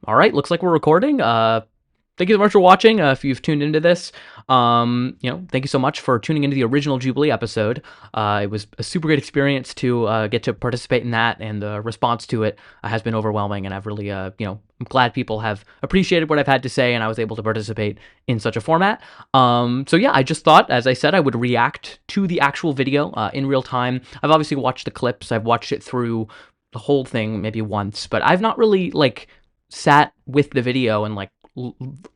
All right, looks like we're recording. Thank you so much for watching. If you've tuned into this, thank you so much for tuning into the original Jubilee episode. It was a super great experience to get to participate in that, and the response to it has been overwhelming. And I've really, I'm glad people have appreciated what I've had to say, and I was able to participate in such a format. I just thought, as I said, I would react to the actual video in real time. I've obviously watched the clips. I've watched it through the whole thing maybe once, but I've not really sat with the video and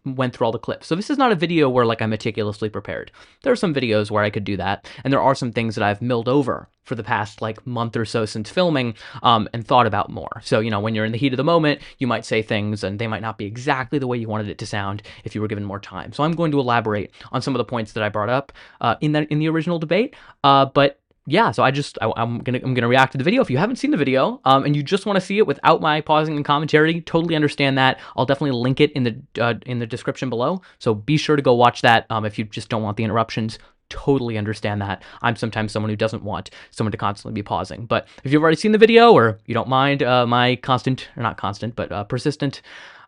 went through all the clips. So this is not a video where I'm meticulously prepared. There are some videos where I could do that, and there are some things that I've milled over for the past month or so since filming and thought about more. So, when you're in the heat of the moment, you might say things and they might not be exactly the way you wanted it to sound if you were given more time. So I'm going to elaborate on some of the points that I brought up in the original debate, but yeah, so I'm gonna react to the video. If you haven't seen the video and you just want to see it without my pausing and commentary, totally understand that. I'll definitely link it in the description below. So be sure to go watch that if you just don't want the interruptions. Totally understand that. I'm sometimes someone who doesn't want someone to constantly be pausing. But if you've already seen the video or you don't mind my persistent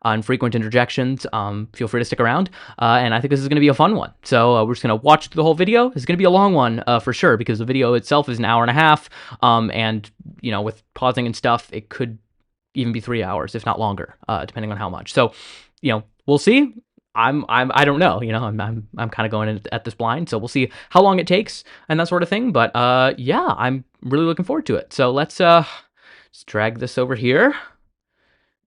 and frequent interjections, feel free to stick around. And I think this is going to be a fun one. So we're just going to watch through the whole video. It's going to be a long one for sure, because the video itself is an hour and a half. And, with pausing and stuff, it could even be 3 hours, if not longer, depending on how much. So, we'll see. I don't know, I'm kind of going in at this blind, so we'll see how long it takes and that sort of thing. But yeah, I'm really looking forward to it. So let's drag this over here.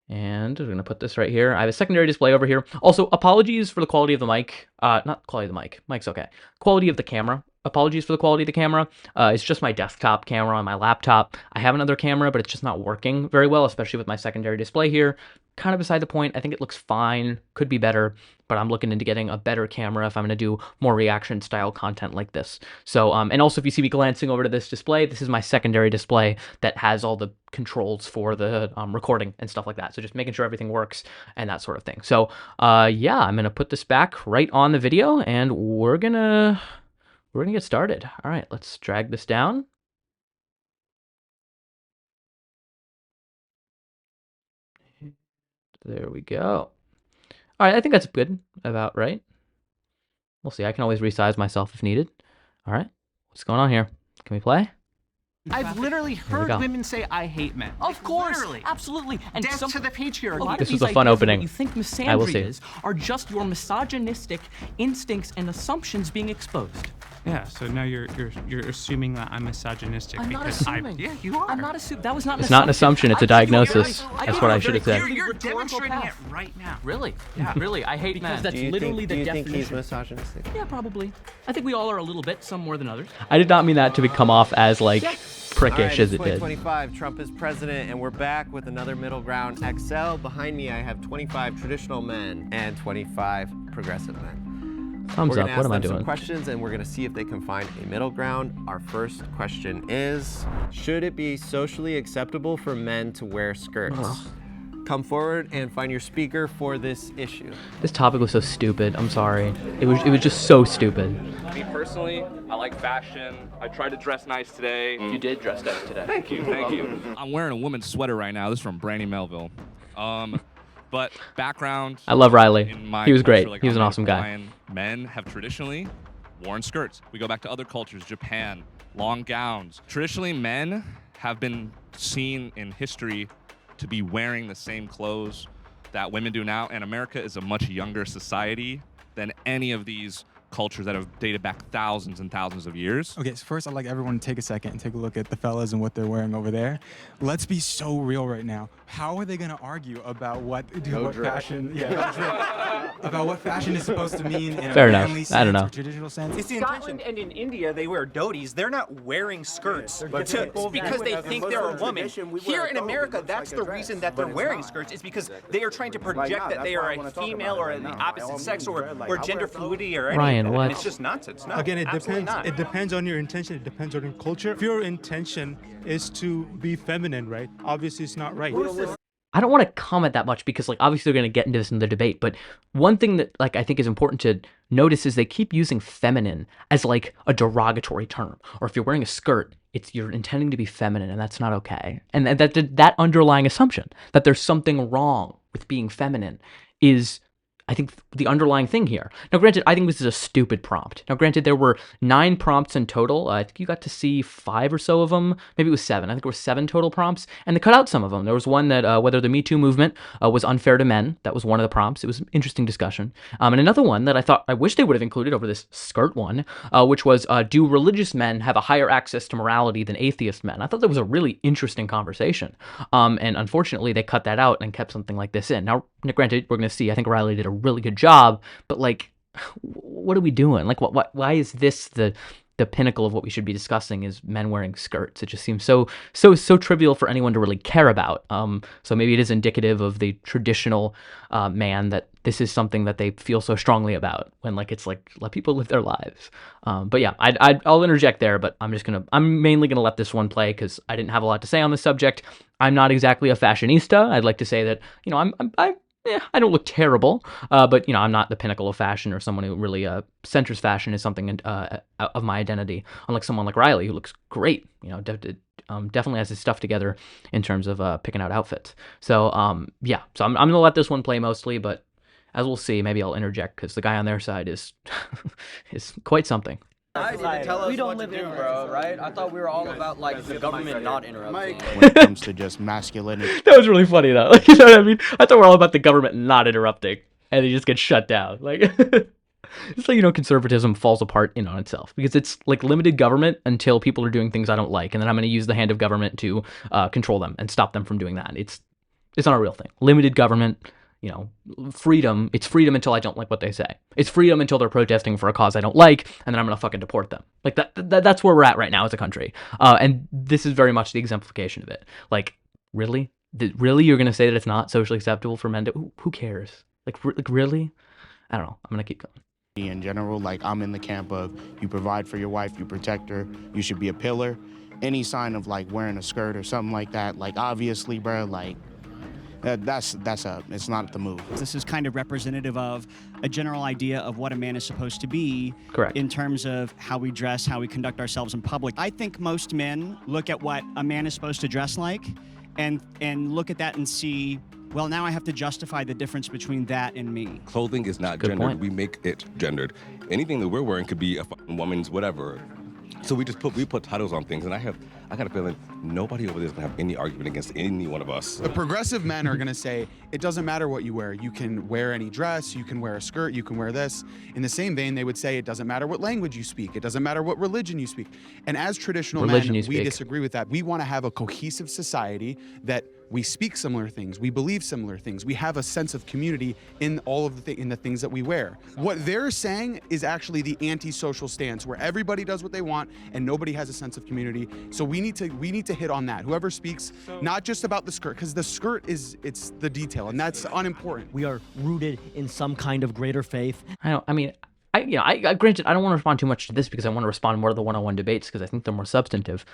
And we're going to put this right here. I have a secondary display over here. Also, apologies for the quality of the mic. Not quality of the mic. Mic's okay. Quality of the camera. Apologies for the quality of the camera. It's just my desktop camera on my laptop. I have another camera, but it's just not working very well, especially with my secondary display here. Kind of beside the point. I think it looks fine. Could be better, but I'm looking into getting a better camera if I'm going to do more reaction style content like this. So, and also if you see me glancing over to this display, this is my secondary display that has all the controls for the recording and stuff like that. So just making sure everything works and that sort of thing. So, yeah, I'm going to put this back right on the video, and we're going to get started. All right, let's drag this down. There we go. All right, I think that's good, about right. We'll see. I can always resize myself if needed. All right, what's going on here? Can we play? I've literally heard women say, "I hate men." Of course, literally. absolutely. And death to the patriarchy. This was a fun opening. What you think misandry is are just your misogynistic instincts and assumptions being exposed. Yeah, so now you're assuming that I'm misogynistic I'm not because assuming. yeah, you are. I'm not assuming. That was not. It's not an assumption. It's a diagnosis. That's what I should have said. You're demonstrating it right now. Really? Yeah. Really? I hate men. That's literally the definition. Do you think he's misogynistic? Yeah, probably. I think we all are a little bit, some more than others. I did not mean that to come off as prickish as it did. 2025, Trump is president, and we're back with another Middle Ground XL. Behind me, I have 25 traditional men and 25 progressive men. Thumbs up. What am I doing? Some questions, and we're gonna see if they can find a middle ground. Our first question is: should it be socially acceptable for men to wear skirts? Come forward and find your speaker for this issue. This topic was so stupid. I'm sorry. It was just so stupid. Me personally, I like fashion. I tried to dress nice today. You did dress nice today. Thank you, thank you. I'm wearing a woman's sweater right now. This is from Brandy Melville. But background. I love Riley. He was great. Culture, He was an awesome guy. Hawaiian men have traditionally worn skirts. We go back to other cultures, Japan, long gowns. Traditionally, men have been seen in history to be wearing the same clothes that women do now, and America is a much younger society than any of these cultures that have dated back thousands and thousands of years. Okay, so first I'd like everyone to take a second and take a look at the fellas and what they're wearing over there. Let's be so real right now. How are they gonna argue about what fashion about what fashion is supposed to mean in Fair a enough. manly sense I don't know. or traditional sense? It's the Scotland and in India, they wear dhotis. They're not wearing skirts because they think they're a woman. Here in America, that's the reason that they're wearing skirts. Is because they are trying to project that they are a female or the opposite sex or gender fluidity or anything. Ryan, what? And it's just nonsense. No, Again, it absolutely depends. not. It depends on your intention. It depends on your culture. If your intention is to be feminine, right? Obviously, it's not right. I don't want to comment that much because obviously they're going to get into this in the debate, but one thing that I think is important to notice is they keep using feminine as a derogatory term. Or if you're wearing a skirt, you're intending to be feminine, and that's not okay. And that underlying assumption that there's something wrong with being feminine is, I think, the underlying thing here. Now, granted, I think this is a stupid prompt. Now, granted, there were 9 prompts in total. I think you got to see 5 or so of them. Maybe it was 7. I think there were 7 total prompts, and they cut out some of them. There was one that whether the Me Too movement was unfair to men. That was one of the prompts. It was an interesting discussion. And another one that I wish they would have included over this skirt one, which was, do religious men have a higher access to morality than atheist men? I thought that was a really interesting conversation. And unfortunately, they cut that out and kept something like this in. Now, granted, we're going to see, I think Riley did a really good job, but like, what are we doing? Like, why is this the pinnacle of what we should be discussing, is men wearing skirts? It just seems so trivial for anyone to really care about. So maybe it is indicative of the traditional man, that this is something that they feel so strongly about, when like it's like, let people live their lives. But yeah, I'll interject there, but I'm mainly gonna let this one play because I didn't have a lot to say on the subject. I'm not exactly a fashionista. I'd like to say that, you know, I don't look terrible, but, you know, I'm not the pinnacle of fashion or someone who really centers fashion as something of my identity, unlike someone like Riley, who looks great, you know, definitely has his stuff together in terms of picking out outfits. So, yeah, so I'm going to let this one play mostly, but as we'll see, maybe I'll interject because the guy on their side is is quite something. We don't live in bro, right? I thought we were all about like the government not interrupting. When it comes to just masculinity. That was really funny though. Like, you know what I mean? I thought we're all about the government not interrupting, and they just get shut down. Like, it's like, you know, conservatism falls apart in on itself because it's like limited government until people are doing things I don't like, and then I'm going to use the hand of government to control them and stop them from doing that. It's not a real thing. Limited government. You know, freedom, it's freedom until I don't like what they say. It's freedom until they're protesting for a cause I don't like, and then I'm going to fucking deport them. Like, that's where we're at right now as a country. And this is very much the exemplification of it. Like, really? Really? You're going to say that it's not socially acceptable for men to... Who cares? Like, really? I don't know. I'm going to keep going. In general, like, I'm in the camp of you provide for your wife, you protect her, you should be a pillar. Any sign of, like, wearing a skirt or something like that, like, obviously, bro, like... it's not the move. This is kind of representative of a general idea of what a man is supposed to be. Correct. In terms of how we dress, how we conduct ourselves in public. I think most men look at what a man is supposed to dress like and look at that and see, well, now I have to justify the difference between that and me. Clothing is not gendered. Point. We make it gendered. Anything that we're wearing could be a woman's whatever. So we put titles on things, and I got a feeling nobody over there is gonna have any argument against any one of us. The progressive men are gonna say, it doesn't matter what you wear. You can wear any dress, you can wear a skirt, you can wear this. In the same vein, they would say it doesn't matter what language you speak, it doesn't matter what religion you speak. And as traditional men, we disagree with that. We wanna have a cohesive society that we speak similar things, we believe similar things, we have a sense of community in all of the things that we wear. What they're saying is actually the anti-social stance, where everybody does what they want and nobody has a sense of community. So we need to hit on that. Whoever speaks, not just about the skirt, because the skirt it's the detail, and that's unimportant. We are rooted in some kind of greater faith. Granted, I don't want to respond too much to this because I want to respond more to the one-on-one debates because I think they're more substantive.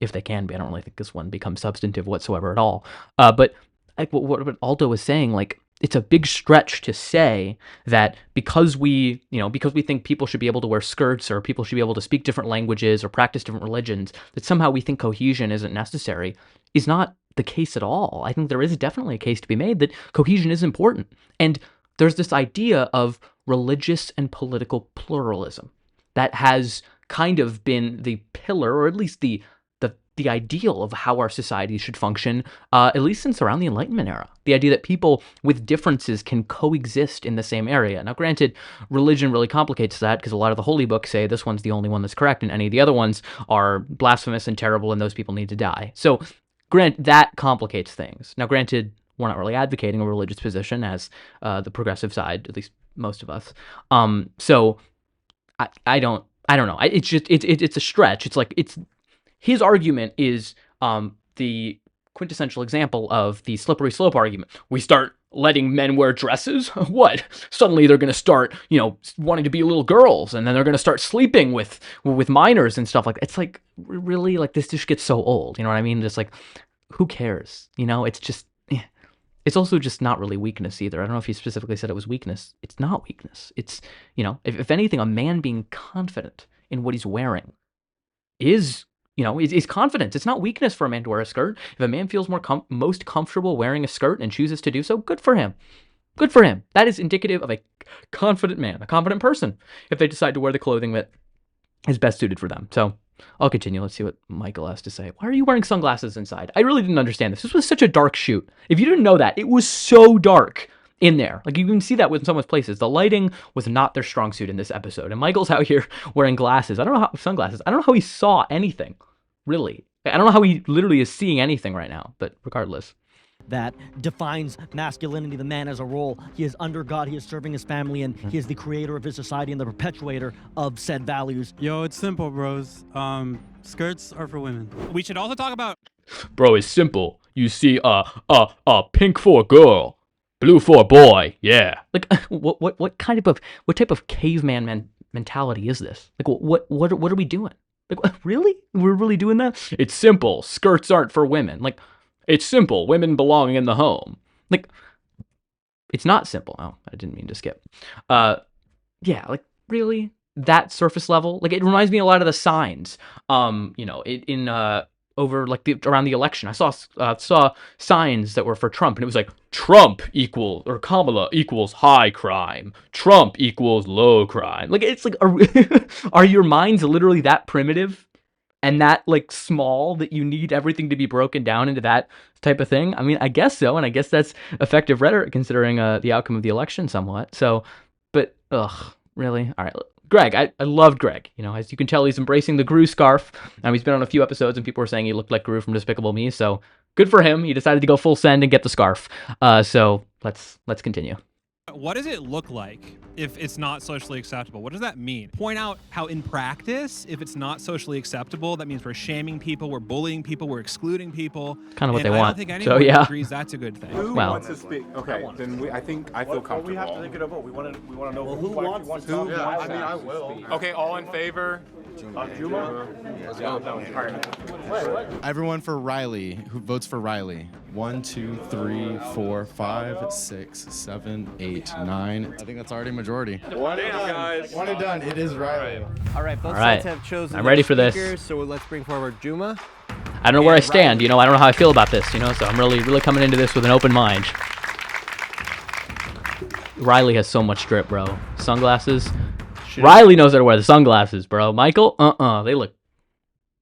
If they can be. I don't really think this one becomes substantive whatsoever at all. But like what Aldo was saying, like, it's a big stretch to say that because we think people should be able to wear skirts or people should be able to speak different languages or practice different religions, that somehow we think cohesion isn't necessary, is not the case at all. I think there is definitely a case to be made that cohesion is important. And there's this idea of religious and political pluralism that has kind of been the pillar, or at least the ideal of how our society should function, at least since around the Enlightenment era. The idea that people with differences can coexist in the same area. Now, granted, religion really complicates that because a lot of the holy books say this one's the only one that's correct and any of the other ones are blasphemous and terrible and those people need to die. So, that complicates things. Now, granted, we're not really advocating a religious position as the progressive side, at least most of us. So, I don't know. It's a stretch. It's like, his argument is the quintessential example of the slippery slope argument. We start letting men wear dresses? What? Suddenly they're going to start, wanting to be little girls, and then they're going to start sleeping with minors and stuff like that. It's like, really? Like, this just gets so old, you know what I mean? Just like, who cares? It's just, it's also just not really weakness either. I don't know if he specifically said it was weakness. It's not weakness. It's, if anything, a man being confident in what he's wearing is is confidence. It's not weakness for a man to wear a skirt. If a man feels most comfortable wearing a skirt and chooses to do so, good for him. Good for him. That is indicative of a confident man, a confident person, if they decide to wear the clothing that is best suited for them. So I'll continue. Let's see what Michael has to say. Why are you wearing sunglasses inside? I really didn't understand this. This was such a dark shoot. If you didn't know that, it was so dark in there. Like, you can see that with someone's places. The lighting was not their strong suit in this episode. And Michael's out here wearing glasses. Sunglasses. I don't know how he saw anything, really. I don't know how he literally is seeing anything right now, but regardless. That defines masculinity, the man as a role. He is under God, he is serving his family, and he is the creator of his society and the perpetuator of said values. Yo, it's simple, bros. Skirts are for women. We should also talk about... Bro, it's simple. You see, pink for a girl, blue for a boy. Yeah. Like, what type of caveman mentality is this? Like, what are we doing? Like, really? We're really doing that? It's simple. Skirts aren't for women. Like, it's simple. Women belong in the home. Like, it's not simple. Oh, I didn't mean to skip. Yeah, like, really? That surface level? Like, it reminds me a lot of the signs. Over like around the election, I saw signs that were for Trump, and it was like Trump equals, or Kamala equals high crime, Trump equals low crime. Like, it's like, are your minds literally that primitive and that like small that you need everything to be broken down into that type of thing? I mean, I guess so, and I guess that's effective rhetoric considering the outcome of the election somewhat. So, but really? All right. Greg, I loved Greg. As you can tell, he's embracing the Gru scarf. He's been on a few episodes, and people were saying he looked like Gru from Despicable Me. So good for him. He decided to go full send and get the scarf. So let's continue. What does it look like if it's not socially acceptable? What does that mean? Point out how in practice, if it's not socially acceptable, that means we're shaming people, we're bullying people, we're excluding people. Kind of what they I want. don't think anyone agrees that's a good thing. Who wants to speak? Okay, then I feel comfortable. We have to make it a vote. We want to know who wants to Who? talk. I mean, I will. Okay, all in favor? Juma? Everyone for Riley. Who votes for Riley? 1, 2, 3, 4, 5, 6, 7, 8, 9. I think that's already majority. One and done. It is Riley. All right, both All right. sides have chosen. I'm ready for this. Speakers, so let's bring forward Juma. I don't know where I stand. I don't know how I feel about this. So I'm really coming into this with an open mind. Riley has so much drip, bro. Sunglasses. Riley knows how to wear the sunglasses, bro. Michael, they look.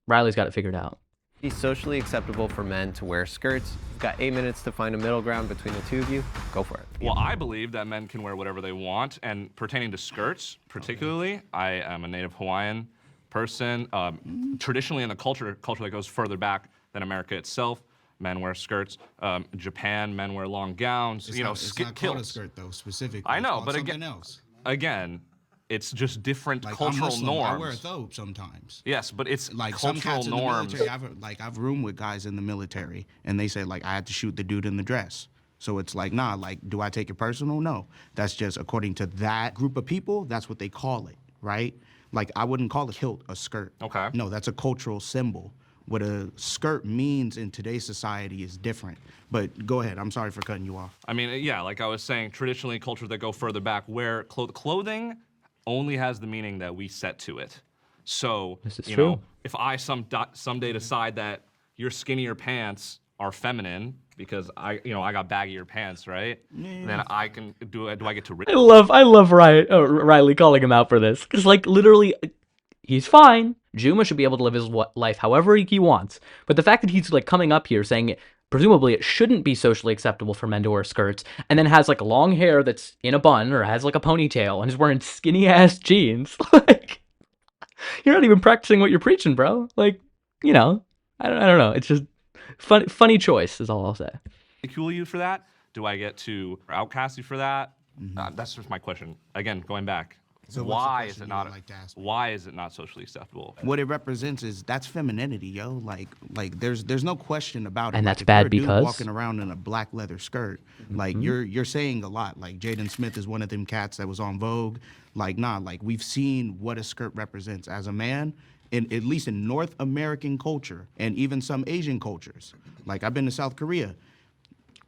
Riley's got it figured out. It's socially acceptable for men to wear skirts. You've got 8 minutes to find a middle ground between the two of you. Go for it. Well, I believe that men can wear whatever they want, and pertaining to skirts, particularly, I am a native Hawaiian person. Traditionally, in a culture that goes further back than America itself, men wear skirts. Japan, men wear long gowns. It's not called a skirt though, specifically. I know, it's but else. Again, it's just different Like, cultural I'm Muslim, norms. I wear a thobe sometimes. Yes, but it's like some cultural cats in norms. the military. I've roomed with guys in the military, and they say like I had to shoot the dude in the dress. So it's like, nah, like, do I take it personal? No. That's just according to that group of people, that's what they call it, right? Like, I wouldn't call a kilt a skirt. Okay. No, that's a cultural symbol. What a skirt means in today's society is different. But go ahead, I'm sorry for cutting you off. I mean, yeah, like I was saying, traditionally, cultures that go further back wear clothing only has the meaning that we set to it. So, if I someday decide that your skinnier pants are feminine because I got baggier pants, right? Yeah. Then I can do I get to? I love Riley calling him out for this, because like literally, he's fine. Juma should be able to live his life however he wants. But the fact that he's like coming up here saying presumably it shouldn't be socially acceptable for men to wear skirts, and then has like long hair that's in a bun or has like a ponytail and is wearing skinny ass jeans, like you're not even practicing what you're preaching, bro. Like, I don't know. It's just funny choice is all I'll say. Ridicule you for that? Do I get to outcast you for that? That's just my question. Again, going back. So why is it not socially acceptable? What it represents is that's femininity, yo. Like there's no question about it. And like, that's if bad you're a dude because walking around in a black leather skirt, like you're saying a lot. Like Jaden Smith is one of them cats that was on Vogue. Like like we've seen what a skirt represents as a man. At least in North American culture and even some Asian cultures. Like I've been to South Korea.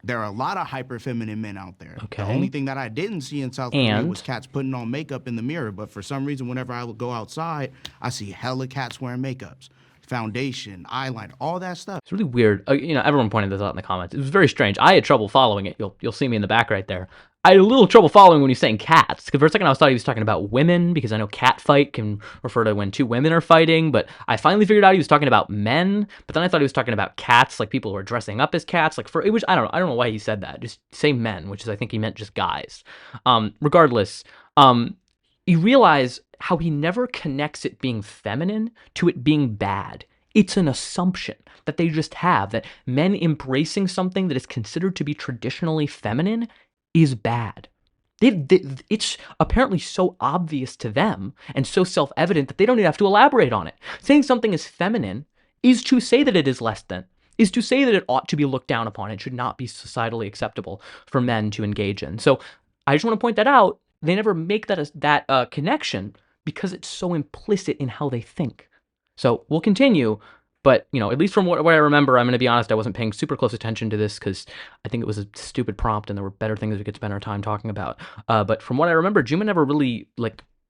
There are a lot of hyper feminine men out there. Okay. The only thing that I didn't see in South Korea was cats putting on makeup in the mirror. But for some reason, whenever I would go outside, I see hella cats wearing makeups. foundation, eyeliner, all that stuff. It's really weird. Everyone pointed this out in the comments. It was very strange. I had trouble following it. You'll see me in the back right there. I had a little trouble following when he's saying cats, because for a second I thought he was talking about women, because I know cat fight can refer to when two women are fighting, but I finally figured out he was talking about men, but then I thought he was talking about cats, like people who are dressing up as cats. I don't know why he said that. Just say men, which is I think he meant just guys. Regardless, you realize how he never connects it being feminine to it being bad. It's an assumption that they just have, that men embracing something that is considered to be traditionally feminine is bad. It's apparently so obvious to them and so self-evident that they don't even have to elaborate on it. Saying something is feminine is to say that it is less than, is to say that it ought to be looked down upon. It should not be societally acceptable for men to engage in. So I just want to point that out. They never make that connection because it's so implicit in how they think. So we'll continue. But, at least from what I remember, I'm going to be honest, I wasn't paying super close attention to this because I think it was a stupid prompt and there were better things we could spend our time talking about. But from what I remember, Juma never really,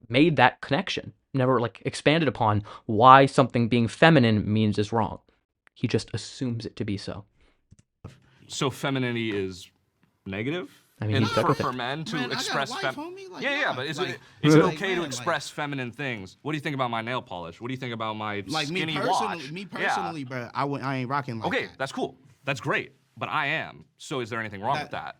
made that connection. Never, expanded upon why something being feminine means is wrong. He just assumes it to be so. So femininity is negative? I mean, for men to express but is it okay to express feminine things? What do you think about my nail polish? What do you think about my skinny watch? Me personally, bro, I ain't rocking like that. That's cool. That's great. But I am. So is there anything wrong with that?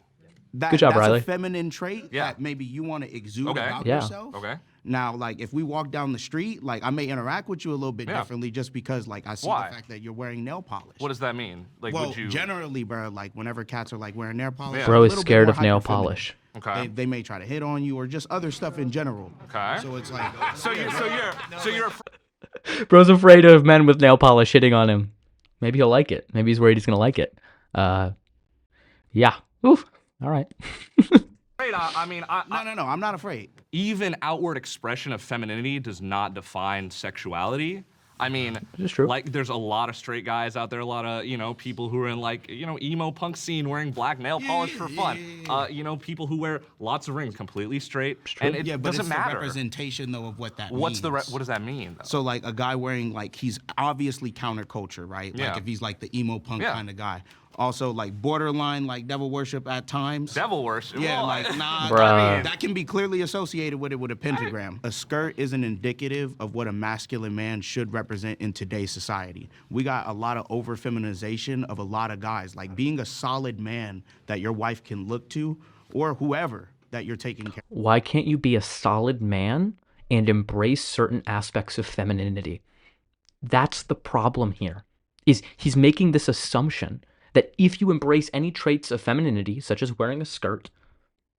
Good job, Riley. That's a feminine trait that maybe you want to exude about yourself. Okay. Now, if we walk down the street, I may interact with you a little bit differently just because, I see the fact that you're wearing nail polish. What does that mean? Would you... generally, bro, whenever cats are, wearing nail polish... Bro is scared of nail polish. Okay. They may try to hit on you or just other stuff in general. Okay. So it's So you're... Bro's afraid of men with nail polish hitting on him. Maybe he'll like it. Maybe he's worried he's going to like it. Yeah. Oof. All right. No, I'm not afraid. Even outward expression of femininity does not define sexuality. I mean, it's true. There's a lot of straight guys out there, a lot of, people who are in emo punk scene wearing black nail polish for fun. People who wear lots of rings, completely straight. And it but doesn't it's matter. The representation, though, of what that means. What does that mean, though? So, a guy wearing, he's obviously counterculture, right? If he's, the emo punk kind of guy. Also, borderline, devil worship at times. Devil worship? Yeah, nah. That can be clearly associated with it with a pentagram. A skirt isn't indicative of what a masculine man should represent in today's society. We got a lot of over-feminization of a lot of guys. Being a solid man that your wife can look to, or whoever that you're taking care of. Why can't you be a solid man and embrace certain aspects of femininity? That's the problem here, is he's making this assumption that if you embrace any traits of femininity, such as wearing a skirt,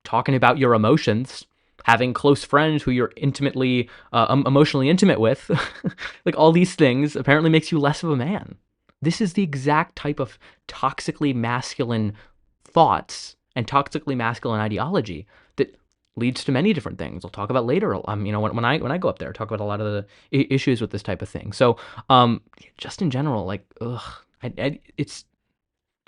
talking about your emotions, having close friends who you're intimately, emotionally intimate with, all these things apparently makes you less of a man. This is the exact type of toxically masculine thoughts and toxically masculine ideology that leads to many different things. I'll talk about later. When I go up there, talk about a lot of the issues with this type of thing. So, just in general, it's.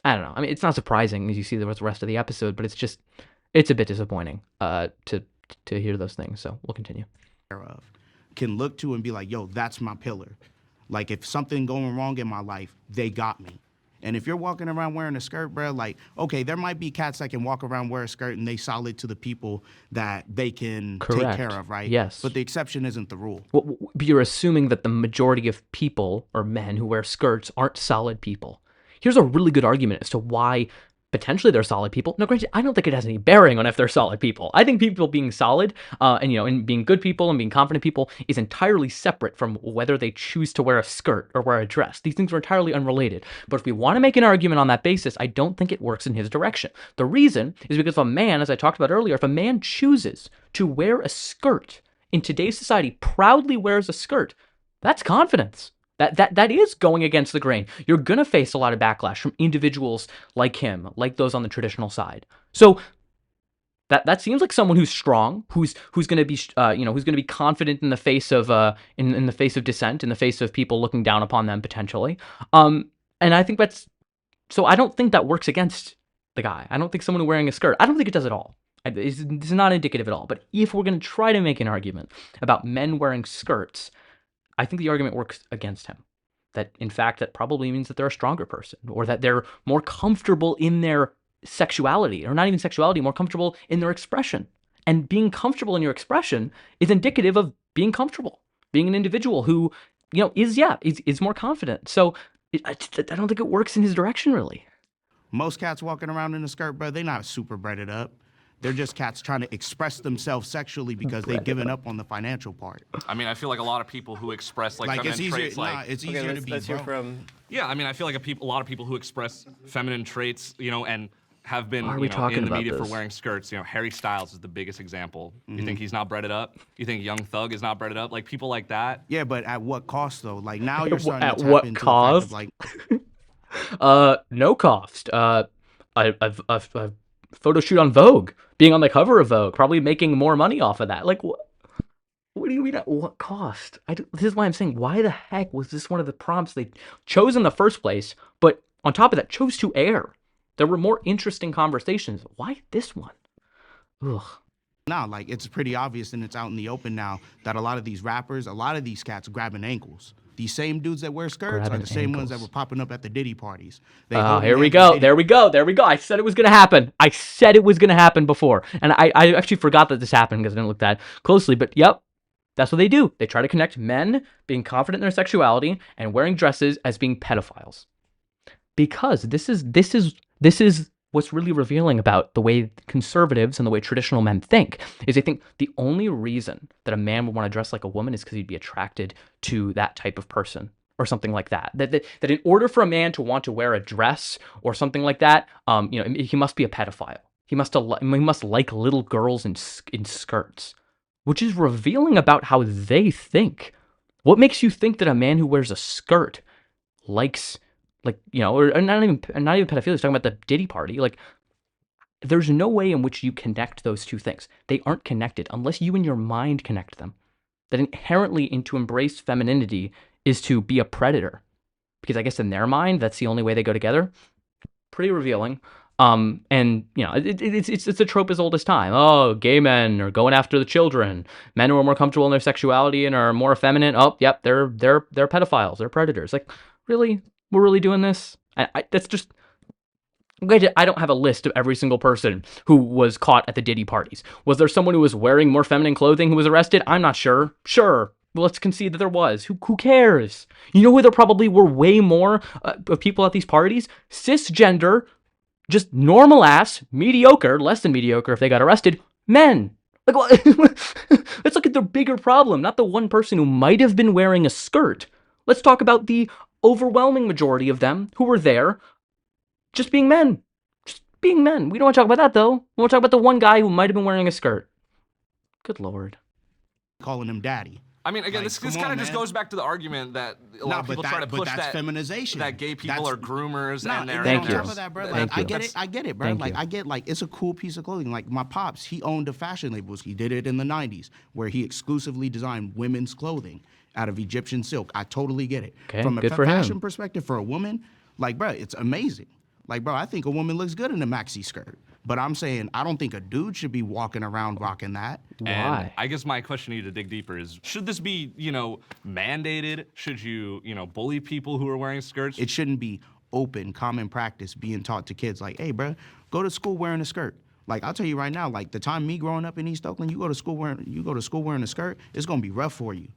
I don't know. I mean, it's not surprising as you see the rest of the episode, but it's a bit disappointing to hear those things. So we'll continue. Can look to and be like, yo, that's my pillar. If something going wrong in my life, they got me. And if you're walking around wearing a skirt, bro, okay, there might be cats that can walk around wear a skirt and they solid to the people that they can take care of, right? Yes. But the exception isn't the rule. Well, you're assuming that the majority of people or men who wear skirts aren't solid people. Here's a really good argument as to why potentially they're solid people. Now, granted, I don't think it has any bearing on if they're solid people. I think people being solid and being good people and being confident people is entirely separate from whether they choose to wear a skirt or wear a dress. These things are entirely unrelated. But if we want to make an argument on that basis, I don't think it works in his direction. The reason is because if a man, as I talked about earlier, if a man chooses to wear a skirt in today's society, proudly wears a skirt, that's confidence. That is going against the grain. You're going to face a lot of backlash from individuals like him, like those on the traditional side. So that seems like someone who's strong, who's going to be who's going to be confident in the face of in the face of dissent, in the face of people looking down upon them potentially. And I think so I don't think that works against the guy. I don't think someone wearing a skirt, I don't think it does at all. It's not indicative at all. But if we're going to try to make an argument about men wearing skirts, I think the argument works against him. that in fact that probably means that they're a stronger person, or that they're more comfortable in their sexuality, or not even sexuality, more comfortable in their expression. And being comfortable in your expression is indicative of being comfortable, being an individual who, is more confident. So I don't think it works in his direction, really. Most cats walking around in a skirt, bro, they're not super breaded up. They're just cats trying to express themselves sexually because they've given up on the financial part. I mean, I feel like a lot of people who express feminine it's easier, traits, it's easier to be broke. Yeah, I mean, I feel like a lot of people who express feminine traits, and have been in the media for wearing skirts. Harry Styles is the biggest example. You think he's not breaded up? You think Young Thug is not breaded up? Like people like that. Yeah, but at what cost though? Like now you're starting At to tap what into cost? the fact of like No cost. A photo shoot on Vogue, being on the cover of Vogue, probably making more money off of that. Like, what do you mean at what cost? This is why I'm saying, why the heck was this one of the prompts they chose in the first place, but on top of that, chose to air? There were more interesting conversations. Why this one? Ugh. now, like it's pretty obvious and it's out in the open now that a lot of these rappers, a lot of these cats grabbing ankles. These same dudes that wear skirts are the same ones that were popping up at the Diddy parties. Here we go. There we go. I said it was going to happen. I said it was going to happen before. And I actually forgot that this happened because I didn't look that closely. But yep, that's what they do. They try to connect men being confident in their sexuality and wearing dresses as being pedophiles. Because this is what's really revealing about the way conservatives and the way traditional men think, is they think the only reason that a man would want to dress like a woman is because he'd be attracted to that type of person or something like that. That in order for a man to want to wear a dress or something like that, he must be a pedophile. He must like little girls in skirts, which is revealing about how they think. What makes you think that a man who wears a skirt likes, or not even pedophilia, he's talking about the Diddy party. Like, there's no way in which you connect those two things. They aren't connected unless you in your mind connect them. That inherently to embrace femininity is to be a predator. Because I guess in their mind, that's the only way they go together. Pretty revealing. It's a trope as old as time. Oh, gay men are going after the children. Men who are more comfortable in their sexuality and are more effeminate. Oh, yep, they're pedophiles. They're predators. Like, really? We're really doing this? That's just... I don't have a list of every single person who was caught at the Diddy parties. Was there someone who was wearing more feminine clothing who was arrested? I'm not sure. Sure. Well, let's concede that there was. Who cares? You know who there probably were way more of people at these parties? Cisgender, just normal ass, mediocre, less than mediocre if they got arrested, men. Like, let's look at the bigger problem, not the one person who might have been wearing a skirt. Let's talk about the overwhelming majority of them who were there just being men. Just being men. We don't want to talk about that, though. We want to talk about the one guy who might have been wearing a skirt. Good Lord. Calling him daddy. I mean, again, this kind of just goes back to the argument that a lot of people try to push that feminization. That gay people are groomers and they're... Thank you. On top of that, bro, Thank you. I get it, bro. Thank you. It's a cool piece of clothing. Like my pops, he owned a fashion label. He did it in the 90s where he exclusively designed women's clothing out of Egyptian silk. I totally get it. Okay, From a good for fashion him. perspective, for a woman, like, bro, it's amazing. Like, bro, I think a woman looks good in a maxi skirt. But I'm saying I don't think a dude should be walking around rocking that. Why? And I guess my question to you to dig deeper is, should this be, mandated? Should you, bully people who are wearing skirts? It shouldn't be open, common practice being taught to kids like, hey, bro, go to school wearing a skirt. Like, I'll tell you right now, like the time me growing up in East Oakland, you go to school wearing a skirt, it's gonna be rough for you.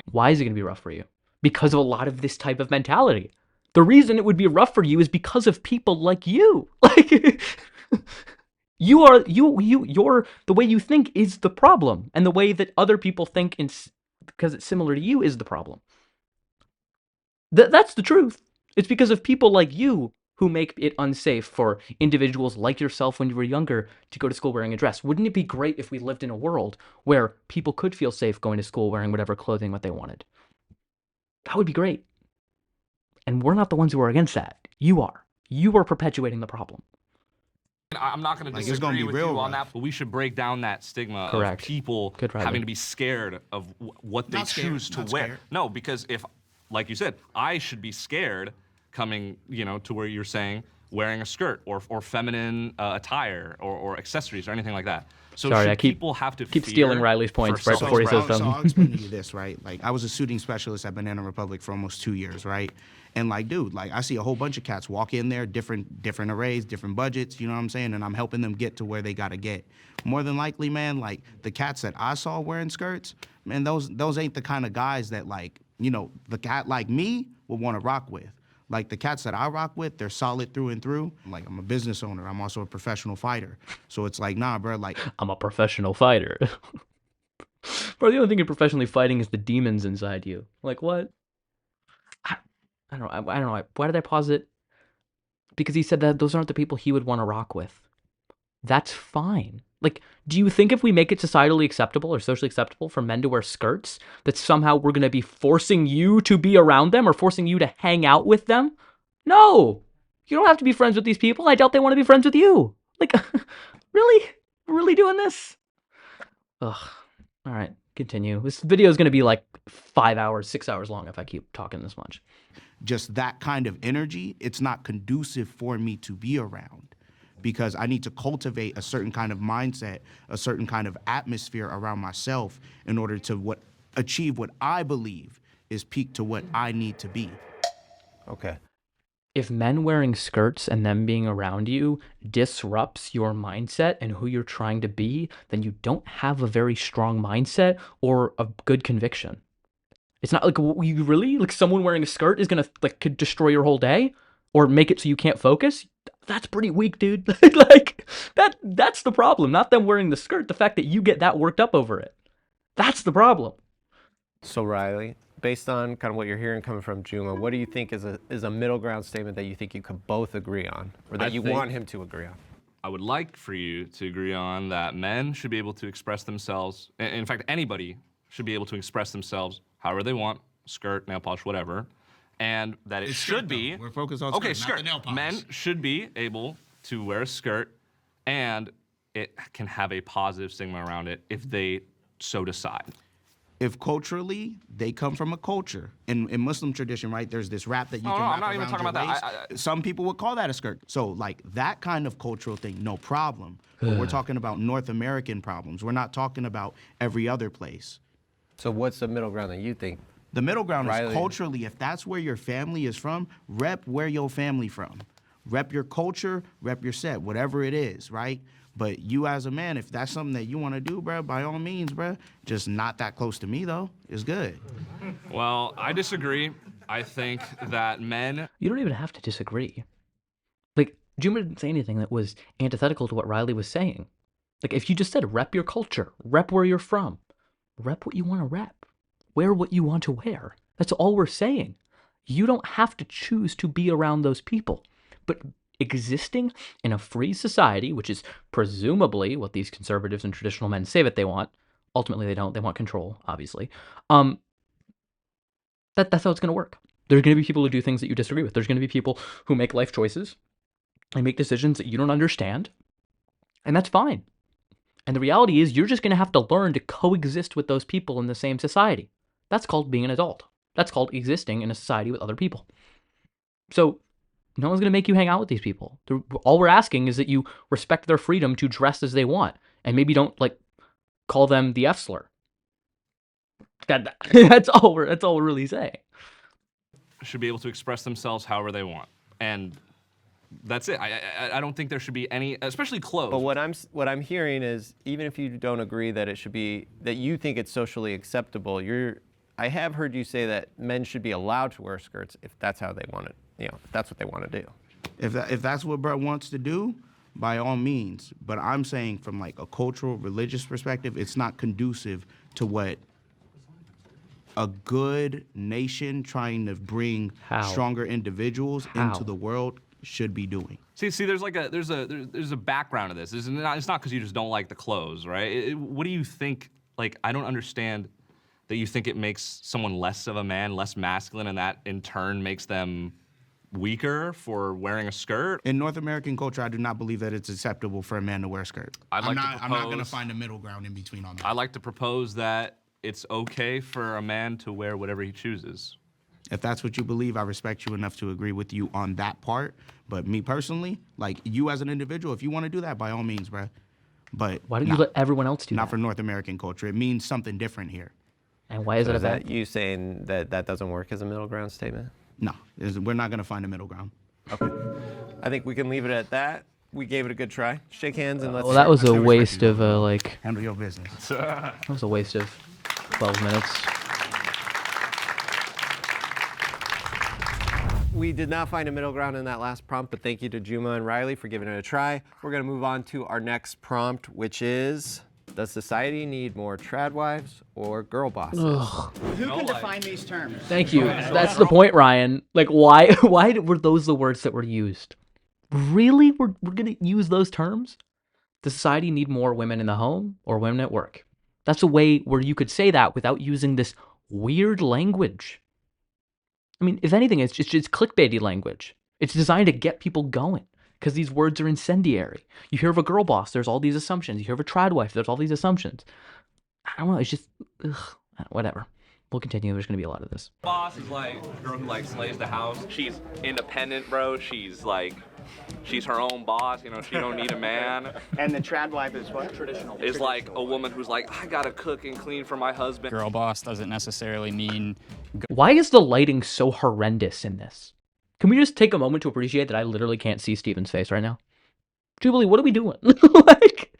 Why is it going to be rough for you? Because of a lot of this type of mentality. The reason it would be rough for you is because of people like you. Like, you're the way you think is the problem, and the way that other people think because it's similar to you is the problem. That's the truth. It's because of people like you who make it unsafe for individuals like yourself when you were younger to go to school wearing a dress. Wouldn't it be great if we lived in a world where people could feel safe going to school wearing whatever clothing what they wanted? That would be great. And we're not the ones who are against that. You are. You are perpetuating the problem. I'm not going to disagree with you on that, but we should break down that stigma of people having to be scared of what they choose to wear. No, because if, like you said, I should be scared coming, to where you're saying, wearing a skirt or feminine attire or accessories or anything like that. So Sorry, should I keep people have to stealing Riley's points right before he says them. So I'll explain to you this, right? Like, I was a shooting specialist at Banana Republic for almost 2 years, right? And like, dude, like, I see a whole bunch of cats walk in there, different arrays, different budgets, you know what I'm saying? And I'm helping them get to where they gotta get. More than likely, man, like, the cats that I saw wearing skirts, man, those ain't the kind of guys that, like, you know, the cat like me would wanna rock with. Like, the cats that I rock with, they're solid through and through. Like, I'm a business owner. I'm also a professional fighter. So it's like, nah, bro, like... I'm a professional fighter. Bro, the only thing you're professionally fighting is the demons inside you. Like, what? I don't know. I don't know. Why did I pause it? Because he said that those aren't the people he would want to rock with. That's fine. Like, do you think if we make it societally acceptable or socially acceptable for men to wear skirts, that somehow we're going to be forcing you to be around them or forcing you to hang out with them? No! You don't have to be friends with these people. I doubt they want to be friends with you. Like, really? We're really doing this? Ugh. All right, continue. This video is going to be like 5 hours, 6 hours long if I keep talking this much. Just that kind of energy, it's not conducive for me to be around, because I need to cultivate a certain kind of mindset, a certain kind of atmosphere around myself in order to achieve what I believe is peak to what I need to be. Okay. If men wearing skirts and them being around you disrupts your mindset and who you're trying to be, then you don't have a very strong mindset or a good conviction. It's not like, you really, like, someone wearing a skirt is gonna, like, could destroy your whole day or make it so you can't focus. That's pretty weak, dude. Like, that's the problem. Not them wearing the skirt. The fact that you get that worked up over it. That's the problem. So Riley, based on kind of what you're hearing coming from Juma, what do you think is a middle ground statement that you think you could both agree on, or that you want him to agree on? I would like for you to agree on that men should be able to express themselves. In fact, anybody should be able to express themselves however they want, skirt, nail polish, whatever, and that it should be. We're focused on okay, skirt, not skirt. the nail polish. Men should be able to wear a skirt, and it can have a positive stigma around it if they so decide. If culturally, they come from a culture. In Muslim tradition, right, there's this wrap that you can wrap I'm not even around talking your about waist. that. Some people would call that a skirt. So, like, that kind of cultural thing, no problem. But we're talking about North American problems. We're not talking about every other place. So what's the middle ground that you think? The middle ground Riley? is culturally, if that's where your family is from, rep where your family from. Rep your culture, rep your set, whatever it is, right? But you as a man, if that's something that you want to do, bro, by all means, bro. Just not that close to me, though. It's good. Well, I disagree. I think that men... You don't even have to disagree. Like, Juma didn't say anything that was antithetical to what Riley was saying. Like, if you just said rep your culture, rep where you're from, rep what you want to rep, wear what you want to wear. That's all we're saying. You don't have to choose to be around those people. But existing in a free society, which is presumably what these conservatives and traditional men say that they want, ultimately they don't. They want control, obviously. That's how it's going to work. There's going to be people who do things that you disagree with. There's going to be people who make life choices and make decisions that you don't understand, and that's fine. And the reality is you're just going to have to learn to coexist with those people in the same society. That's called being an adult. That's called existing in a society with other people. So no one's going to make you hang out with these people. All we're asking is that you respect their freedom to dress as they want, and maybe don't, like, call them the F slur. That's all we're really saying. Should be able to express themselves however they want, and that's it. I don't think there should be any, especially clothes. But what I'm hearing is, even if you don't agree that it should be, that you think it's socially acceptable, I have heard you say that men should be allowed to wear skirts if that's how they want it. You know, if that's what they want to do. If that's what Brett wants to do, by all means. But I'm saying from, like, a cultural, religious perspective, it's not conducive to what a good nation trying to bring stronger individuals into the world should be doing. See, there's like there's a background to this. It's not because you just don't like the clothes, right? What do you think? Like, I don't understand that you think it makes someone less of a man, less masculine, and that in turn makes them weaker for wearing a skirt. In North American culture, I do not believe that it's acceptable for a man to wear a skirt. I'm not going to find a middle ground in between on that. I'd like to propose that it's okay for a man to wear whatever he chooses. If that's what you believe, I respect you enough to agree with you on that part. But me personally, like you as an individual, if you want to do that, by all means, bruh. But why don't you let everyone else do not that? for North American culture. It means something different here. And why is it is about that you saying that that doesn't work as a middle ground statement? No, we're not going to find a middle ground. Okay. I think we can leave it at that. We gave it a good try. Shake hands and let's. Well, that was a waste of like. Handle your business. That was a waste of 12 minutes. We did not find a middle ground in that last prompt, but thank you to Juma and Riley for giving it a try. We're going to move on to our next prompt, which is, does society need more tradwives or girl bosses? Ugh. Who can define these terms? Thank you. That's the point, Ryan. Like, why were those the words that were used? Really? We're going to use those terms? Does society need more women in the home or women at work? That's a way where you could say that without using this weird language. I mean, if anything, it's clickbaity language. It's designed to get people going because these words are incendiary. You hear of a girl boss, there's all these assumptions. You hear of a tradwife, there's all these assumptions. I don't know, it's just, whatever. We'll continue. There's going to be a lot of this. Boss is like a girl who like slays the house. She's independent, bro. She's her own boss. You know, she don't need a man. And the tradwife is what? Traditional. Is like a woman who's like, I gotta cook and clean for my husband. Girl boss doesn't necessarily mean. Why is the lighting so horrendous in this? Can we just take a moment to appreciate that I literally can't see Steven's face right now? Jubilee, what are we doing? Like,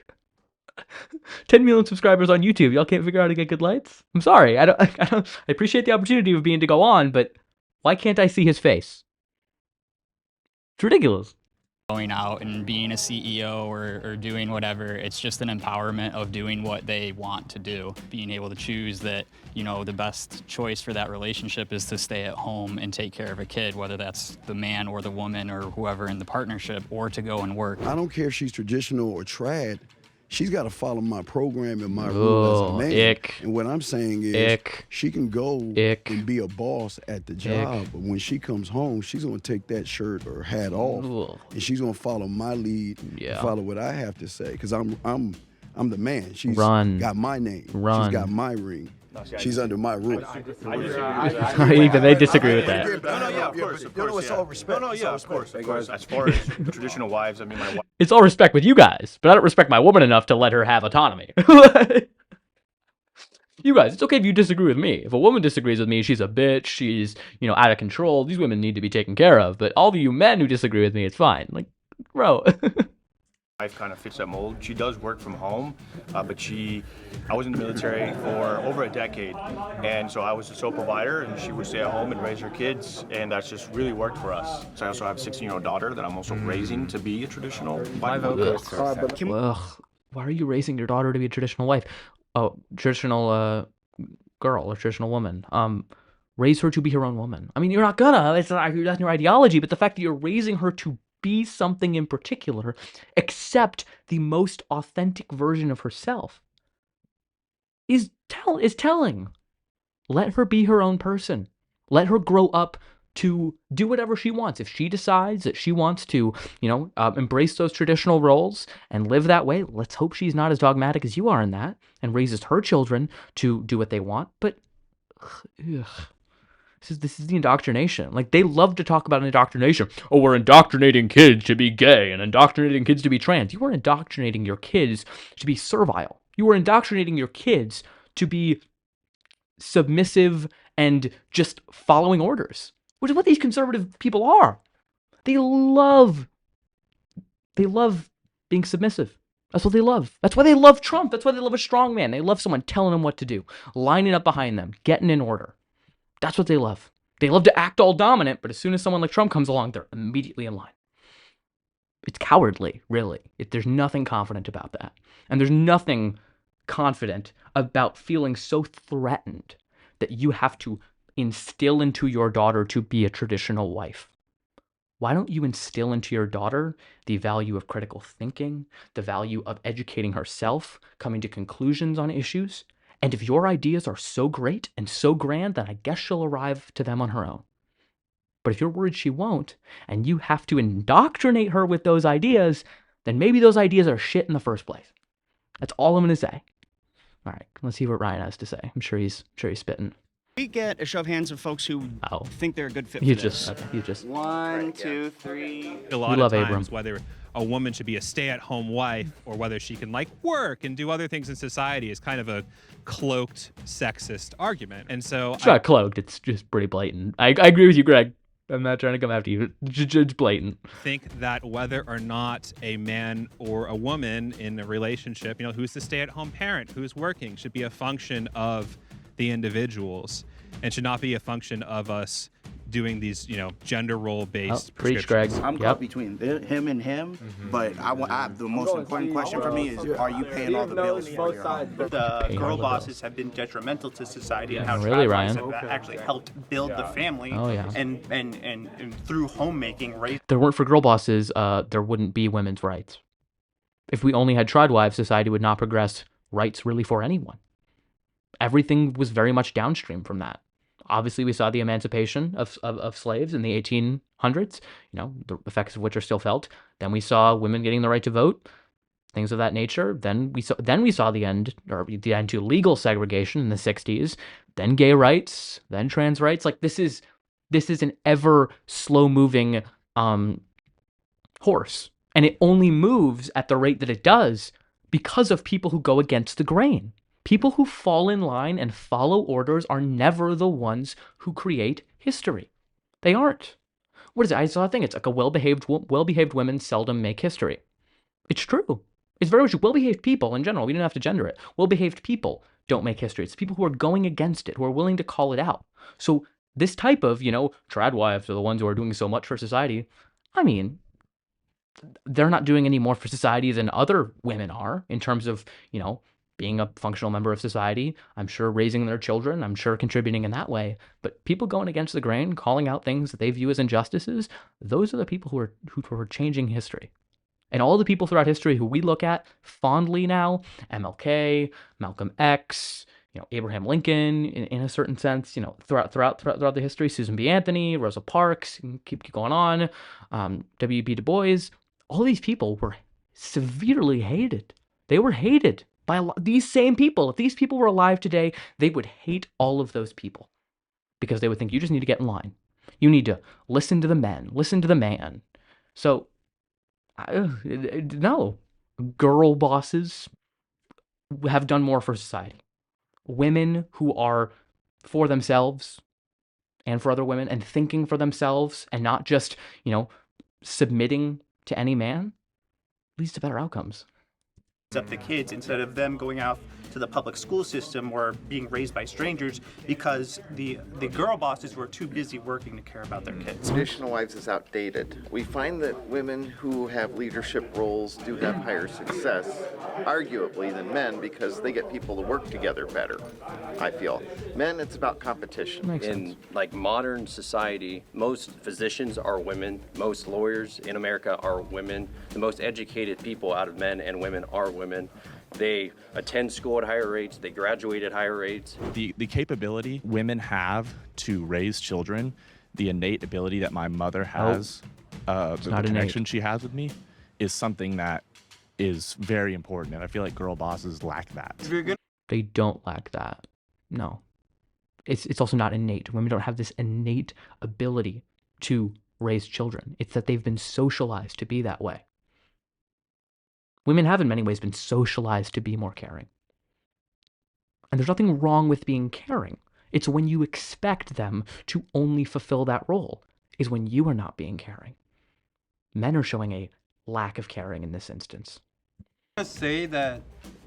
10 million subscribers on YouTube. Y'all can't figure out how to get good lights? I'm sorry. I appreciate the opportunity of being to go on, but why can't I see his face? It's ridiculous. Going out and being a CEO or doing whatever, it's just an empowerment of doing what they want to do. Being able to choose that, you know, the best choice for that relationship is to stay at home and take care of a kid, whether that's the man or the woman or whoever in the partnership, or to go and work. I don't care if she's traditional or trad. She's got to follow my program and my rule as a man. Ick. And what I'm saying is, Ick. she can go Ick. and be a boss at the job, but when she comes home, she's going to take that shirt or hat off, and she's going to follow my lead, and follow what I have to say, because I'm the man. She's got my name. Run. She's got my ring. She's under my roof. Even they disagree with that. No, yeah, of course. No, it's all respect. No, yeah, of course. As far as traditional wives, I mean, my wife. It's all respect with you guys, but I don't respect my woman enough to let her have autonomy. You guys, it's okay if you disagree with me. If a woman disagrees with me, she's a bitch, she's, you know, out of control. These women need to be taken care of. But all of you men who disagree with me, it's fine. Like, bro. Wife kind of fits that mold. She does work from home, but I was in the military for over a decade, and so I was the sole provider, and she would stay at home and raise her kids, and that's just really worked for us. So I also have a 16-year-old daughter that I'm also raising to be a traditional wife. Ugh. Why are you raising your daughter to be a traditional wife? Oh, traditional girl or traditional woman. Raise her to be her own woman. I mean, you're not gonna. It's not your ideology, but the fact that you're raising her to be something in particular, accept the most authentic version of herself, is telling. Let her be her own person. Let her grow up to do whatever she wants. If she decides that she wants to, you know, embrace those traditional roles and live that way, let's hope she's not as dogmatic as you are in that and raises her children to do what they want. But ugh. This is the indoctrination. Like, they love to talk about indoctrination. Oh, we're indoctrinating kids to be gay and indoctrinating kids to be trans. You are indoctrinating your kids to be servile. You are indoctrinating your kids to be submissive and just following orders, which is what these conservative people are. They love being submissive. That's what they love. That's why they love Trump. That's why they love a strong man. They love someone telling them what to do, lining up behind them, getting in order. That's what they love. They love to act all dominant, but as soon as someone like Trump comes along, they're immediately in line. It's cowardly, really. There's nothing confident about that. And there's nothing confident about feeling so threatened that you have to instill into your daughter to be a traditional wife. Why don't you instill into your daughter the value of critical thinking, the value of educating herself, coming to conclusions on issues? And if your ideas are so great and so grand, then I guess she'll arrive to them on her own. But if you're worried she won't, and you have to indoctrinate her with those ideas, then maybe those ideas are shit in the first place. That's all I'm going to say. All right, let's see what Ryan has to say. I'm sure he's spitting. We get a show of hands of folks who think they're a good fit for You this. just. 1, 2, 3. A lot of times, whether a woman should be a stay-at-home wife or whether she can like work and do other things in society is kind of a cloaked sexist argument. And so It's not cloaked. It's just pretty blatant. I agree with you, Greg. I'm not trying to come after you. It's blatant. think that whether or not a man or a woman in a relationship, who's the stay-at-home parent, who's working, should be a function of the individuals and should not be a function of us doing these, gender role-based preach, Greg. I'm caught between him and him, but the most important question for me is, are you paying all the bills for your home? The girl bosses have been detrimental to society and how Really, tradwives Ryan? have actually helped build the family. Oh, yeah. And through homemaking, raise. If there weren't for girl bosses, there wouldn't be women's rights. If we only had tradwives, society would not progress rights really for anyone. Everything was very much downstream from that. Obviously, we saw the emancipation of slaves in the 1800s, the effects of which are still felt. Then we saw women getting the right to vote, things of that nature. Then we saw the end to legal segregation in the 60s, then gay rights, then trans rights. Like this is an ever slow-moving horse, and it only moves at the rate that it does because of people who go against the grain. People who fall in line and follow orders are never the ones who create history. They aren't. What is it? I saw a thing. It's like a well-behaved women seldom make history. It's true. It's very much well-behaved people in general. We didn't have to gender it. Well-behaved people don't make history. It's people who are going against it, who are willing to call it out. So this type of, tradwives are the ones who are doing so much for society. I mean, they're not doing any more for society than other women are in terms of, being a functional member of society. I'm sure raising their children, I'm sure contributing in that way. But people going against the grain, calling out things that they view as injustices, those are the people who are changing history. And all the people throughout history who we look at fondly now, MLK, Malcolm X, Abraham Lincoln, in a certain sense, throughout the history, Susan B. Anthony, Rosa Parks, keep going on, W.B. Du Bois, all these people were severely hated. They were hated by these same people. If these people were alive today, they would hate all of those people because they would think you just need to get in line. You need to listen to the men, listen to the man. So, no, girl bosses have done more for society. Women who are for themselves and for other women and thinking for themselves and not just, submitting to any man leads to better outcomes. Up the kids instead of them going out to the public school system or being raised by strangers because the girl bosses were too busy working to care about their kids. Traditional wives is outdated. We find that women who have leadership roles do have higher success, arguably, than men because they get people to work together better, I feel. Men, it's about competition. In modern society, most physicians are women, most lawyers in America are women, the most educated people out of men and women are women. They attend school at higher rates, they graduate at higher rates. The capability women have to raise children, the innate ability that my mother has, the connection she has with me, is something that is very important. And I feel like girl bosses lack that. They don't lack that. No. It's also not innate. Women don't have this innate ability to raise children. It's that they've been socialized to be that way. Women have in many ways been socialized to be more caring. And there's nothing wrong with being caring. It's when you expect them to only fulfill that role is when you are not being caring. Men are showing a lack of caring in this instance. Say that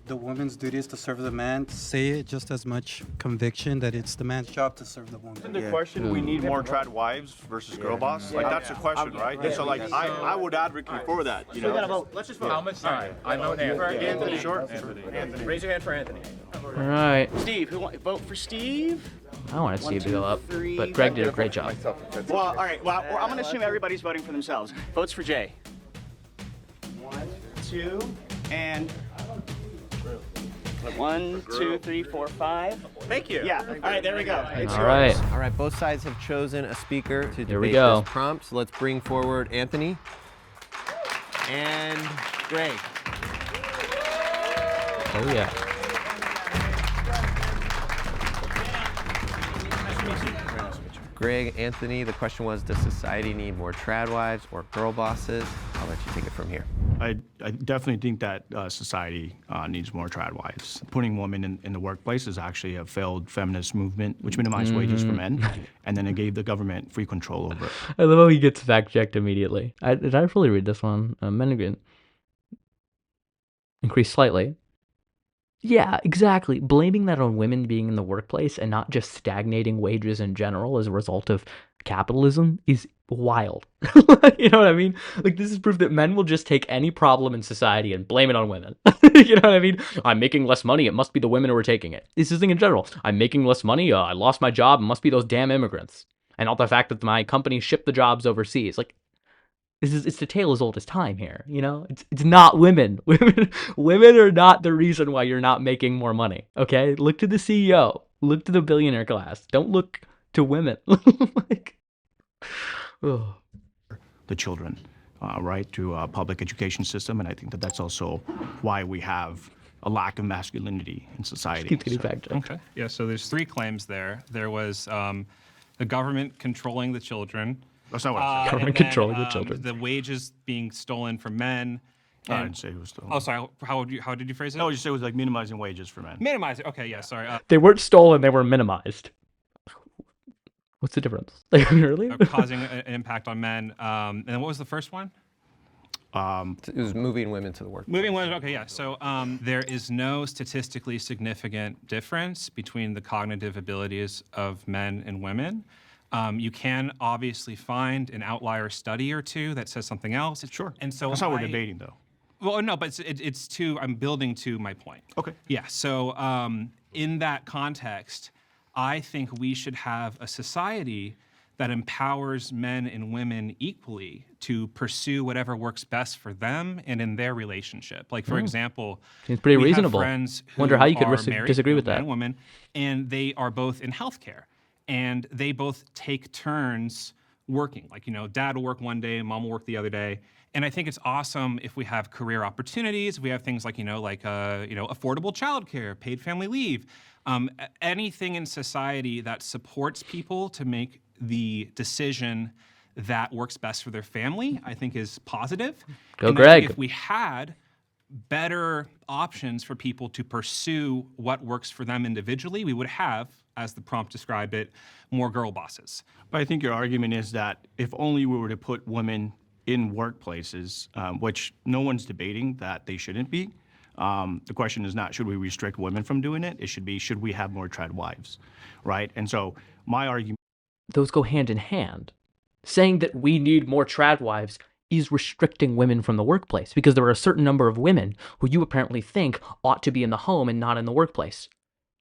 the woman's duty is to serve the man. Say it just as much conviction that it's the man's job to serve the woman. Isn't the question we need more trad wives versus girl boss? That's the question, right? So I would advocate for that. So we gotta vote. Let's just vote. How much time? I vote Anthony. Sure. Anthony. Raise your hand for Anthony. All right. Steve, vote for Steve? I wanted Steve to go up, but Greg did a great job. Well, all right. Well, I'm going to assume everybody's voting for themselves. Votes for Jay. 1, 2, and 1, 2, 3, 4, 5. Thank you. Yeah. All right, there we go. It's All right, both sides have chosen a speaker to debate this prompt. So let's bring forward Anthony and Greg. Oh, yeah. meet you. Very nice to meet you. Greg, Anthony, the question was, does society need more tradwives or girl bosses? I'll let you take it from here. I definitely think that society needs more tradwives. Putting women in the workplace is actually a failed feminist movement, which minimized wages for men, and then it gave the government free control over it. I love how he gets fact-checked immediately. Did I fully read this one? Men again. Increase slightly. Yeah, exactly. Blaming that on women being in the workplace and not just stagnating wages in general as a result of capitalism is wild. You know what I mean? Like, this is proof that men will just take any problem in society and blame it on women. You know what I mean? I'm making less money. It must be the women who are taking it. This is the thing in general. I'm making less money. I lost my job. It must be those damn immigrants. And not the fact that my company shipped the jobs overseas. Like, it's the tale as old as time here, you know? It's not women. Women are not the reason why you're not making more money, okay? Look to the CEO. Look to the billionaire class. Don't look to women. Like, oh. The children, right, through a public education system, and I think that that's also why we have a lack of masculinity in society. Keep getting fact-checked. Okay. Yeah, so there's 3 claims there. There was the government controlling the children. That's not what I said. Government controlling the children. The wages being stolen from men. I didn't say it was stolen. Oh, sorry. How did you phrase it? No, you said it was like minimizing wages for men. Minimize it. Okay, yeah, sorry. They weren't stolen, they were minimized. What's the difference? Really? Causing an impact on men. And then what was the first one? It was moving women to the workplace. Moving women, okay, yeah. So there is no statistically significant difference between the cognitive abilities of men and women. You can obviously find an outlier study or two that says something else. Sure. And so that's not what we're debating, though. Well, no, but I'm building to my point. Okay. Yeah, so in that context, I think we should have a society that empowers men and women equally to pursue whatever works best for them and in their relationship. Like, for example, seems pretty we reasonable. Have friends who Wonder how you could are married, disagree with men that. and women, and they are both in healthcare, and they both take turns working. Like, dad will work one day and mom will work the other day. And I think it's awesome if we have career opportunities, if we have things like, affordable childcare, paid family leave, anything in society that supports people to make the decision that works best for their family, I think is positive. Go, and Greg. I think if we had better options for people to pursue what works for them individually, we would have, as the prompt described it, more girl bosses. But I think your argument is that if only we were to put women in workplaces, which no one's debating that they shouldn't be, the question is not should we restrict women from doing it, it should be should we have more tradwives, right? And so my argument... Those go hand in hand. Saying that we need more tradwives is restricting women from the workplace because there are a certain number of women who you apparently think ought to be in the home and not in the workplace.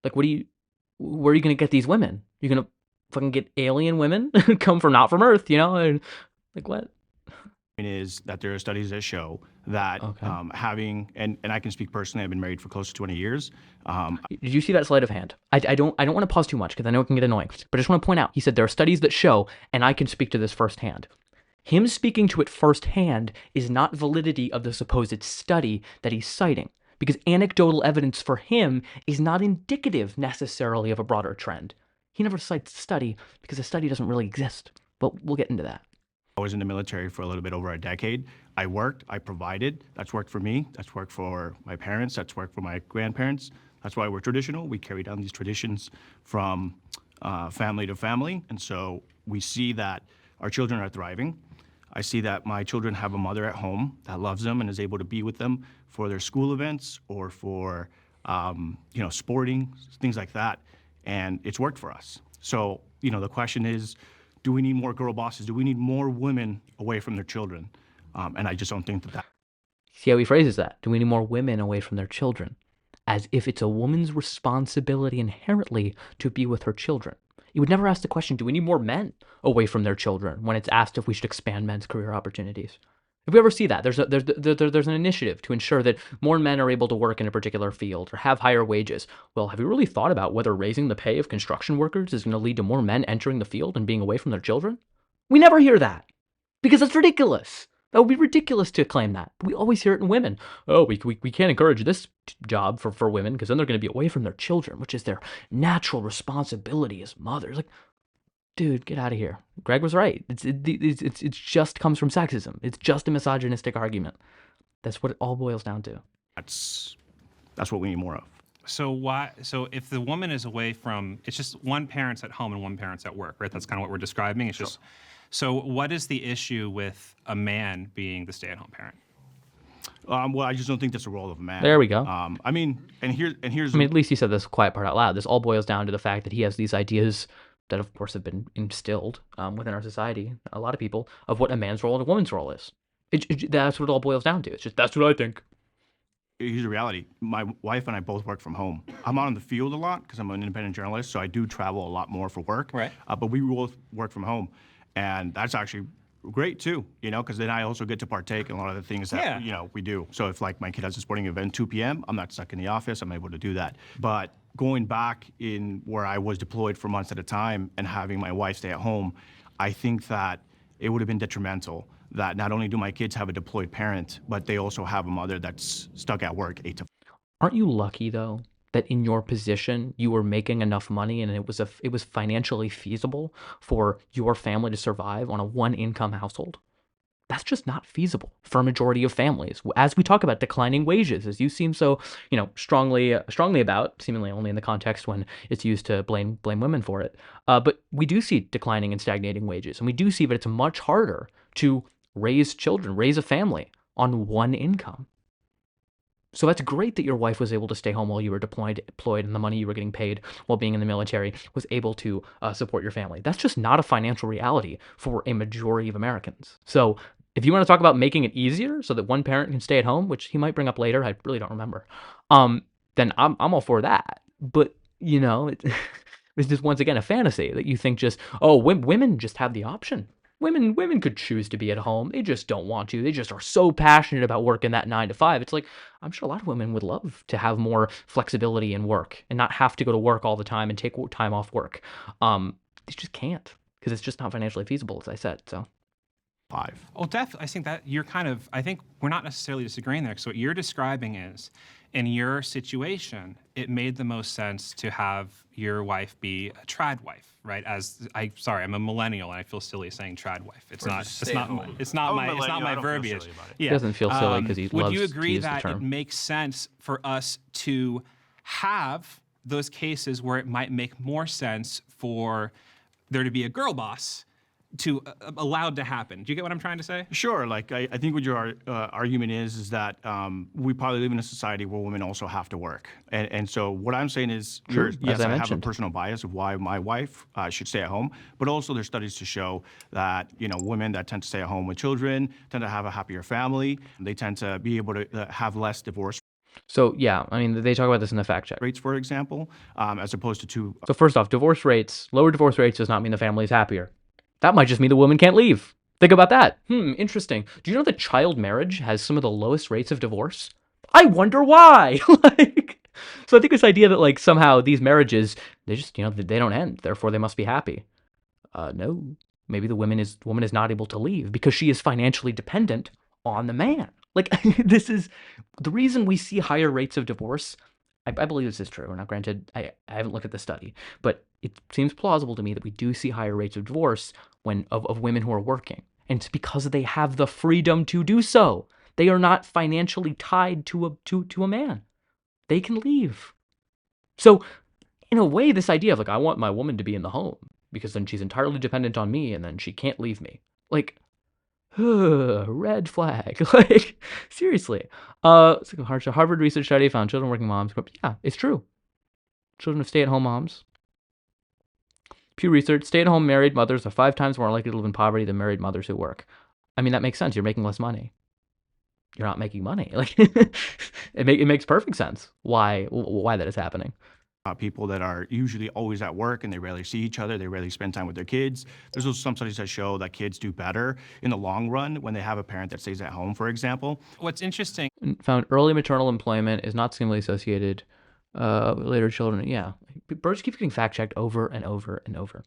Like, where are you going to get these women? You're going to fucking get alien women come from not from Earth, And, like, what? Is that there are studies that show that having, and I can speak personally, I've been married for close to 20 years. Did you see that sleight of hand? I don't want to pause too much because I know it can get annoying, but I just want to point out, he said there are studies that show, and I can speak to this firsthand. Him speaking to it firsthand is not validity of the supposed study that he's citing, because anecdotal evidence for him is not indicative necessarily of a broader trend. He never cites the study because the study doesn't really exist, but we'll get into that. I was in the military for a little bit over a decade. I worked, I provided. That's worked for me. That's worked for my parents. That's worked for my grandparents. That's why we're traditional. We carry down these traditions from family to family. And so we see that our children are thriving. I see that my children have a mother at home that loves them and is able to be with them for their school events or for sporting, things like that. And it's worked for us. So, the question is, do we need more girl bosses? Do we need more women away from their children? And I just don't think that. See how he phrases that? Do we need more women away from their children? As if it's a woman's responsibility inherently to be with her children. You would never ask the question, do we need more men away from their children, when it's asked if we should expand men's career opportunities? If we ever see that, there's an initiative to ensure that more men are able to work in a particular field or have higher wages. Well, have you really thought about whether raising the pay of construction workers is going to lead to more men entering the field and being away from their children? We never hear that because it's ridiculous. That would be ridiculous to claim that. But we always hear it in women. Oh, we can't encourage this job for women because then they're going to be away from their children, which is their natural responsibility as mothers. Like, dude, get out of here. Greg was right. It just comes from sexism. It's just a misogynistic argument. That's what it all boils down to. That's what we need more of. So why? So if the woman is away from, it's just one parent's at home and one parent's at work, right? That's kind of what we're describing. It's just. So what is the issue with a man being the stay-at-home parent? Well, I just don't think that's the role of a man. There we go. I mean, here's. I mean, at least he said this quiet part out loud. This all boils down to the fact that he has these ideas that, of course, have been instilled within our society, a lot of people, of what a man's role and a woman's role is. That's what it all boils down to. It's just, that's what I think. Here's the reality. My wife and I both work from home. I'm out in the field a lot because I'm an independent journalist, so I do travel a lot more for work. Right. But we both work from home, and that's actually great too, because then I also get to partake in a lot of the things that, we do. So if like my kid has a sporting event 2 p.m., I'm not stuck in the office, I'm able to do that. But going back in where I was deployed for months at a time and having my wife stay at home, I think that it would have been detrimental that not only do my kids have a deployed parent, but they also have a mother that's stuck at work 8 to 5. Aren't you lucky though that in your position you were making enough money and it was financially feasible for your family to survive on a one-income household? That's just not feasible for a majority of families. As we talk about declining wages, as you seem so, strongly about, seemingly only in the context when it's used to blame women for it. But we do see declining and stagnating wages, and we do see that it's much harder to raise children, raise a family on one income. So that's great that your wife was able to stay home while you were deployed, and the money you were getting paid while being in the military was able to support your family. That's just not a financial reality for a majority of Americans. So if you want to talk about making it easier so that one parent can stay at home, which he might bring up later, I really don't remember, then I'm all for that. But, it's just once again a fantasy that you think just, women just have the option. Women could choose to be at home. They just don't want to. They just are so passionate about working that 9 to 5. It's like, I'm sure a lot of women would love to have more flexibility in work and not have to go to work all the time and take time off work. They just can't because it's just not financially feasible, as I said. So. 5. Well, definitely. I think that I think we're not necessarily disagreeing there. So what you're describing is, in your situation, it made the most sense to have your wife be a tradwife, right? I'm a millennial and I feel silly saying tradwife. It's not my verbiage. He doesn't feel silly because he loves to use the term. Would you agree that it makes sense for us to have those cases where it might make more sense for there to be a girl boss to allowed to happen? Do you get what I'm trying to say? Sure. Like I think what your argument is that we probably live in a society where women also have to work, and so what I'm saying is, yes, I have a personal bias of why my wife should stay at home, but also there's studies to show that women that tend to stay at home with children tend to have a happier family. They tend to be able to have less divorce. So yeah, I mean, they talk about this in the fact check. Rates, for example, as opposed to two. So first off, lower divorce rates does not mean the family is happier. That might just mean the woman can't leave. Think about that. Interesting. Do you know that child marriage has some of the lowest rates of divorce? I wonder why. So I think this idea that somehow these marriages, they just, they don't end, therefore they must be happy. No. Maybe the woman is not able to leave because she is financially dependent on the man. This is the reason we see higher rates of divorce. I believe this is true. Now, granted, I haven't looked at the study, but it seems plausible to me that we do see higher rates of divorce of women who are working. And it's because they have the freedom to do so. They are not financially tied to a man. They can leave. So, in a way, this idea of I want my woman to be in the home because then she's entirely dependent on me and then she can't leave me. Red flag. Seriously. It's a Harvard research study found children working moms. Yeah, it's true. Children of stay-at-home moms. Pew Research, stay-at-home married mothers are 5 times more likely to live in poverty than married mothers who work. I mean, that makes sense. You're making less money. You're not making money. It makes perfect sense why that is happening. People that are usually always at work and they rarely see each other, they rarely spend time with their kids. There's also some studies that show that kids do better in the long run when they have a parent that stays at home, for example. What's interesting. Found early maternal employment is not similarly associated with later children. Yeah. Birds keep getting fact checked over and over and over.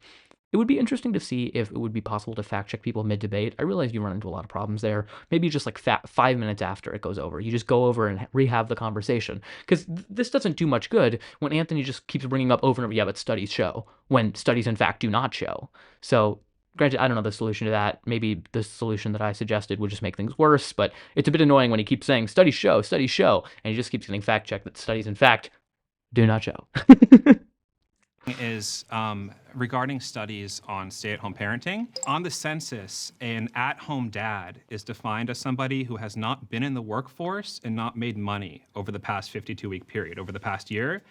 It would be interesting to see if it would be possible to fact check people mid-debate. I realize you run into a lot of problems there. Maybe just like 5 minutes after it goes over, you just go over and rehab the conversation. Because this doesn't do much good when Anthony just keeps bringing up over and over, yeah, but studies show, when studies in fact do not show. So granted, I don't know the solution to that. Maybe the solution that I suggested would just make things worse, but it's a bit annoying when he keeps saying studies show, and he just keeps getting fact checked that studies in fact do not show. Is regarding studies on stay-at-home parenting. On the census, an at-home dad is defined as somebody who has not been in the workforce and not made money over the past 52-week period, over the past year.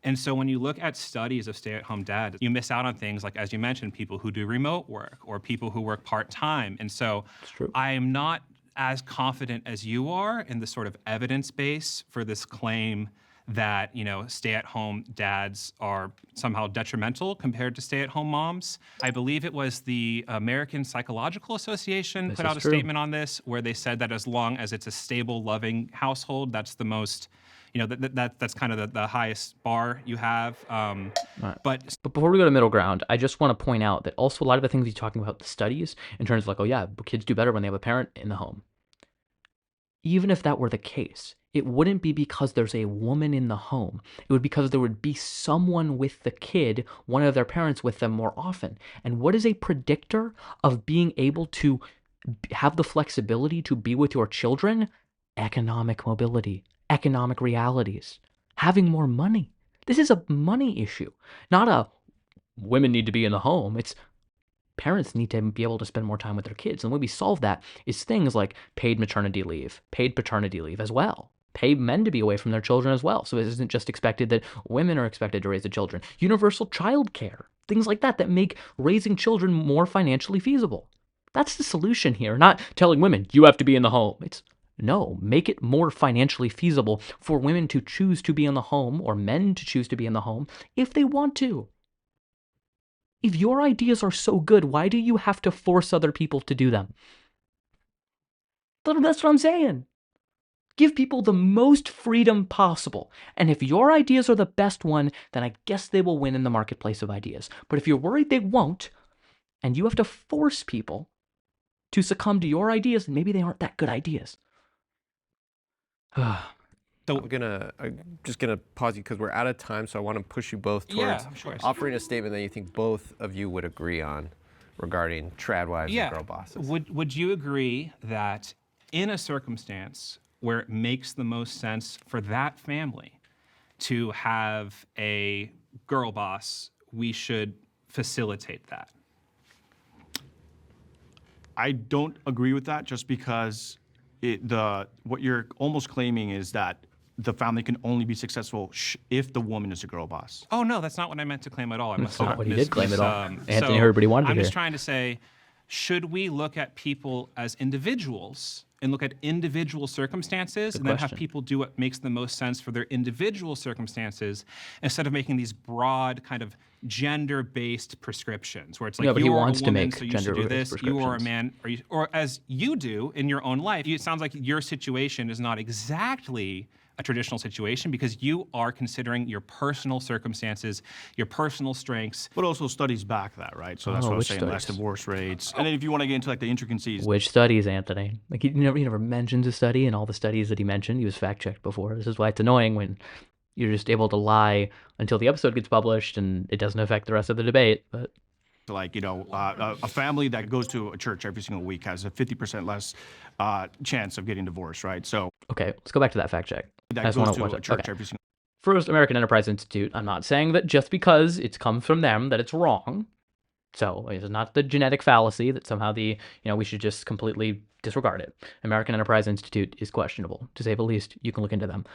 And so when you look at studies of stay-at-home dads, you miss out on things like, as you mentioned, people who do remote work or people who work part-time. And so I am not as confident as you are in the sort of evidence base for this claim that, you know, stay-at-home dads are somehow detrimental compared to stay-at-home moms. I believe it was the American Psychological Association put out a statement on this where they said that as long as it's a stable, loving household, that's the most, you know, that's kind of the highest bar you have. But before we go to middle ground, I just want to point out that also a lot of the things you're talking about, the studies, in terms of like, oh yeah, kids do better when they have a parent in the home. Even if that were the case, it wouldn't be because there's a woman in the home. It would be because there would be someone with the kid, one of their parents with them more often. And what is a predictor of being able to have the flexibility to be with your children? Economic mobility, economic realities, having more money. This is a money issue, not a women need to be in the home. It's parents need to be able to spend more time with their kids. And the way we solve that is things like paid maternity leave, paid paternity leave as well. Pay men to be away from their children as well. So it isn't just expected that women are expected to raise the children. Universal child care, things like that make raising children more financially feasible. That's the solution here, not telling women, you have to be in the home. It's no, make it more financially feasible for women to choose to be in the home or men to choose to be in the home if they want to. If your ideas are so good, why do you have to force other people to do them? That's what I'm saying. Give people the most freedom possible. And if your ideas are the best one, then I guess they will win in the marketplace of ideas. But if you're worried they won't, and you have to force people to succumb to your ideas, then maybe they aren't that good ideas. So I'm just gonna pause you because we're out of time, so I want to push you both towards offering a statement that you think both of you would agree on regarding tradwives and girl bosses. Would you agree that in a circumstance where it makes the most sense for that family to have a girl boss, we should facilitate that? I don't agree with that just because what you're almost claiming is that the family can only be successful if the woman is a girl boss. Oh, no, that's not what I meant to claim at all. I must not. What he did claim at all. Anthony so heard what he wanted to I'm hear. just trying to say, should we look at people as individuals and look at individual circumstances and then have people do what makes the most sense for their individual circumstances instead of making these broad kind of gender-based prescriptions where it's like, but he you are wants a to woman, make so you should do this, you are a man, or as you do in your own life. It sounds like your situation is not exactly a traditional situation because you are considering your personal circumstances, your personal strengths. But also studies back that, right? So that's what I was saying, less divorce rates. And then if you want to get into like the intricacies. Which studies, Anthony? Like he never mentions a study, and all the studies that he mentioned, he was fact-checked before. This is why it's annoying when you're just able to lie until the episode gets published and it doesn't affect the rest of the debate. But like, you know, a family that goes to a church every single week has a 50% less chance of getting divorced, right? So okay, let's go back to that fact check. That goes to a church every single. First, American Enterprise Institute. I'm not saying that just because it's come from them that it's wrong. So it's not the genetic fallacy that somehow we should just completely disregard it. American Enterprise Institute is questionable, to say the least. You can look into them.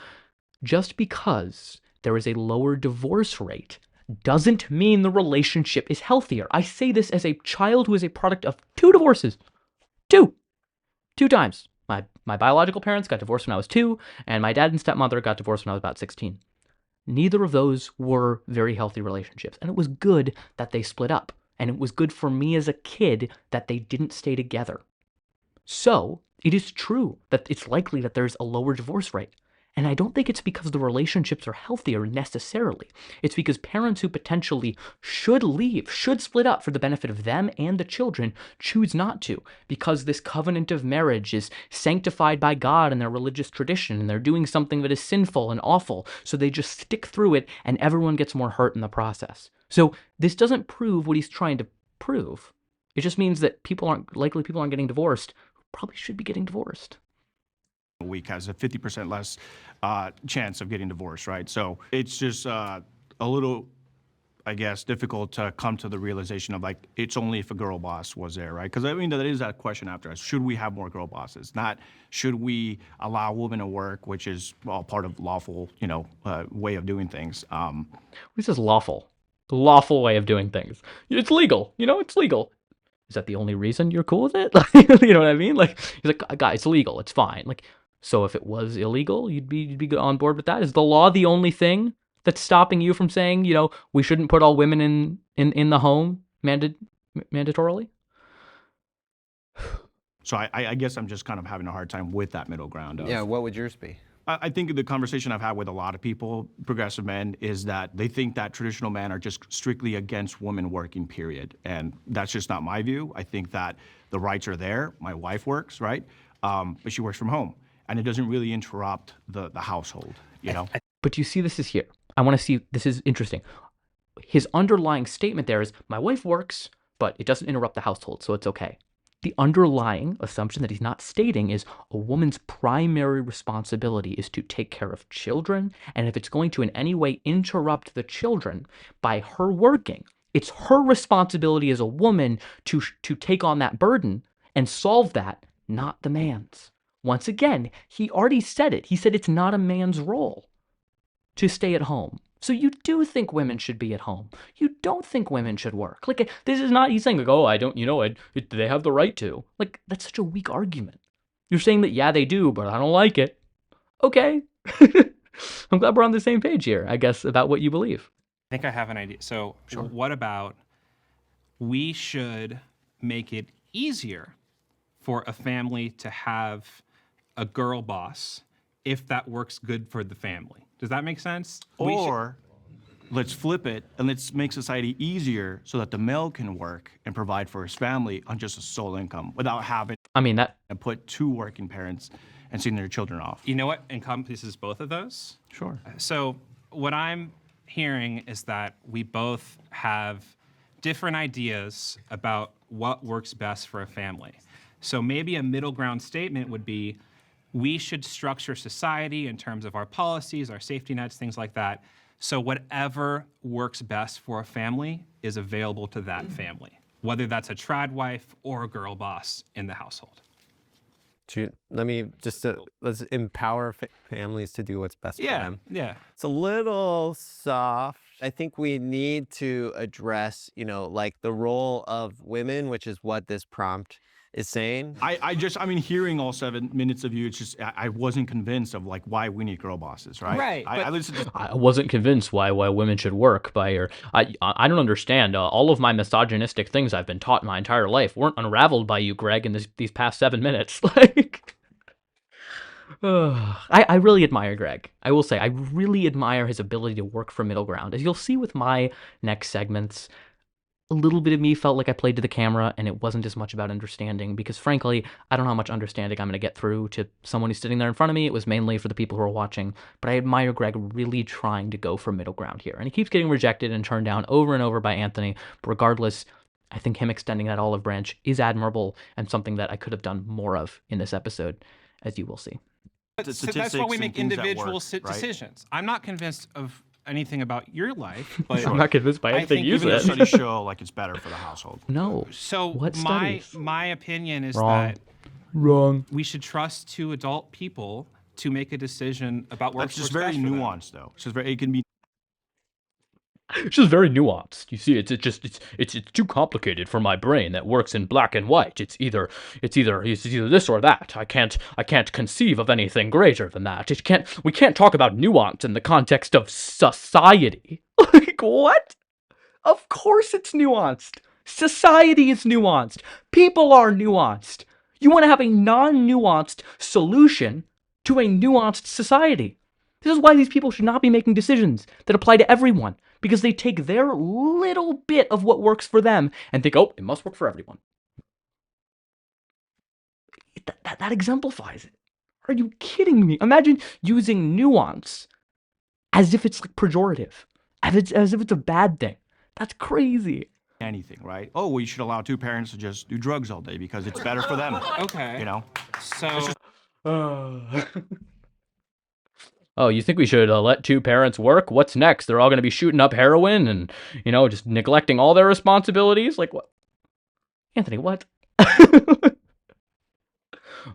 Just because there is a lower divorce rate doesn't mean the relationship is healthier. I say this as a child who is a product of 2 divorces. 2 times. My biological parents got divorced when I was 2, and my dad and stepmother got divorced when I was about 16. Neither of those were very healthy relationships, and it was good that they split up, and it was good for me as a kid that they didn't stay together. So, it is true that it's likely that there's a lower divorce rate, And I don't think it's because the relationships are healthier necessarily. It's because parents who potentially should leave, should split up for the benefit of them and the children, choose not to, because this covenant of marriage is sanctified by God and their religious tradition, and they're doing something that is sinful and awful, so they just stick through it, and everyone gets more hurt in the process. So this doesn't prove what he's trying to prove. It just means that people aren't getting divorced, who probably should be getting divorced. A week has a 50% less chance of getting divorced, right? So it's just a little, I guess, difficult to come to the realization of like, it's only if a girl boss was there, right? Because I mean, that is that question after us. Should we have more girl bosses? Not should we allow women to work, which is all part of lawful, way of doing things. This is lawful. The lawful way of doing things. It's legal. It's legal. Is that the only reason you're cool with it? You know what I mean? Like, he's like, guys, it's legal. It's fine. Like, so if it was illegal, you'd be on board with that? Is the law the only thing that's stopping you from saying, we shouldn't put all women in the home mandatorily? So I guess I'm just kind of having a hard time with that middle ground. Yeah, what would yours be? I think the conversation I've had with a lot of people, progressive men, is that they think that traditional men are just strictly against women working, period. And that's just not my view. I think that the rights are there. My wife works, right? But she works from home. And it doesn't really interrupt the household, But you see, this is here. I want to see, this is interesting. His underlying statement there is, my wife works, but it doesn't interrupt the household, so it's okay. The underlying assumption that he's not stating is a woman's primary responsibility is to take care of children, and if it's going to in any way interrupt the children by her working, it's her responsibility as a woman to take on that burden and solve that, not the man's. Once again, he already said it. He said it's not a man's role to stay at home. So you do think women should be at home. You don't think women should work. Like, this is not, he's saying, like, oh, I don't, they have the right to. Like, that's such a weak argument. You're saying that, yeah, they do, but I don't like it. Okay. I'm glad we're on the same page here, I guess, about what you believe. I think I have an idea. So what about we should make it easier for a family to have a girl boss if that works good for the family? Does that make sense? Or let's flip it and let's make society easier so that the male can work and provide for his family on just a sole income without having to put two working parents and seeing their children off. You know what encompasses both of those? Sure. So what I'm hearing is that we both have different ideas about what works best for a family. So maybe a middle ground statement would be, we should structure society in terms of our policies, our safety nets, things like that. So whatever works best for a family is available to that family, whether that's a trad wife or a girl boss in the household. Let's empower families to do what's best for them. Yeah. It's a little soft. I think we need to address, like the role of women, which is what this prompt is saying. Hearing all 7 minutes of you, it's just, I wasn't convinced of like why we need girl bosses, right? Right. I wasn't convinced why women should work I don't understand. All of my misogynistic things I've been taught my entire life weren't unraveled by you, Greg, in these past 7 minutes. I really admire Greg. I will say, I really admire his ability to work for middle ground. As you'll see with my next segments, a little bit of me felt like I played to the camera and it wasn't as much about understanding because frankly, I don't know how much understanding I'm going to get through to someone who's sitting there in front of me. It was mainly for the people who are watching, but I admire Greg really trying to go for middle ground here. And he keeps getting rejected and turned down over and over by Anthony. But regardless, I think him extending that olive branch is admirable and something that I could have done more of in this episode, as you will see. So that's why we make individual decisions. I'm not convinced of anything about your life, but I'm not convinced by anything you said. Even studies show like it's better for the household. No. So what studies? my opinion is Wrong. that we should trust 2 adult people to make a decision about what That's just very nuanced, though. It can be. It's just very nuanced. You see, it's too complicated for my brain that works in black and white. It's either this or that. I can't conceive of anything greater than that. We can't talk about nuance in the context of society. Like what? Of course it's nuanced. Society is nuanced. People are nuanced. You want to have a non-nuanced solution to a nuanced society. This is why these people should not be making decisions that apply to everyone, because they take their little bit of what works for them and think, oh, it must work for everyone. That exemplifies it. Are you kidding me? Imagine using nuance as if it's like pejorative, as if it's a bad thing. That's crazy. Anything, right? Oh, well, you should allow two parents to just do drugs all day because it's better for them. Okay. You know? So. Oh, you think we should let two parents work? What's next? They're all going to be shooting up heroin and, just neglecting all their responsibilities? Like what? Anthony, what?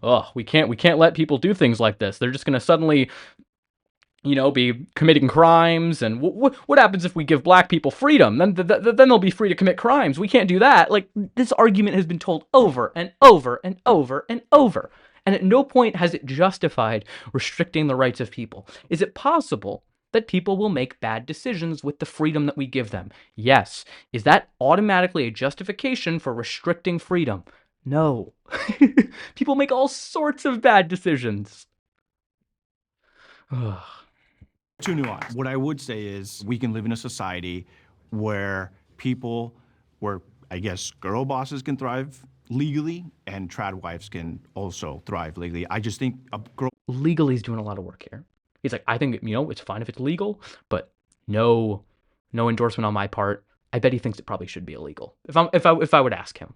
Oh, we can't let people do things like this. They're just going to suddenly, be committing crimes. And what happens if we give black people freedom? Then they'll be free to commit crimes. We can't do that. Like, this argument has been told over and over and over and over. And at no point has it justified restricting the rights of people. Is it possible that people will make bad decisions with the freedom that we give them? Yes. Is that automatically a justification for restricting freedom? No. People make all sorts of bad decisions. Too nuanced. What I would say is we can live in a society where I guess, girl bosses can thrive legally and tradwives can also thrive legally. I just think a girl... Legally, he's doing a lot of work here. He's like, I think, it's fine if it's legal, but no endorsement on my part. I bet he thinks it probably should be illegal. If I would ask him.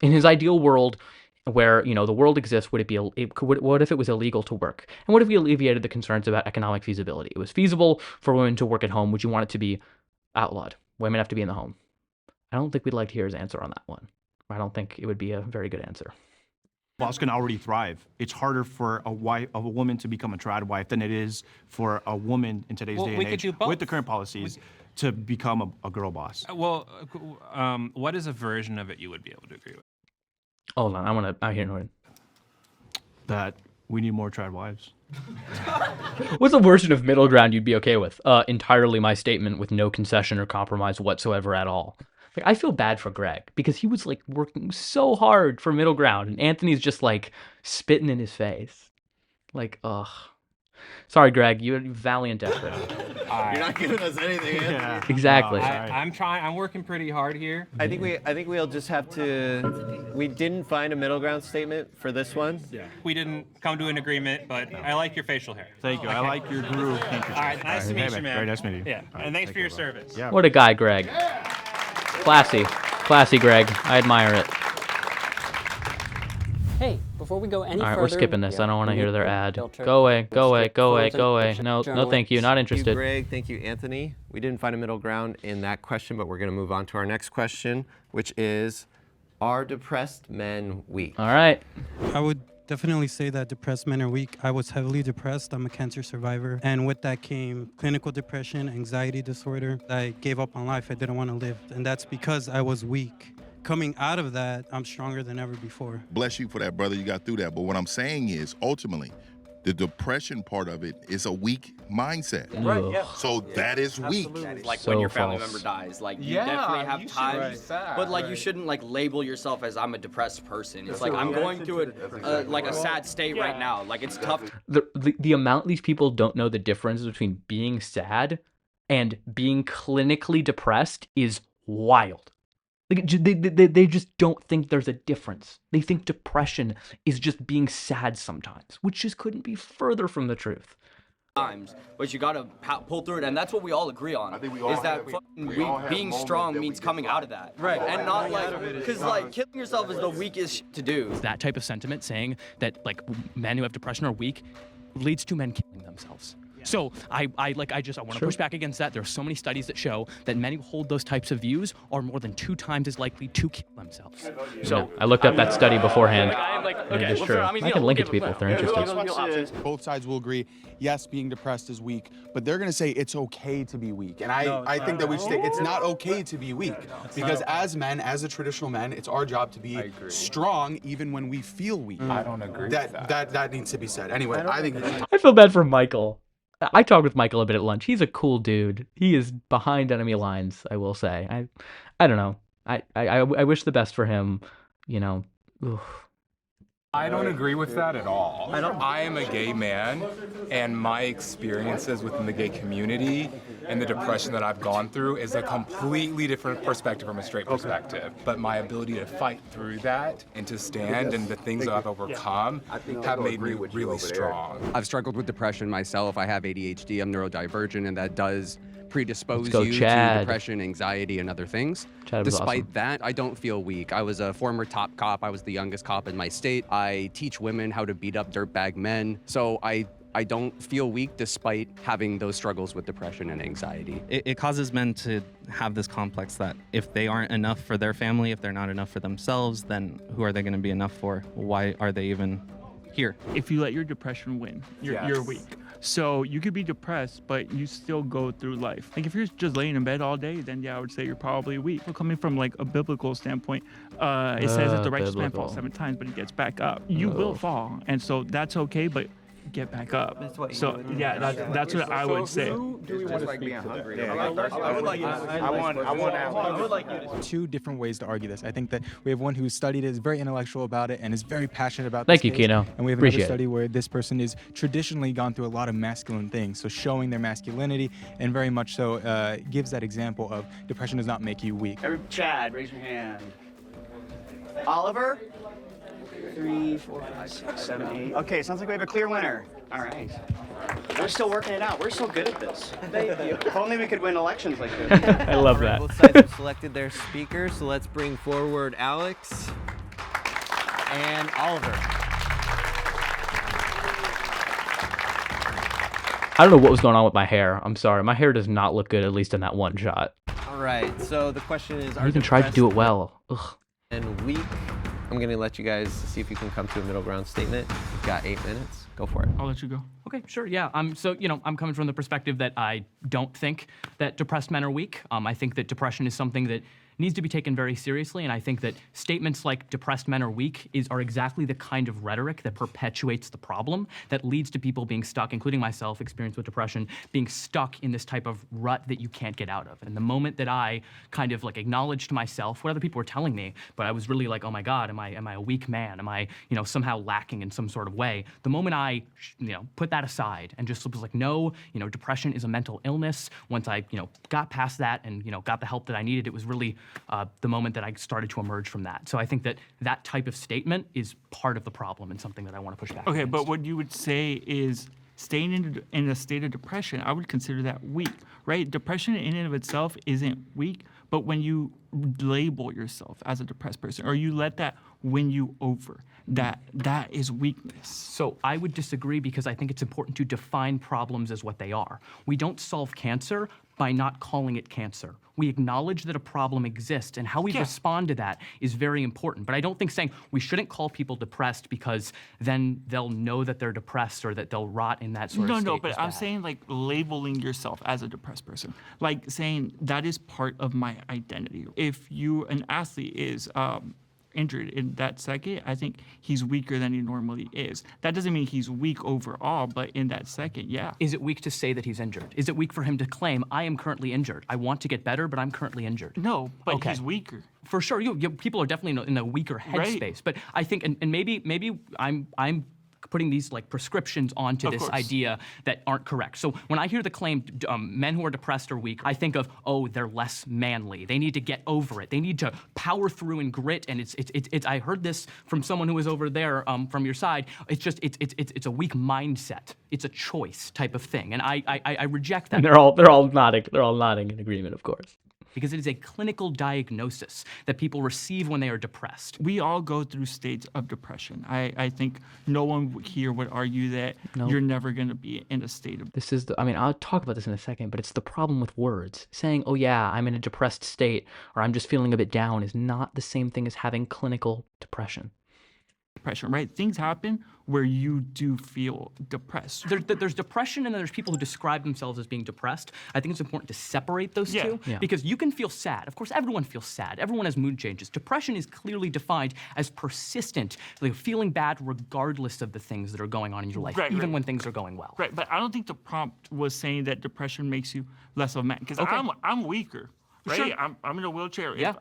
In his ideal world, where the world exists, what if it was illegal to work? And what if we alleviated the concerns about economic feasibility? It was feasible for women to work at home. Would you want it to be outlawed? Women have to be in the home. I don't think we'd like to hear his answer on that one. I don't think it would be a very good answer. Boss can already thrive. It's harder for a woman to become a tradwife than it is for a woman in today's day and age with the current policies to become a girl boss. What is a version of it you would be able to agree with? Hold on, I hear Norton. That we need more tradwives. What's a version of middle ground you'd be okay with? Entirely my statement with no concession or compromise whatsoever at all. Like, I feel bad for Greg because he was like working so hard for middle ground, and Anthony's just like spitting in his face. Like, ugh. Sorry, Greg, you're a valiant effort. You're not giving us anything, Anthony. Yeah. Exactly. I'm trying. I'm working pretty hard here. I think we'll just have to. We didn't find a middle ground statement for this one. Yeah. We didn't come to an agreement, but I like your facial hair. Thank you. Okay. I like your groove. All right. Nice to meet you, man. Very nice meeting you. Yeah. And thanks for your service. Yeah. What a guy, Greg. Classy, Greg. I admire it. Hey, before we go any further... All right, we're skipping this. I don't want to hear their ad. Go away. No, thank you. Not interested. Thank you, Greg. Thank you, Anthony. We didn't find a middle ground in that question, but we're going to move on to our next question, which is, are depressed men weak? All right. I would definitely say that depressed men are weak. I was heavily depressed. I'm a cancer survivor. And with that came clinical depression, anxiety disorder. I gave up on life. I didn't want to live. And that's because I was weak. Coming out of that, I'm stronger than ever before. Bless you for that, brother. You got through that. But what I'm saying is, ultimately, the depression part of it is a weak mindset. Right, yeah. So that is weak. Like So when your family false. member dies, like you definitely have times, but like you shouldn't like label yourself as I'm a depressed person. It's like I'm going through like a sad state right now. Like it's tough. The amount these people don't know the difference between being sad and being clinically depressed is wild. Like, they just don't think there's a difference. They think depression is just being sad sometimes, which just couldn't be further from the truth. Times, but you gotta pull through it, and that's what we all agree on. Is that being strong means coming out of that, right? And not like, because like killing yourself is the weakest shit to do. That type of sentiment saying that like men who have depression are weak leads to men killing themselves. So I want to push back against that. There are so many studies that show that men who hold those types of views are more than 2 times as likely to kill themselves. So I looked up that study beforehand. It's true. I can link it to people if they're interested. Both sides will agree, yes, being depressed is weak, but they're going to say it's okay to be weak. And I think that we should say it's not okay to be weak. Because as men, as a traditional men, it's our job to be strong even when we feel weak. I don't agree with that. That needs to be said. Anyway, I think... I feel bad for Michael. I talked with Michael a bit at lunch. He's a cool dude. He is behind enemy lines, I will say. I don't know. I wish the best for him, you know. Oof. I don't agree with that at all. I am a gay man, and my experiences within the gay community and the depression that I've gone through is a completely different perspective from a straight perspective. But my ability to fight through that and to stand and the things that I've overcome have made me really strong. I've struggled with depression myself. I have ADHD, I'm neurodivergent, and that does predispose go, you Chad. to depression, anxiety, and other things. Chad was Despite awesome. that, I don't feel weak. I was a former top cop. I was the youngest cop in my state. I teach women how to beat up dirtbag men. So I don't feel weak despite having those struggles with depression and anxiety. It causes men to have this complex that if they aren't enough for their family, if they're not enough for themselves, then who are they going to be enough for? Why are they even here? If you let your depression win, you're weak. So you could be depressed, but you still go through life. Like if you're just laying in bed all day, then yeah, I would say you're probably weak. But coming from like a biblical standpoint, it says that the righteous man falls 7 times, but he gets back up. You will fall, and so that's okay, but get back up. So yeah, that's what I would say. Do we want to speak to that? Two different ways to argue this. I think that we have one who studied it, is very intellectual about it, and is very passionate about Thank this you, case. Kino. And we have Appreciate another study it. where this person is traditionally gone through a lot of masculine things, so showing their masculinity, and very much so gives that example of depression does not make you weak. Chad, raise your hand. Oliver? 3, 4, 5, 6, 7, 8. Okay, sounds like we have a clear winner. All right. We're still working it out. We're so good at this. Thank you. If only we could win elections like this. I love that. Both sides have selected their speaker, so let's bring forward Alex and Oliver. I don't know what was going on with my hair. I'm sorry. My hair does not look good, at least in that one shot. All right, so the question is, I even tried to do it well. Ugh. And weak. I'm gonna let you guys see if you can come to a middle ground statement. You've got 8 minutes. Go for it. I'll let you go. Okay, sure, yeah. So, I'm coming from the perspective that I don't think that depressed men are weak. I think that depression is something that needs to be taken very seriously, and I think that statements like depressed men are weak are exactly the kind of rhetoric that perpetuates the problem, that leads to people being stuck, including myself, experienced with depression, being stuck in this type of rut that you can't get out of. And the moment that I kind of like acknowledged myself, what other people were telling me, but I was really like, oh my God, am I a weak man? Am I, somehow lacking in some sort of way? The moment I, put that aside and just was like, no, depression is a mental illness. Once I, got past that and, got the help that I needed, it was really the moment that I started to emerge from that. So I think that that type of statement is part of the problem and something that I want to push back Okay, against. but what you would say is staying in a state of depression, I would consider that weak, right? Depression in and of itself isn't weak, but when you label yourself as a depressed person or you let that win you over, that is weakness. So I would disagree because I think it's important to define problems as what they are. We don't solve cancer by not calling it cancer. We acknowledge that a problem exists, and how we respond to that is very important. But I don't think saying we shouldn't call people depressed because then they'll know that they're depressed or that they'll rot in that sort of state. No, but is I'm bad. saying like labeling yourself as a depressed person. Like saying that is part of my identity. If an athlete is injured in that second, I think he's weaker than he normally is. That doesn't mean he's weak overall, but in that second, yeah. Is it weak to say that he's injured? Is it weak for him to claim, I am currently injured? I want to get better, but I'm currently injured. No, but he's weaker. For sure, people are definitely in a weaker headspace. Right. But I think, and maybe I'm putting these like prescriptions onto this idea that aren't correct. So when I hear the claim, men who are depressed are weak, I think of, oh, they're less manly. They need to get over it. They need to power through and grit. And it's I heard this from someone who was over there from your side. It's a weak mindset. It's a choice type of thing. And I reject that. And they're all nodding in agreement, of course. Because it is a clinical diagnosis that people receive when they are depressed. We all go through states of depression. I think no one here would argue that you're never going to be in a state of... This is I'll talk about this in a second, but it's the problem with words. Saying, oh yeah, I'm in a depressed state, or I'm just feeling a bit down is not the same thing as having clinical depression. Depression, right? Things happen where you do feel depressed. There's depression and then there's people who describe themselves as being depressed. I think it's important to separate those two because you can feel sad. Of course, everyone feels sad. Everyone has mood changes. Depression is clearly defined as persistent, like feeling bad regardless of the things that are going on in your life, even when things are going well. Right, but I don't think the prompt was saying that depression makes you less of a man because I'm weaker, right? Sure. I'm in a wheelchair. Yeah.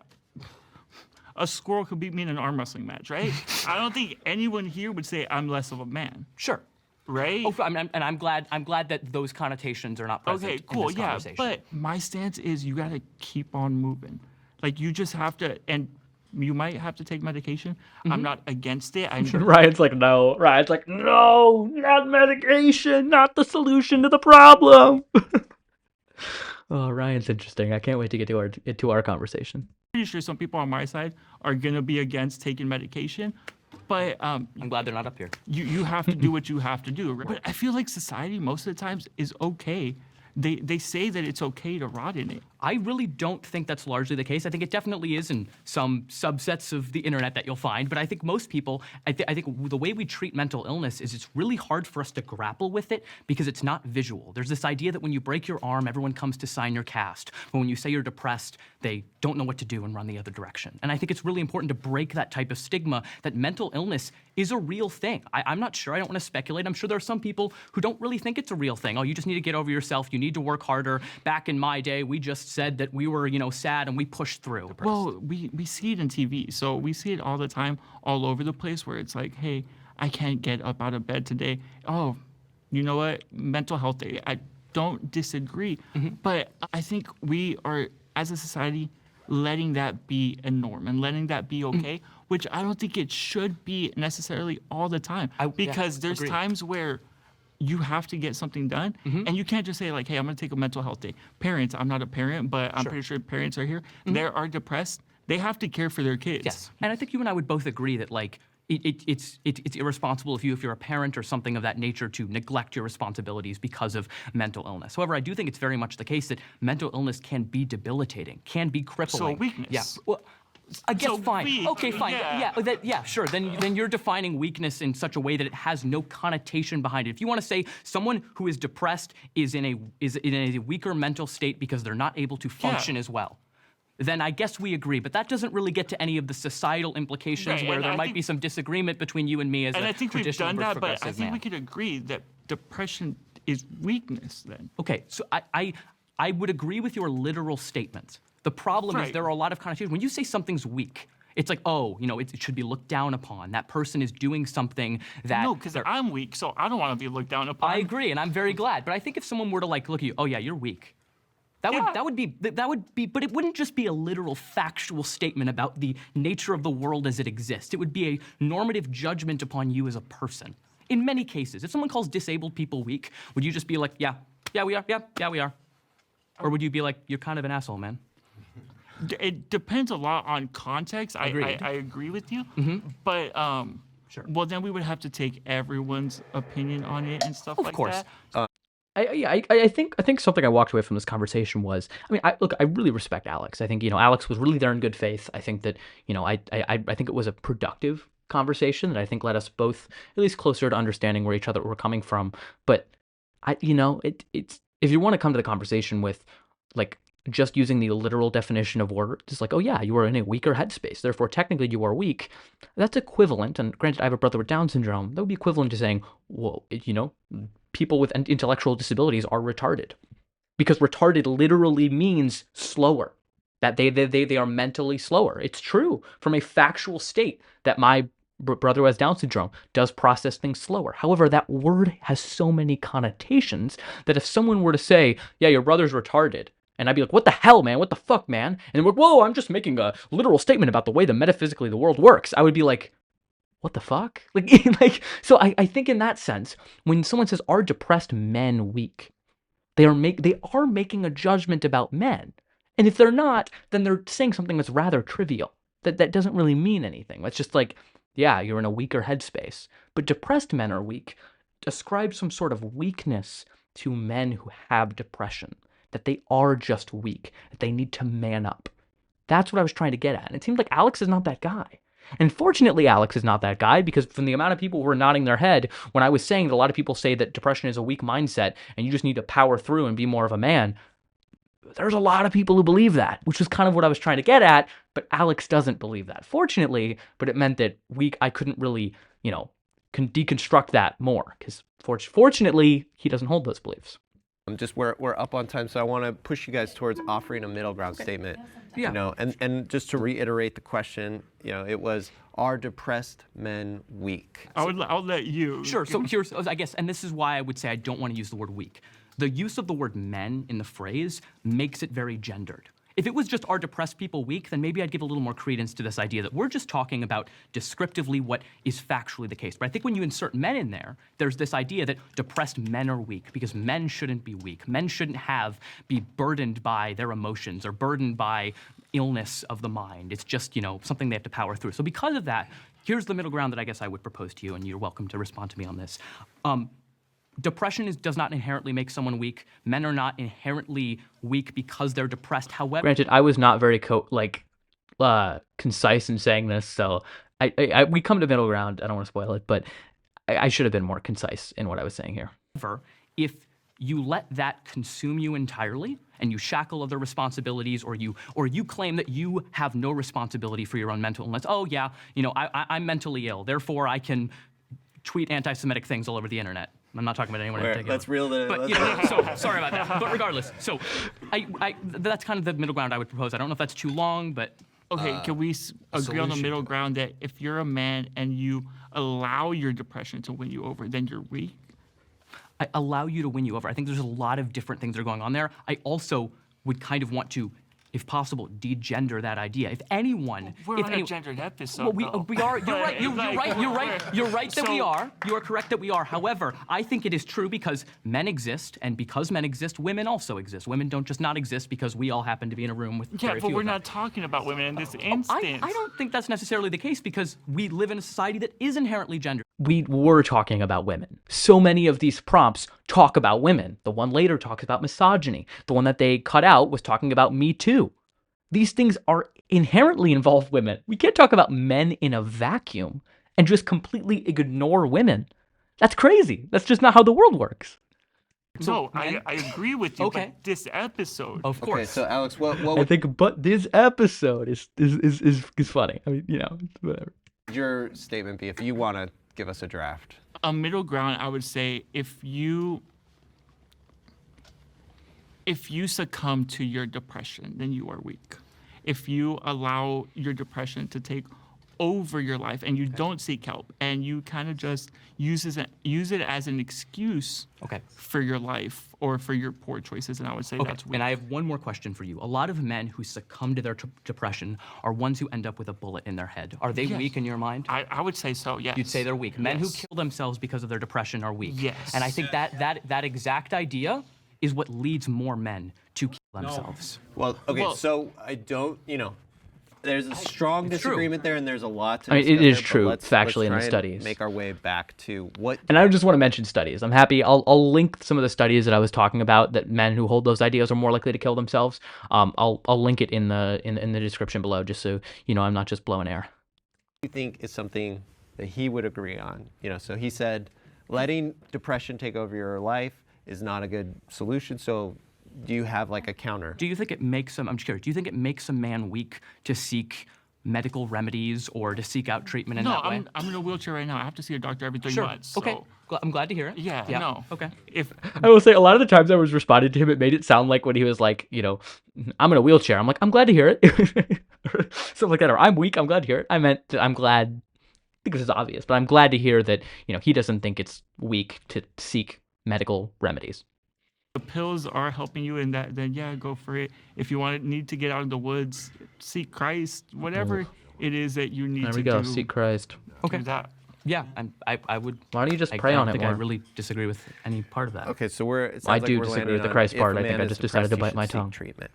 a squirrel could beat me in an arm wrestling match, right? I don't think anyone here would say I'm less of a man. Sure. Right? Oh, I'm glad that those connotations are not present Okay, cool, in this yeah. conversation. But my stance is you gotta keep on moving. Like you just have to, and you might have to take medication. I'm not against it. Ryan's like, no. Ryan's like, no, not medication, not the solution to the problem. Oh, Ryan's interesting. I can't wait to get to our conversation. Pretty sure some people on my side are gonna be against taking medication, but I'm glad they're not up here. You have to do what you have to do. But I feel like society most of the times is okay. They say that it's okay to rot in it. I really don't think that's largely the case. I think it definitely is in some subsets of the internet that you'll find, but I think most people, I think the way we treat mental illness is it's really hard for us to grapple with it because it's not visual. There's this idea that when you break your arm, everyone comes to sign your cast. But when you say you're depressed, they don't know what to do and run the other direction. And I think it's really important to break that type of stigma that mental illness is a real thing. I'm not sure, I don't want to speculate. I'm sure there are some people who don't really think it's a real thing. Oh, you just need to get over yourself. You need to work harder. Back in my day, we just said that we were, sad and we pushed through. Well, we see it in TV. So we see it all the time, all over the place where it's like, hey, I can't get up out of bed today. Oh, you know what? Mental health day. I don't disagree. But I think we are, as a society, letting that be a norm and letting that be okay, which I don't think it should be necessarily all the time. Because there's times where you have to get something done, and you can't just say like, hey, I'm gonna take a mental health day. Parents, I'm not a parent, but I'm pretty sure parents are here. They are depressed. They have to care for their kids. Yes, and I think you and I would both agree that like, it's irresponsible if you're a parent or something of that nature to neglect your responsibilities because of mental illness. However, I do think it's very much the case that mental illness can be debilitating, can be crippling. So weakness. Yeah. Well, I guess So fine. weak, Okay, fine. yeah. Yeah, sure. Then you're defining weakness in such a way that it has no connotation behind it. If you want to say someone who is depressed is in a weaker mental state because they're not able to function as well, then I guess we agree. But that doesn't really get to any of the societal implications where there might be some disagreement between you and me as and a I think we've traditional done that, but I progressive think man. we could agree that depression is weakness then. Okay, so I would agree with your literal statement. The problem is there are a lot of connotations. When you say something's weak, it's like, oh, it should be looked down upon. That person is doing something that... No, because I'm weak, so I don't want to be looked down upon. I agree, and I'm very glad. But I think if someone were to like look at you, oh yeah, you're weak. That would be, but it wouldn't just be a literal factual statement about the nature of the world as it exists. It would be a normative judgment upon you as a person. In many cases, if someone calls disabled people weak, would you just be like, yeah, we are, yeah, we are? Or would you be like, you're kind of an asshole, man? It depends a lot on context. I agree with you, but well, then we would have to take everyone's opinion on it and stuff like that. I think something I walked away from this conversation was, I really respect Alex. I think, Alex was really there in good faith. I think that, I think it was a productive conversation that I think led us both at least closer to understanding where each other were coming from. But it's if you want to come to the conversation with like just using the literal definition of words, it's like, oh yeah, you are in a weaker headspace, therefore technically you are weak. That's equivalent, and granted I have a brother with Down syndrome, that would be equivalent to saying, well, people with intellectual disabilities are retarded. Because retarded literally means slower, that they are mentally slower. It's true from a factual state that my brother who has Down syndrome does process things slower. However, that word has so many connotations that if someone were to say, yeah, your brother's retarded, and I'd be like, what the hell, man? What the fuck, man? And we're like, whoa, I'm just making a literal statement about the way that metaphysically the world works. I would be like, what the fuck? So I think in that sense, when someone says, are depressed men weak? They are making a judgment about men. And if they're not, then they're saying something that's rather trivial. That doesn't really mean anything. That's just like, yeah, you're in a weaker headspace. But depressed men are weak. Ascribe some sort of weakness to men who have depression. That they are just weak. That they need to man up. That's what I was trying to get at. And it seems like Alex is not that guy. And fortunately, Alex is not that guy, because from the amount of people who were nodding their head when I was saying that a lot of people say that depression is a weak mindset and you just need to power through and be more of a man, there's a lot of people who believe that, which was kind of what I was trying to get at, but Alex doesn't believe that. Fortunately, but it meant that I couldn't really, deconstruct that more, because fortunately, he doesn't hold those beliefs. We're up on time, so I want to push you guys towards offering a middle ground statement. Yeah. You know, and just to reiterate the question, you know, it was, are depressed men weak? I'll let you. Sure. So here's, I guess, and this is why I would say I don't want to use the word weak. The use of the word men in the phrase makes it very gendered. If it was just are depressed people weak, then maybe I'd give a little more credence to this idea that we're just talking about descriptively what is factually the case. But I think when you insert men in there, there's this idea that depressed men are weak because men shouldn't be weak. Men shouldn't be burdened by their emotions or burdened by illness of the mind. It's just, you know, something they have to power through. So because of that, here's the middle ground that I guess I would propose to you, and you're welcome to respond to me on this. Depression does not inherently make someone weak. Men are not inherently weak because they're depressed. However, granted, I was not very concise in saying this, so we come to middle ground. I don't want to spoil it, but I should have been more concise in what I was saying here. If you let that consume you entirely, and you shackle other responsibilities, or you claim that you have no responsibility for your own mental illness. Oh yeah, you know, I'm mentally ill, therefore I can tweet anti-Semitic things all over the internet. I'm not talking about anyone in particular. Let's reel it. But, you know, so sorry about that. But regardless, so that's kind of the middle ground I would propose. I don't know if that's too long, but okay, can we agree on the middle ground that if you're a man and you allow your depression to win you over, then you're weak? I allow you to win you over. I think there's a lot of different things that are going on there. I also would kind of want to, if possible, degender that idea. If anyone, we're on a gendered episode. Well, we are. You're right. You're right that we are. You are correct that we are. However, I think it is true because men exist, and because men exist, women also exist. Women don't just not exist because we all happen to be in a room with very few but we're of them. not talking about women in this instance. I don't think that's necessarily the case because we live in a society that is inherently gendered. We were talking about women. So many of these prompts talk about women. The one later talks about misogyny. The one that they cut out was talking about Me Too. These things are inherently involve women. We can't talk about men in a vacuum and just completely ignore women. That's crazy. That's just not how the world works. So I agree with you. Okay. But this episode, of course. Okay, so Alex, what I think, but this episode is funny. I mean, you know, whatever. Your statement be if you want to give us a draft. A middle ground, I would say, if you succumb to your depression, then you are weak. If you allow your depression to take over your life and you don't seek help and you kind of just use it as an excuse for your life or for your poor choices, and I would say that's weak. And I have one more question for you. A lot of men who succumb to their depression are ones who end up with a bullet in their head. Are they weak in your mind? I would say so, yes. You'd say they're weak. Men who kill themselves because of their depression are weak. Yes. And I think that exact idea is what leads more men to kill themselves. Well, so I don't, you know, there's a strong disagreement there, and there's a lot to it is true, let's factually, in try the and studies. Make our way back to what. And I just want to mention studies. I'm happy. I'll link some of the studies that I was talking about that men who hold those ideas are more likely to kill themselves. I'll link it in the description below, just so you know I'm not just blowing air. You think is something that he would agree on? You know, so he said, letting depression take over your life is not a good solution. So do you have like a counter? Do you think it makes I'm just curious, do you think it makes a man weak to seek medical remedies or to seek out treatment in that way? No, I'm in a wheelchair right now. I have to see a doctor every 3 months. So. Okay, I'm glad to hear it. Yeah, no. Okay. If I will say, a lot of the times I was responding to him, it made it sound like when he was like, you know, I'm in a wheelchair. I'm like, I'm glad to hear it. Something like that. Or I'm weak. I'm glad to hear it. I meant I'm glad, because it's obvious, but I'm glad to hear that, you know, he doesn't think it's weak to seek medical remedies. The pills are helping you in that, then yeah, go for it. If you need to get out in the woods, seek Christ, whatever it is that you need to do. There we go, seek Christ. Okay. That. Yeah, I would. Why don't you just pray on it more? I really disagree with any part of that. Okay, so I do disagree with the Christ part. I think I just decided to bite my tongue. Treatment.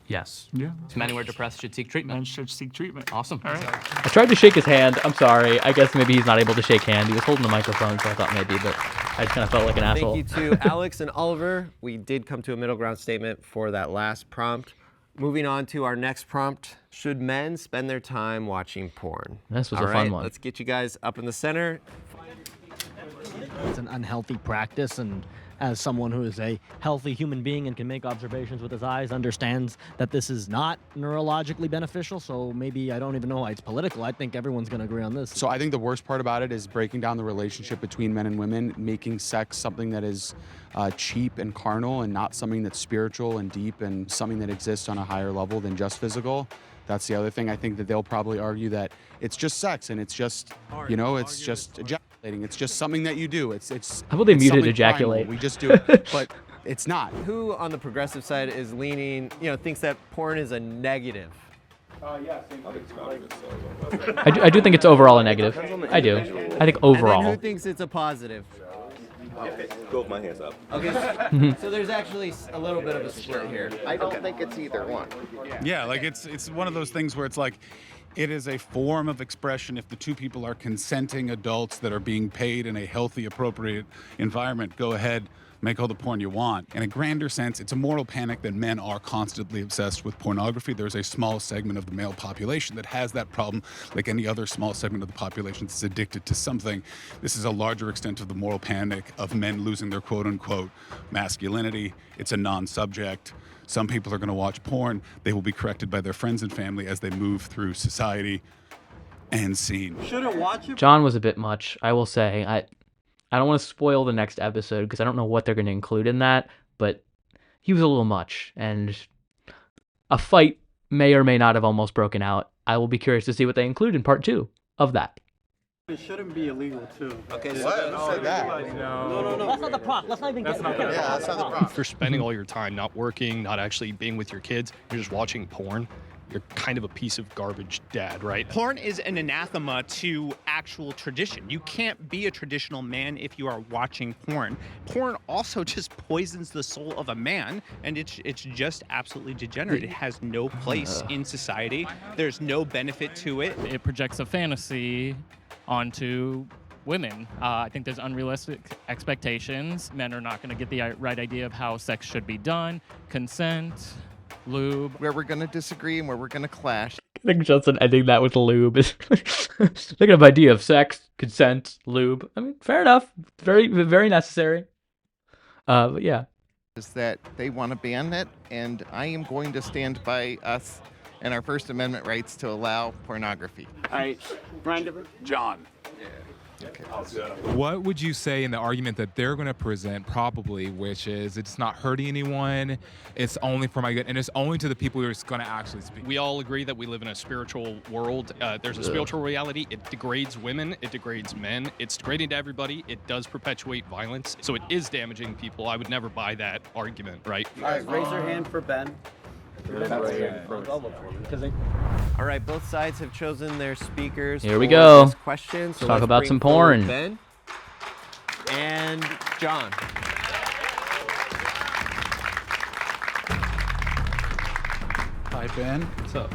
Yes. Yeah. Men who are depressed should seek treatment. Men should seek treatment. Awesome. All right. I tried to shake his hand. I'm sorry. I guess maybe he's not able to shake hand. He was holding the microphone, so I thought maybe, but I just kind of felt like an asshole. Thank you to Alex and Oliver. We did come to a middle ground statement for that last prompt. Moving on to our next prompt. Should men spend their time watching porn? This was All a right, fun one. Let's get you guys up in the center. It's an unhealthy practice, and as someone who is a healthy human being and can make observations with his eyes, understands that this is not neurologically beneficial. So maybe I don't even know why it's political. I think everyone's going to agree on this. So I think the worst part about it is breaking down the relationship between men and women, making sex something that is cheap and carnal and not something that's spiritual and deep and something that exists on a higher level than just physical. That's the other thing. I think that they'll probably argue that it's just sex and it's just, it's just ejaculating. It's just something that you do. It's How about they it's muted something ejaculate? primal. We just do it, but it's not. Who on the progressive side is leaning, thinks that porn is a negative? I do think it's overall a negative. I do. I think overall. And then who thinks it's a positive? Both my hands up. Okay, so there's actually a little bit of a split here. I don't think it's either one. Yeah, like it's one of those things where it's like, it is a form of expression if the two people are consenting adults that are being paid in a healthy, appropriate environment. Go ahead, make all the porn you want. In a grander sense, it's a moral panic that men are constantly obsessed with pornography. There's a small segment of the male population that has that problem, like any other small segment of the population that's addicted to something. This is a larger extent of the moral panic of men losing their quote-unquote masculinity. It's a non-subject. Some people are going to watch porn. They will be corrected by their friends and family as they move through society and scene. Shouldn't watch it. John was a bit much, I will say. I don't want to spoil the next episode because I don't know what they're going to include in that, but he was a little much, and a fight may or may not have almost broken out. I will be curious to see what they include in part 2 of that. It shouldn't be illegal too. Okay, so what? Say that. No. That's not the prompt. Let's not even get Yeah, that's not the problem. If you're spending all your time not working, not actually being with your kids, you're just watching porn, you're kind of a piece of garbage dad, right? Porn is an anathema to actual tradition. You can't be a traditional man if you are watching porn. Porn also just poisons the soul of a man, and it's just absolutely degenerate. It has no place in society. There's no benefit to it. It projects a fantasy onto women. I think there's unrealistic expectations. Men are not going to get the right idea of how sex should be done, consent, lube. Where we're going to disagree and where we're going to clash. I think Justin ending that with lube is thinking of idea of sex, consent, lube. I mean, fair enough. Very, very necessary. But yeah. Is that they want to ban it, and I am going to stand by us and our First Amendment rights to allow pornography. All right, Brandon. John. Okay. What would you say in the argument that they're going to present, probably, which is it's not hurting anyone, it's only for my good, and it's only to the people who are going to actually speak? We all agree that we live in a spiritual world. There's a spiritual reality. It degrades women. It degrades men. It's degrading to everybody. It does perpetuate violence. So it is damaging people. I would never buy that argument, right? All right, raise your hand for Ben. All right, both sides have chosen their speakers. Here we for go. this question. So Talk let's about bring some forward porn. Ben and John. Hi, Ben. What's up?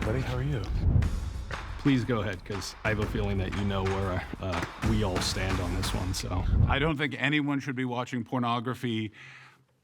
Buddy, how are you? Please go ahead, because I have a feeling that you know where we all stand on this one. So I don't think anyone should be watching pornography.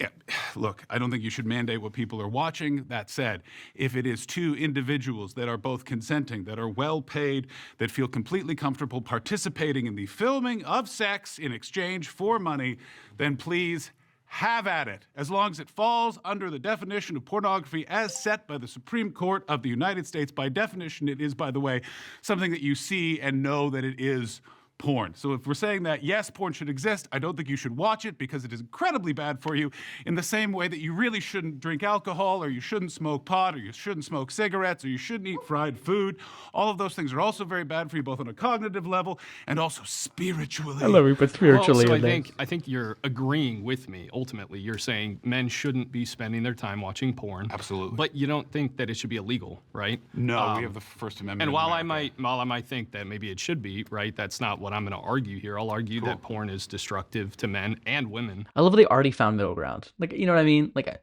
Yeah, look, I don't think you should mandate what people are watching. That said, if it is two individuals that are both consenting, that are well paid, that feel completely comfortable participating in the filming of sex in exchange for money, then please have at it, as long as it falls under the definition of pornography as set by the Supreme Court of the United States. By definition, it is, by the way, something that you see and know that it is porn. So if we're saying that, yes, porn should exist, I don't think you should watch it because it is incredibly bad for you, in the same way that you really shouldn't drink alcohol, or you shouldn't smoke pot, or you shouldn't smoke cigarettes, or you shouldn't eat fried food. All of those things are also very bad for you, both on a cognitive level and also spiritually. I love you put spiritually so in there. I think you're agreeing with me. Ultimately, you're saying men shouldn't be spending their time watching porn. Absolutely. But you don't think that it should be illegal, right? No, we have the First Amendment. And in while America. I might think that maybe it should be, right, that's not what I'm going to argue here. I'll argue that porn is destructive to men and women. I love they already found middle ground. Like, you know what I mean? Like,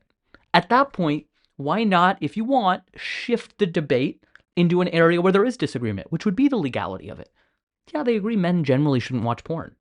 at that point, why not, if you want, shift the debate into an area where there is disagreement, which would be the legality of it. Yeah, they agree men generally shouldn't watch porn.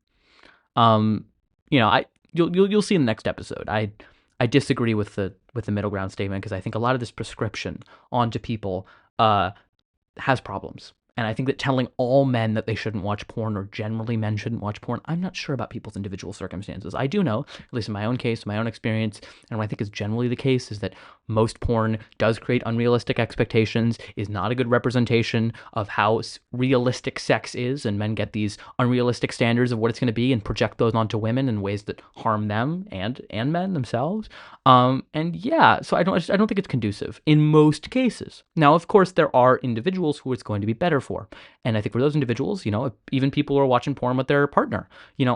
You'll see in the next episode. I disagree with the middle ground statement because I think a lot of this prescription onto people has problems. And I think that telling all men that they shouldn't watch porn, or generally men shouldn't watch porn, I'm not sure about people's individual circumstances. I do know, at least in my own case, my own experience, and what I think is generally the case, is that most porn does create unrealistic expectations, is not a good representation of how realistic sex is, and men get these unrealistic standards of what it's going to be and project those onto women in ways that harm them and men themselves. And yeah, so I don't think it's conducive in most cases. Now, of course, there are individuals who it's going to be better for, and I think for those individuals, even people who are watching porn with their partner,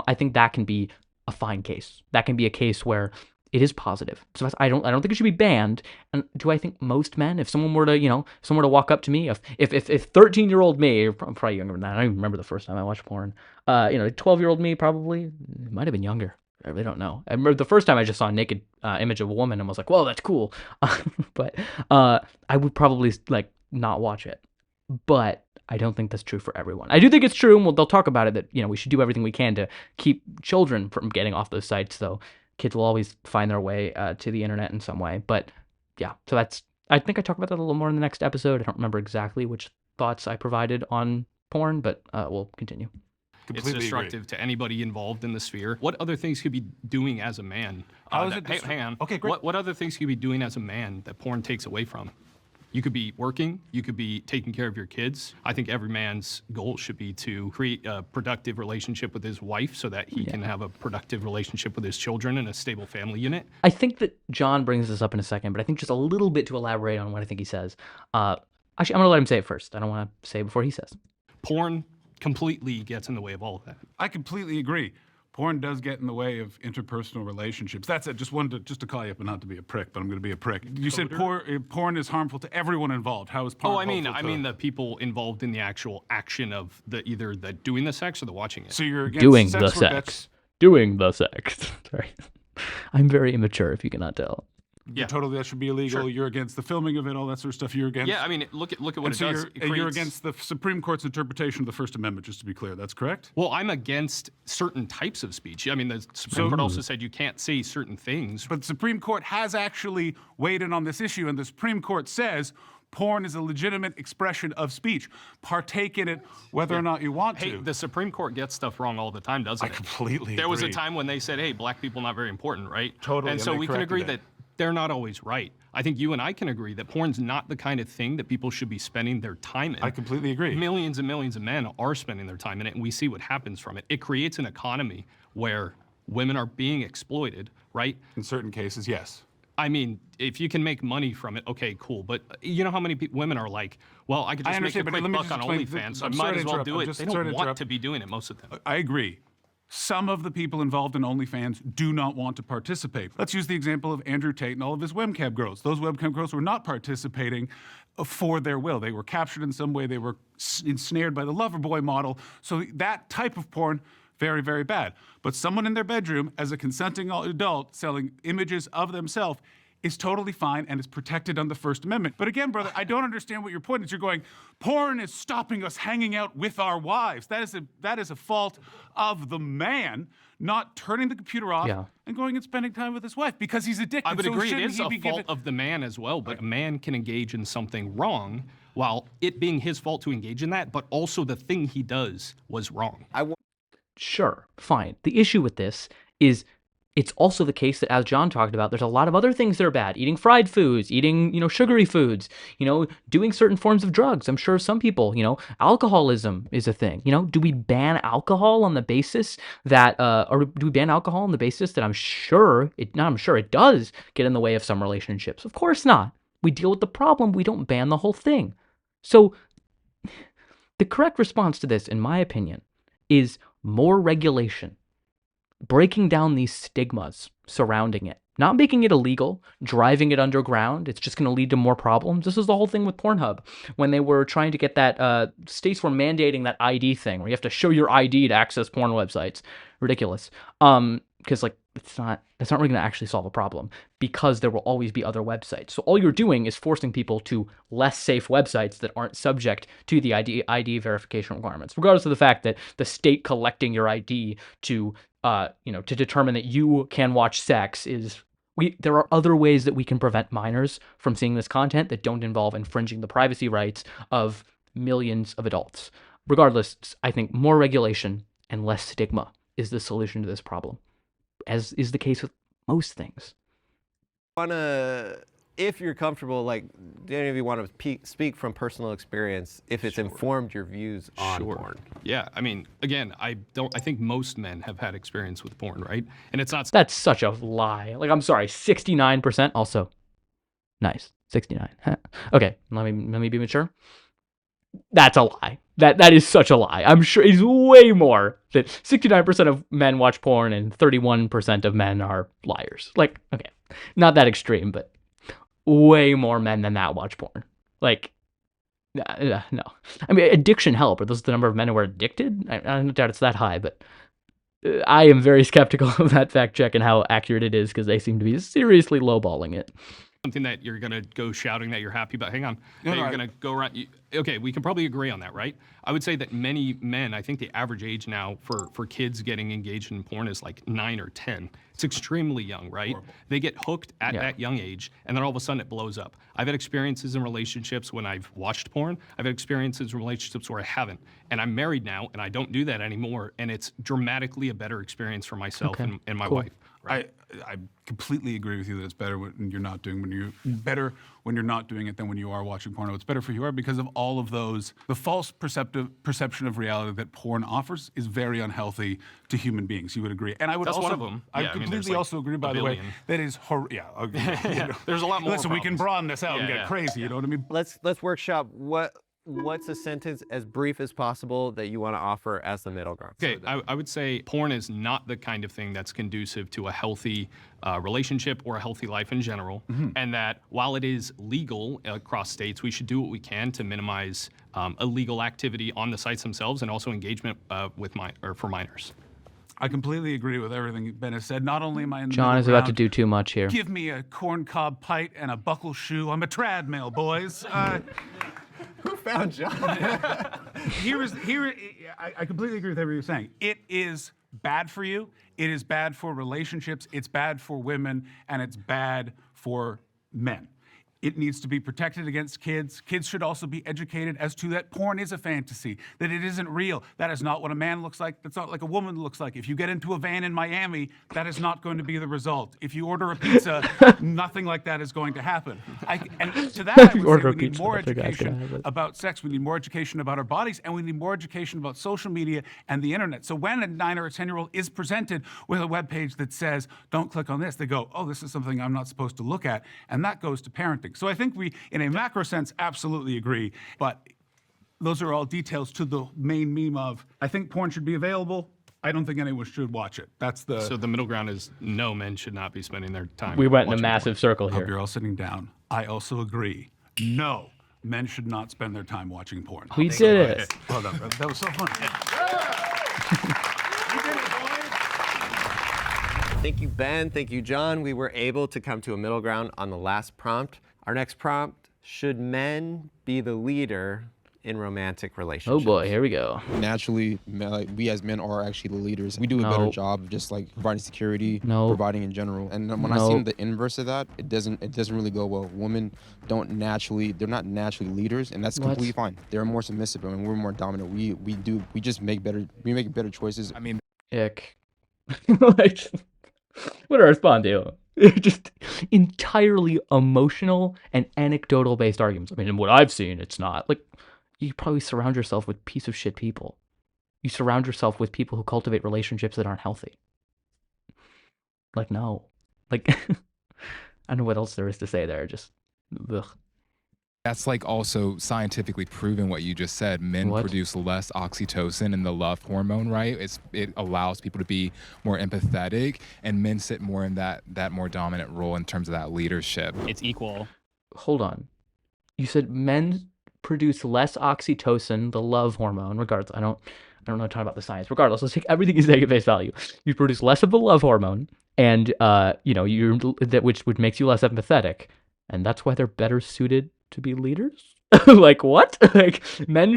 I think that can be a fine case. That can be a case where it is positive. So I don't think it should be banned. And do I think most men, if someone were to walk up to me, if 13-year-old me, I'm probably younger than that. I don't even remember the first time I watched porn. 12-year-old me probably, it might have been younger. I really don't know. I remember the first time I just saw a naked image of a woman and was like, whoa, that's cool. But I would probably not watch it. But I don't think that's true for everyone. I do think it's true, and they'll talk about it, that we should do everything we can to keep children from getting off those sites, though. Kids will always find their way to the internet in some way. But yeah, so I think I talk about that a little more in the next episode. I don't remember exactly which thoughts I provided on porn, but we'll continue. Completely it's destructive agree. to anybody involved in the sphere. What other things could be doing as a man? Hang on. Okay, great. What other things could you be doing as a man that porn takes away from? You could be working. You could be taking care of your kids. I think every man's goal should be to create a productive relationship with his wife so that he can have a productive relationship with his children and a stable family unit. I think that John brings this up in a second, but I think just a little bit to elaborate on what I think he says. Actually, I'm going to let him say it first. I don't want to say it before he says. Porn completely gets in the way of all of that. I completely agree. Porn does get in the way of interpersonal relationships. That's it. Just wanted to call you up and not to be a prick, but I'm going to be a prick. You said porn is harmful to everyone involved. How is porn? I mean the people involved in the actual action of either the doing the sex or the watching it. So you're against doing sex the work sex. Doing the sex. Sorry, I'm very immature. If you cannot tell. Yeah, totally. That should be illegal. Sure. You're against the filming of it, all that sort of stuff. You're against. Yeah, I mean, look at what and it so does. You're against the Supreme Court's interpretation of the First Amendment. Just to be clear, that's correct. Well, I'm against certain types of speech. I mean, the Supreme Court also said you can't say certain things. But the Supreme Court has actually weighed in on this issue, and the Supreme Court says porn is a legitimate expression of speech. Partake in it whether or not you want to. Hey, the Supreme Court gets stuff wrong all the time, doesn't it? I completely There was a agree. time when they said, hey, black people not very important, right? Totally, And and so they we can corrected agree it. that they're not always right. I think you and I can agree that porn's not the kind of thing that people should be spending their time in. I completely agree. Millions and millions of men are spending their time in it, and we see what happens from it. It creates an economy where women are being exploited, right? In certain cases, yes. I mean, if you can make money from it, okay, cool. But you know how many women are like, well, I could just make a understand, but quick let me buck just on explain. OnlyFans, so I I'm might sorry as to well interrupt. do I'm it. just They sorry don't to want interrupt. to be doing it, most of them. I agree. Some of the people involved in OnlyFans do not want to participate. Let's use the example of Andrew Tate and all of his webcam girls. Those webcam girls were not participating for their will. They were captured in some way. They were ensnared by the lover boy model. So that type of porn, very, very bad. But someone in their bedroom, as a consenting adult, selling images of themselves is totally fine and is protected under the First Amendment. But again, brother, I don't understand what your point is. You're going, porn is stopping us hanging out with our wives. That is a fault of the man not turning the computer off and going and spending time with his wife because he's addicted. I would So agree it shouldn't is he a be fault given- of the man as well, but a man can engage in something wrong while it being his fault to engage in that, but also the thing he does was wrong. Sure, fine. The issue with this is it's also the case that, as John talked about, there's a lot of other things that are bad. Eating fried foods, eating, sugary foods, doing certain forms of drugs. I'm sure some people, alcoholism is a thing. Do we ban alcohol on the basis that, or do we ban alcohol on the basis that it does get in the way of some relationships? Of course not. We deal with the problem. We don't ban the whole thing. So the correct response to this, in my opinion, is more regulation. Breaking down these stigmas surrounding it, not making it illegal, driving it underground. It's just going to lead to more problems. This is the whole thing with Pornhub when they were trying to get that, states were mandating that ID thing where you have to show your ID to access porn websites. Ridiculous. Because that's not really going to actually solve a problem because there will always be other websites. So all you're doing is forcing people to less safe websites that aren't subject to the ID verification requirements, regardless of the fact that the state collecting your ID to determine that you can watch sex there are other ways that we can prevent minors from seeing this content that don't involve infringing the privacy rights of millions of adults. Regardless, I think more regulation and less stigma is the solution to this problem, as is the case with most things. If you're comfortable, like, do any of you want to speak from personal experience if it's informed your views on porn? Yeah, I mean, again, I think most men have had experience with porn, right? And it's not. That's such a lie. Like, I'm sorry, 69%. Also, nice, 69. Okay, let me be mature. That's a lie. That is such a lie. I'm sure it's way more that 69% of men watch porn and 31% of men are liars. Like, okay, not that extreme, but way more men than that watch porn. Like, no. I mean, addiction help. Are those the number of men who are addicted? I don't doubt it's that high, but I am very skeptical of that fact check and how accurate it is, because they seem to be seriously lowballing it. Something that you're going to go shouting that you're happy about. Hang on. You're going to go around. Okay, we can probably agree on that, right? I would say that many men, I think the average age now for kids getting engaged in porn is like 9 or 10. It's extremely young, right? Horrible. They get hooked at that young age, and then all of a sudden it blows up. I've had experiences in relationships when I've watched porn. I've had experiences in relationships where I haven't. And I'm married now, and I don't do that anymore, and it's dramatically a better experience for myself and my wife. Right. I completely agree with you that it's better when you're not doing when you're not doing it than when you are watching porno. It's better for you because of all of those. The false perception of reality that porn offers is very unhealthy to human beings. You would agree, and I would That's also. one of them. I completely also agree. By the way, that is There's a lot more. Listen, we can broaden this out and get crazy. You know what I mean? Let's workshop what's a sentence as brief as possible that you want to offer as the middle ground? Okay, I would say porn is not the kind of thing that's conducive to a healthy relationship or a healthy life in general, and that while it is legal across states, we should do what we can to minimize illegal activity on the sites themselves and also engagement for minors. I completely agree with everything Ben has said. Not only am I in the John middle is about to ground, do too much here. Give me a corncob pite and a buckle shoe. I'm a trad male, boys. Who found John? I completely agree with everything you're saying. It is bad for you. It is bad for relationships. It's bad for women, and it's bad for men. It needs to be protected against kids. Kids should also be educated as to that porn is a fantasy, that it isn't real. That is not what a man looks like. That's not like a woman looks like. If you get into a van in Miami, that is not going to be the result. If you order a pizza, nothing like that is going to happen. And to that, I would say we need more education about sex. We need more education about our bodies, and we need more education about social media and the internet. So when a 9 or a 10-year-old is presented with a webpage that says, don't click on this, they go, oh, this is something I'm not supposed to look at. And that goes to parenting. So I think we, in a macro sense, absolutely agree. But those are all details to the main meme of, I think porn should be available. I don't think anyone should watch it. So the middle ground is no, men should not be spending their time. We went in a massive circle here. I hope you're all sitting down. I also agree. No, men should not spend their time watching porn. We did it. Okay. Well done, brother. That was so fun. Thank you, Ben. Thank you, John. We were able to come to a middle ground on the last prompt. Our next prompt, should men be the leader in romantic relationships? Oh boy, here we go. Naturally, we as men are actually the leaders. We do a better job of just like providing security, providing in general. And when I see the inverse of that, it doesn't really go well. Women they're not naturally leaders, and that's completely fine. They're more submissive, and we're more dominant. We just make better choices. I mean, ick. Like, what do I respond to? Just entirely emotional and anecdotal based arguments. I mean, in what I've seen, it's not. Like, you probably surround yourself with piece of shit people. You surround yourself with people who cultivate relationships that aren't healthy. Like, no. Like, I don't know what else there is to say there. Just, ugh. That's like also scientifically proven what you just said. Men produce less oxytocin and the love hormone, right? It allows people to be more empathetic, and men sit more in that more dominant role in terms of that leadership. It's equal. Hold on. You said men produce less oxytocin, the love hormone, regardless. I don't know a ton about the science. Regardless, let's take everything as at face value. You produce less of the love hormone, and which makes you less empathetic, and that's why they're better suited to be leaders? Like, what? Like, men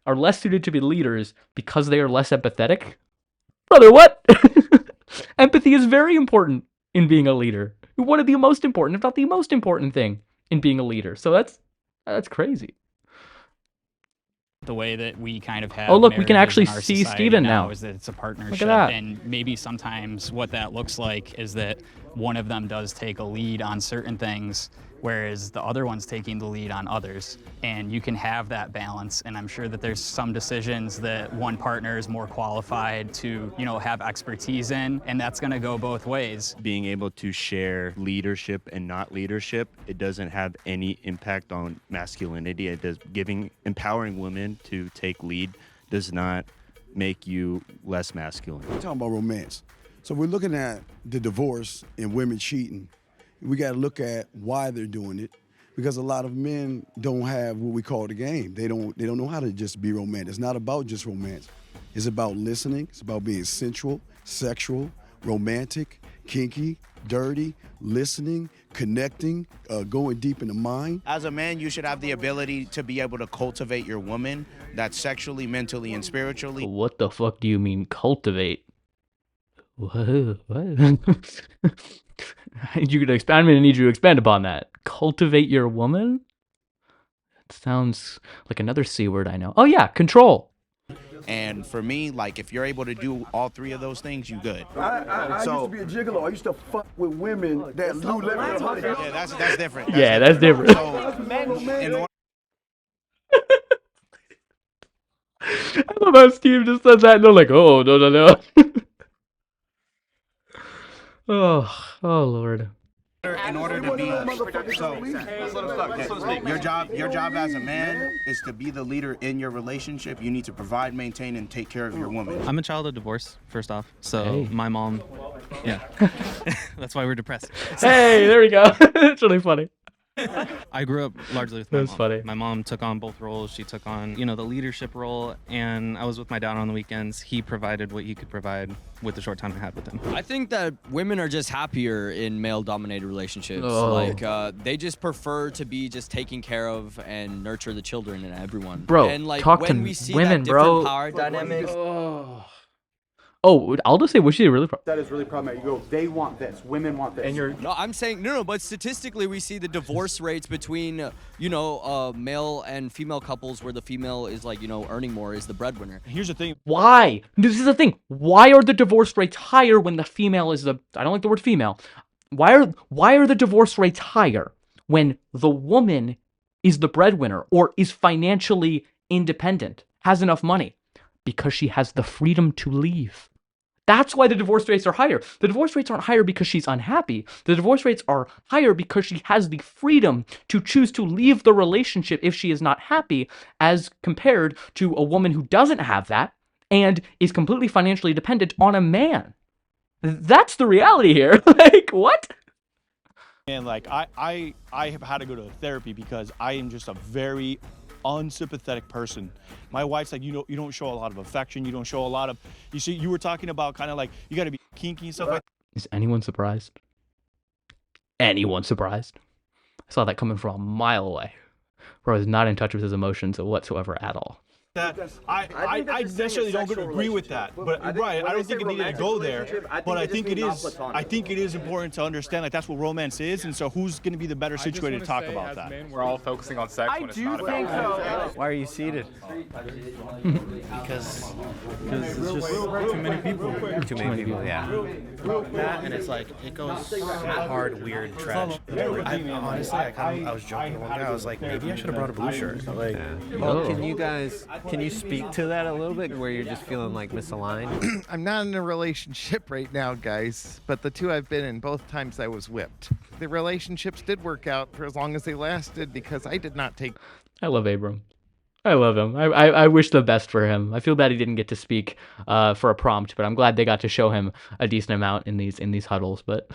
are less suited to be leaders because they are less empathetic? Brother, what? Empathy is very important in being a leader. One of the most important, if not the most important thing in being a leader. So that's crazy. The way that we kind of have Oh, look, we can marriages actually in our see society Steven now. is that it's a partnership. Look at that. And maybe sometimes what that looks like is that one of them does take a lead on certain things, whereas the other one's taking the lead on others. And you can have that balance. And I'm sure that there's some decisions that one partner is more qualified to, you know, have expertise in, and that's gonna go both ways. Being able to share leadership and not leadership, it doesn't have any impact on masculinity. It does empowering women to take lead does not make you less masculine. We're talking about romance. So we're looking at the divorce and women cheating. We got to look at why they're doing it, because a lot of men don't have what we call the game. They don't know how to just be romantic. It's not about just romance. It's about listening. It's about being sensual, sexual, romantic, kinky, dirty, listening, connecting, going deep in the mind. As a man, you should have the ability to be able to cultivate your woman, that's sexually, mentally, and spiritually. What the fuck do you mean cultivate? What? You could expand. I'm gonna need you to expand upon that. Cultivate your woman? That sounds like another C word I know. Oh yeah, control. And for me, like, if you're able to do all three of those things, you good. I used to be a gigolo. I used to fuck with women that knew Yeah, that's different. That's different. So, I love how Steve just said that and they're like, oh, no. Oh Lord. In order to be your job as a man is to be the leader in your relationship. You need to provide, maintain, and take care of your woman. I'm a child of divorce, first off. So Hey. my mom, yeah. That's why we're depressed. Hey, there we go. It's really funny. I grew up largely with my That's mom. funny. My mom took on both roles. She took on, the leadership role, and I was with my dad on the weekends. He provided what he could provide with the short time I had with him. I think that women are just happier in male-dominated relationships. Oh. Like, they just prefer to be just taken care of and nurture the children and everyone. Bro, and like talk when to we see women, that different bro. power dynamics. Oh, I'll just say what she really. That is really problematic. You go, they want this, women want this. And no, I'm saying no, but statistically we see the divorce rates between male and female couples where the female is like earning more, is the breadwinner. Here's the thing. Why? This is the thing. Why are the divorce rates higher when the female is the? I don't like the word female. Why are the divorce rates higher when the woman is the breadwinner or is financially independent, has enough money? Because she has the freedom to leave. That's why the divorce rates are higher. The divorce rates aren't higher because she's unhappy. The divorce rates are higher because she has the freedom to choose to leave the relationship if she is not happy, as compared to a woman who doesn't have that and is completely financially dependent on a man. That's the reality here. Like, what? And like I have had to go to therapy because I am just a very unsympathetic person. My wife's like, you don't show a lot of affection, you don't show a lot of, you see, you were talking about kind of like, you got to be kinky and stuff like that. Is anyone surprised? Anyone surprised? I saw that coming from a mile away, where I was not in touch with his emotions whatsoever at all. I necessarily don't agree with that, but right, I don't think it needed to go there, but I think it is important to understand like that's what romance is, and so who's going to be the better situated to talk about that? Men, we're all focusing on sex when it's not about sex. Why are you seated? Because it's just too many people. Too many people, yeah. That, and it's like, it goes hard, weird, trash. Honestly, I was joking with one guy, I was like, maybe I should have brought a blue shirt. Like, Well, can you speak to that a little bit, where you're just feeling like misaligned? I'm not in a relationship right now, guys, but the two I've been in, both times I was whipped. The relationships did work out for as long as they lasted because I did not take... I love Abram. I love him. I wish the best for him. I feel bad he didn't get to speak for a prompt, but I'm glad they got to show him a decent amount in these huddles. But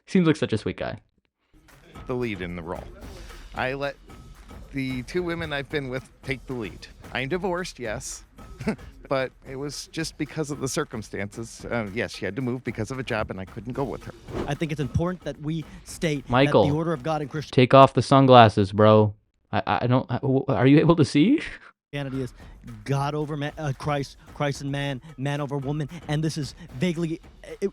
he seems like such a sweet guy. The lead in the role. I let the two women I've been with take the lead. I'm divorced, yes, but it was just because of the circumstances. Yes, she had to move because of a job, and I couldn't go with her. I think it's important that we state Michael, that the order of God in Christianity take off the sunglasses, bro. I don't. Are you able to see? Is God over man, Christ and man over woman, and this is vaguely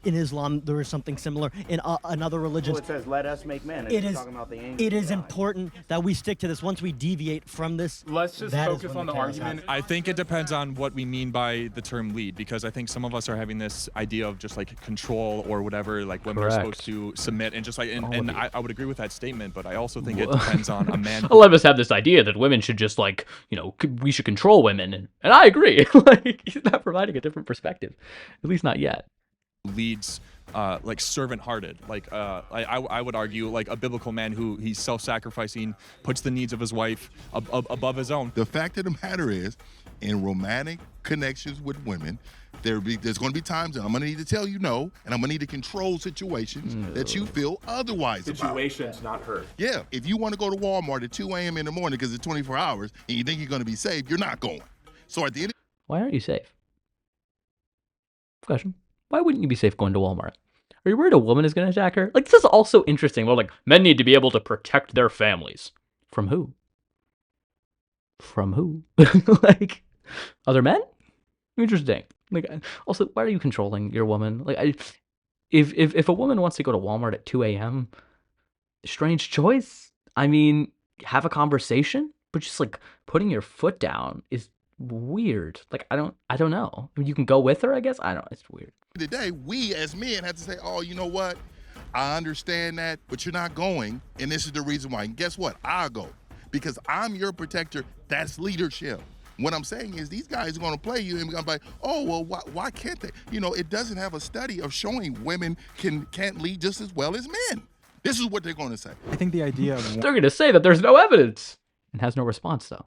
in Islam. There is something similar in another religions. Well, it says, "Let us make man." It is. Talking about the It is important that we stick to this. Once we deviate from this, let's just focus on the argument. I think it depends on what we mean by the term lead, because I think some of us are having this idea of just like control or whatever, like women are supposed to submit, and just like, and I would agree with that statement, but I also think it depends on a man. A lot of us have this idea that women should just like, we should control women, and I agree. Like, he's not providing a different perspective, at least not yet. Leads like servant-hearted, like I would argue like a biblical man who he's self-sacrificing, puts the needs of his wife above his own. The fact of the matter is, in romantic connections with women, there's going to be times that I'm going to need to tell you no, and I'm going to need to control situations that you feel otherwise situations, about. not her. Yeah, if you want to go to Walmart at 2 a.m. in the morning because it's 24 hours and you think you're going to be safe, you're not going. So at the end, why aren't you safe? Question. Why wouldn't you be safe going to Walmart? Are you worried a woman is going to attack her? Like, this is also interesting. Well, like, men need to be able to protect their families. From who? From who? Like, other men? Interesting. Like, also, why are you controlling your woman? Like, if a woman wants to go to Walmart at 2 a.m., strange choice. I mean, have a conversation, but just like putting your foot down is weird. Like, I don't know. I mean, you can go with her, I guess. I don't know. It's weird. today, we as men have to say, oh, you know what? I understand that, but you're not going, and this is the reason why. And guess what? I'll go because I'm your protector. That's leadership. What I'm saying is these guys are going to play you and be like, oh, well, why can't they? It doesn't have a study of showing women can't lead just as well as men. This is what they're going to say. I think the idea of they're going to say that there's no evidence and has no response, though.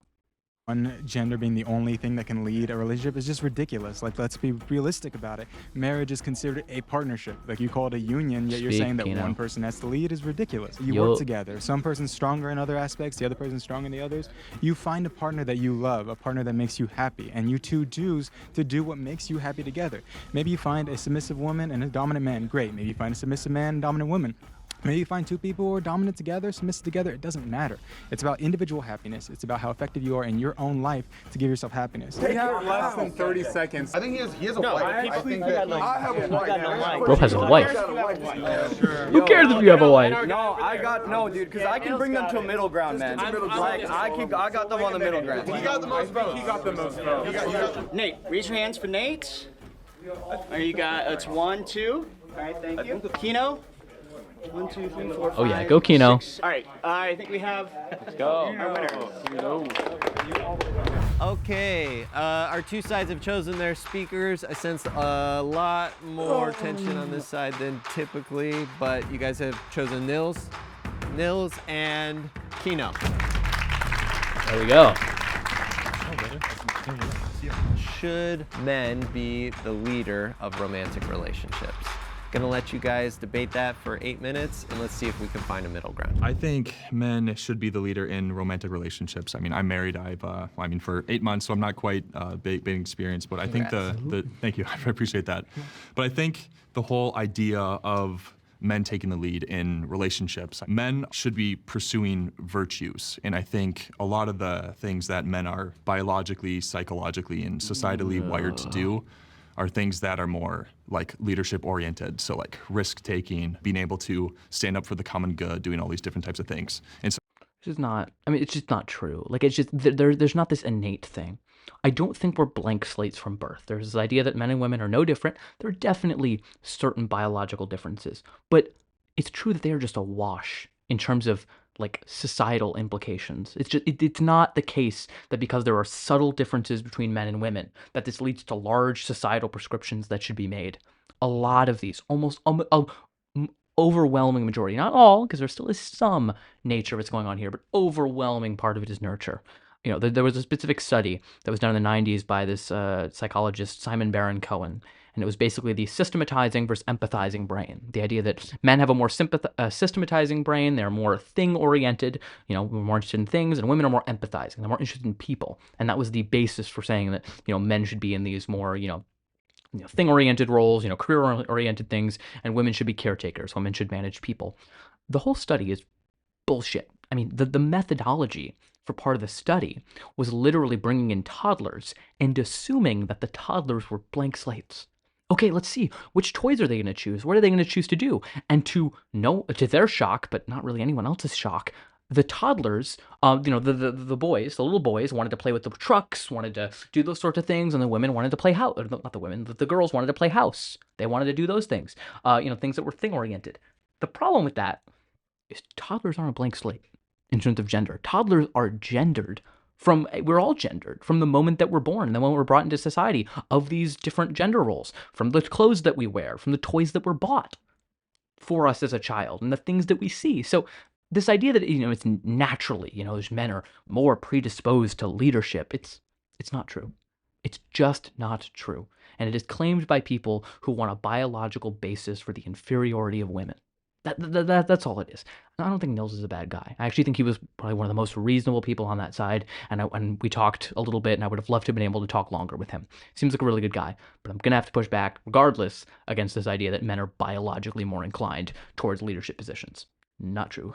One gender being the only thing that can lead a relationship is just ridiculous. Like, let's be realistic about it. Marriage is considered a partnership. Like, you call it a union, yet you're saying that one person has to lead is ridiculous. You work together. Some person's stronger in other aspects, the other person's strong in the others. You find a partner that you love, a partner that makes you happy, and you two choose to do what makes you happy together. Maybe you find a submissive woman and a dominant man. Great. Maybe you find a submissive man and a dominant woman. Maybe you find two people who are dominant together, submissive together. It doesn't matter. It's about individual happiness. It's about how effective you are in your own life to give yourself happiness. We have less than 30 seconds. I think he has a wife. I think that I have a wife. Bro has a wife. Who cares if you have a wife? No, dude, because I can bring them to a middle ground, man. Like, I got them on the middle ground. He got the most votes. He got the most votes. Nate, raise your hands for Nate. You got, it's 1, 2. All right, thank you. Kino. 1, 2, 3, 4, 5. Oh yeah, go Kino. 6. All right, I think we have. Let's go. Our winner. Okay, our two sides have chosen their speakers. I sense a lot more tension on this side than typically, but you guys have chosen Nils and Kino. There we go. Should men be the leader of romantic relationships? Gonna let you guys debate that for 8 minutes, and let's see if we can find a middle ground. I think men should be the leader in romantic relationships. I mean, I'm married. For 8 months, so I'm not quite big experience, but I think thank you, I appreciate that. But I think the whole idea of men taking the lead in relationships, men should be pursuing virtues, and I think a lot of the things that men are biologically, psychologically, and societally wired to do are things that are more like leadership oriented. So like risk taking, being able to stand up for the common good, doing all these different types of things. And so it's just not, it's just not true. Like, it's just, there's not this innate thing. I don't think we're blank slates from birth. There's this idea that men and women are no different. There are definitely certain biological differences, but it's true that they are just a wash in terms of like societal implications. It's just it's not the case that because there are subtle differences between men and women that this leads to large societal prescriptions that should be made. A lot of these, almost overwhelming majority, not all, because there still is some nature of what's going on here, but overwhelming part of it is nurture. There was a specific study that was done in the 90s by this psychologist Simon Baron-Cohen, and it was basically the systematizing versus empathizing brain. The idea that men have a more systematizing brain, they're more thing-oriented, we're more interested in things, and women are more empathizing, they're more interested in people. And that was the basis for saying that, men should be in these more, thing-oriented roles, career-oriented things, and women should be caretakers, women should manage people. The whole study is bullshit. I mean, the methodology for part of the study was literally bringing in toddlers and assuming that the toddlers were blank slates. Okay, let's see, which toys are they going to choose? What are they going to choose to do? And to their shock, but not really anyone else's shock, the toddlers, the boys, the little boys wanted to play with the trucks, wanted to do those sorts of things, and the women wanted to play house. Not the women, the girls wanted to play house. They wanted to do those things, things that were thing-oriented. The problem with that is toddlers aren't a blank slate in terms of gender. Toddlers are gendered we're all gendered from the moment that we're born, and the moment we're brought into society of these different gender roles, from the clothes that we wear, from the toys that were bought for us as a child, and the things that we see. So this idea that, it's naturally, those men are more predisposed to leadership, it's not true. It's just not true. And it is claimed by people who want a biological basis for the inferiority of women. That's all it is. I don't think Nils is a bad guy. I actually think he was probably one of the most reasonable people on that side, and we talked a little bit, and I would have loved to have been able to talk longer with him. Seems like a really good guy, but I'm going to have to push back, regardless, against this idea that men are biologically more inclined towards leadership positions. Not true.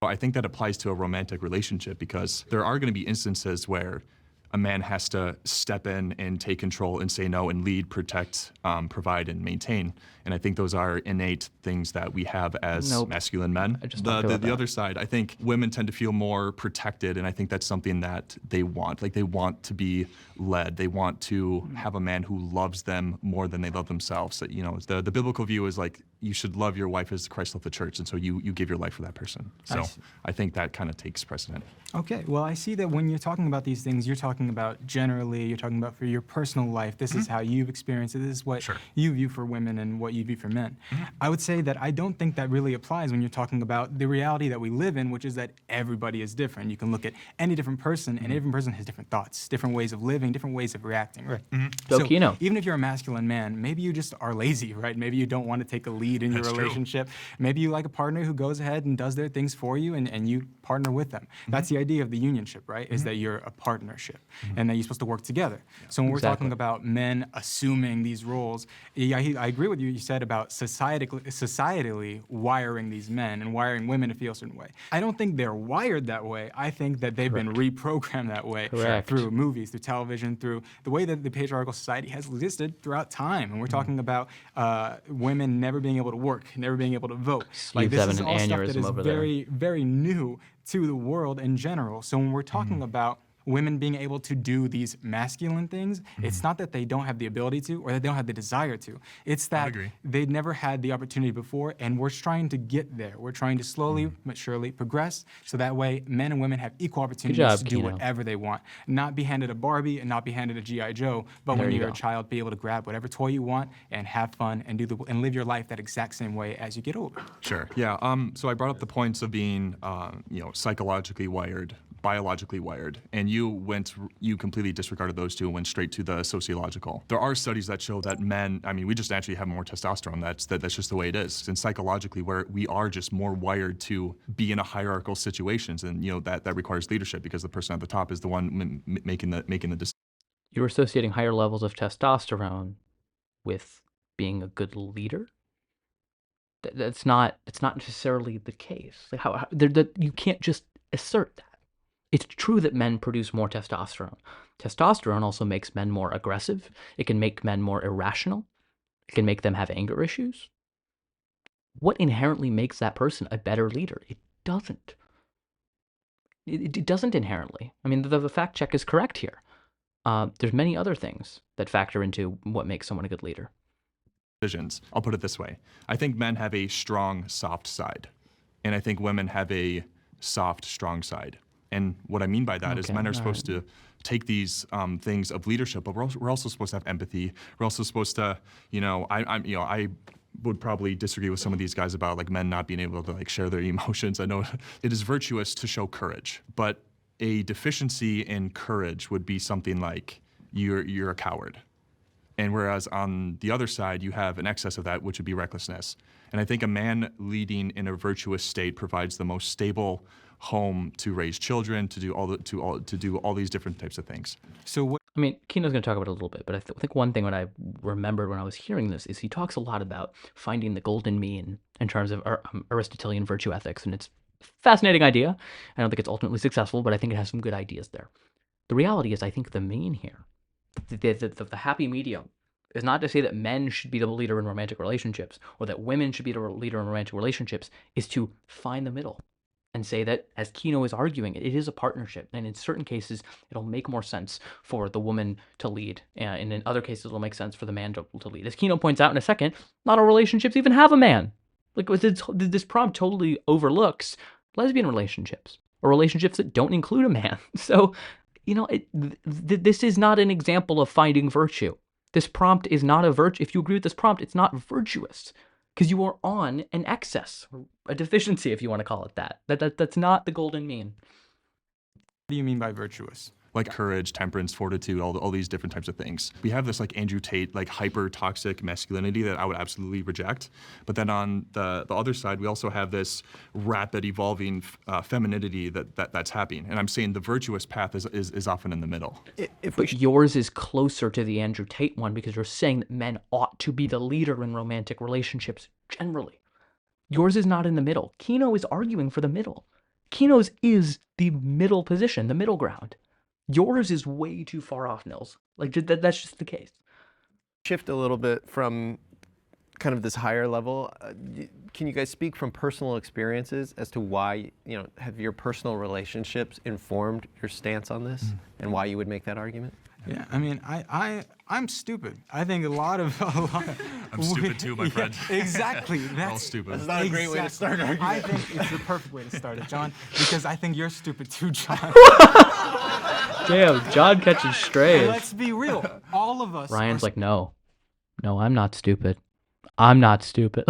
I think that applies to a romantic relationship because there are going to be instances where a man has to step in and take control and say no and lead, protect, provide, and maintain. And I think those are innate things that we have as masculine men. The other side, I think women tend to feel more protected, and I think that's something that they want. Like, they want to be led. They want to have a man who loves them more than they love themselves. So, the biblical view is like, you should love your wife as Christ loved the church, and so you give your life for that person. So I think that kind of takes precedent. Okay, well, I see that when you're talking about these things, you're talking about generally, you're talking about for your personal life. This is how you've experienced it. This is what you view for women and what you view for men. I would say that I don't think that really applies when you're talking about the reality that we live in, which is that everybody is different. You can look at any different person, and every person has different thoughts, different ways of living, different ways of reacting, right? So even if you're a masculine man, maybe you just are lazy, right? Maybe you don't want to take a lead in your relationship. Maybe you like a partner who goes ahead and does their things for you, and you partner with them. That's the idea of the unionship, right? Is that you're a partnership, and that you're supposed to work together. So when we're talking about men assuming these roles, I agree with you said about societally wiring these men and wiring women to feel a certain way. I don't think they're wired that way. I think that they've been reprogrammed that way through movies, through television, through the way that the patriarchal society has existed throughout time. And we're talking about women never being able to work, never being able to vote. Like, this is all stuff that is very, very new to the world in general. So when we're talking about women being able to do these masculine things, it's not that they don't have the ability to or that they don't have the desire to. It's that they've never had the opportunity before, and we're trying to get there. We're trying to slowly but surely progress, so that way men and women have equal opportunities to do whatever they want. Not be handed a Barbie and not be handed a G.I. Joe, but when you're a child, be able to grab whatever toy you want and have fun and and live your life that exact same way as you get older. Sure. Yeah. So I brought up the points of being, psychologically wired, biologically wired, and you completely disregarded those two and went straight to the sociological. There are studies that show that men, we just naturally have more testosterone. That's just the way it is. And psychologically, where we are just more wired to be in a hierarchical situations, and that requires leadership because the person at the top is the one making the decision. You're associating higher levels of testosterone with being a good leader? That's not necessarily the case. Like you can't just assert that. It's true that men produce more testosterone. Testosterone also makes men more aggressive. It can make men more irrational. It can make them have anger issues. What inherently makes that person a better leader? It doesn't. It doesn't inherently. The fact check is correct here. There's many other things that factor into what makes someone a good leader. Decisions. I'll put it this way. I think men have a strong, soft side. And I think women have a soft, strong side. And what I mean by that is men are supposed to take these things of leadership, but we're also supposed to have empathy. We're also supposed to, I would probably disagree with some of these guys about like men not being able to like share their emotions. I know it is virtuous to show courage, but a deficiency in courage would be something like you're a coward. And whereas on the other side, you have an excess of that, which would be recklessness. And I think a man leading in a virtuous state provides the most stable home to raise children, to do all these different types of things. So Kino's going to talk about it a little bit, but I think one thing when I remembered when I was hearing this is he talks a lot about finding the golden mean in terms of Aristotelian virtue ethics, and it's fascinating idea. I don't think it's ultimately successful, but I think it has some good ideas there. The reality is, I think the mean here, the happy medium, is not to say that men should be the leader in romantic relationships or that women should be the leader in romantic relationships, is to find the middle and say that, as Kino is arguing, it is a partnership. And in certain cases, it'll make more sense for the woman to lead. And in other cases, it'll make sense for the man to lead. As Kino points out in a second, not all relationships even have a man. Like, this prompt totally overlooks lesbian relationships or relationships that don't include a man. So, this is not an example of finding virtue. This prompt is not a virtue. If you agree with this prompt, it's not virtuous because you are on an excess, or a deficiency, if you want to call it that. That's not the golden mean. What do you mean by virtuous? Like courage, temperance, fortitude, all these different types of things. We have this like Andrew Tate, like hyper toxic masculinity that I would absolutely reject. But then on the other side, we also have this rapid evolving femininity that's happening. And I'm saying the virtuous path is often in the middle. But yours is closer to the Andrew Tate one because you're saying that men ought to be the leader in romantic relationships generally. Yours is not in the middle. Kino is arguing for the middle. Kino's is the middle position, the middle ground. Yours is way too far off, Nils. Like, that's just the case. Shift a little bit from kind of this higher level. Can you guys speak from personal experiences as to why, have your personal relationships informed your stance on this and why you would make that argument? Yeah, I mean, I'm stupid. I think a lot of I'm stupid too, my friend. Yeah, exactly. We're all stupid. That's not a great way to start an argument. I think it's the perfect way to start it, John, because I think you're stupid too, John. Damn, John catches strays. Let's be real. All of us. Ryan's like, no, I'm not stupid. I'm not stupid.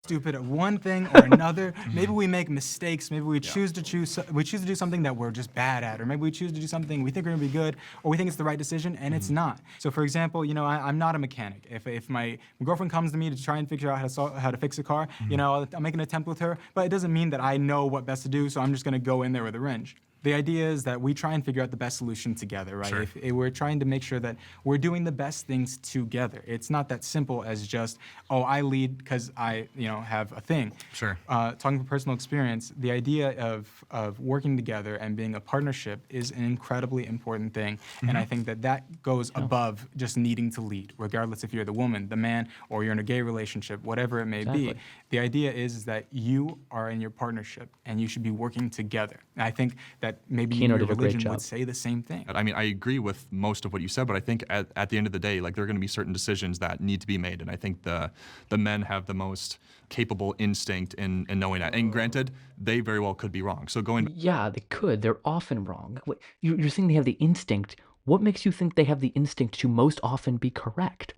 Stupid at one thing or another. Maybe we make mistakes. Maybe we choose to do something that we're just bad at, or maybe we choose to do something we think are gonna be good, or we think it's the right decision and it's not. So, for example, I'm not a mechanic. If my girlfriend comes to me to try and figure out how to fix a car, I'll make an attempt with her, but it doesn't mean that I know what best to do. So I'm just gonna go in there with a wrench. The idea is that we try and figure out the best solution together, right? Sure. If we're trying to make sure that we're doing the best things together. It's not that simple as just, I lead because I, have a thing. Sure. Talking from personal experience, the idea of working together and being a partnership is an incredibly important thing. And I think that goes above just needing to lead, regardless if you're the woman, the man, or you're in a gay relationship, whatever it may be. The idea is that you are in your partnership and you should be working together. And I think that maybe Kino your did a great religion job. would say the same thing. I mean, I agree with most of what you said, but I think at the end of the day, like, there are going to be certain decisions that need to be made, and I think the men have the most capable instinct in knowing that. And granted, they very well could be wrong. So Yeah, they could. They're often wrong. Wait, you're saying they have the instinct. What makes you think they have the instinct to most often be correct?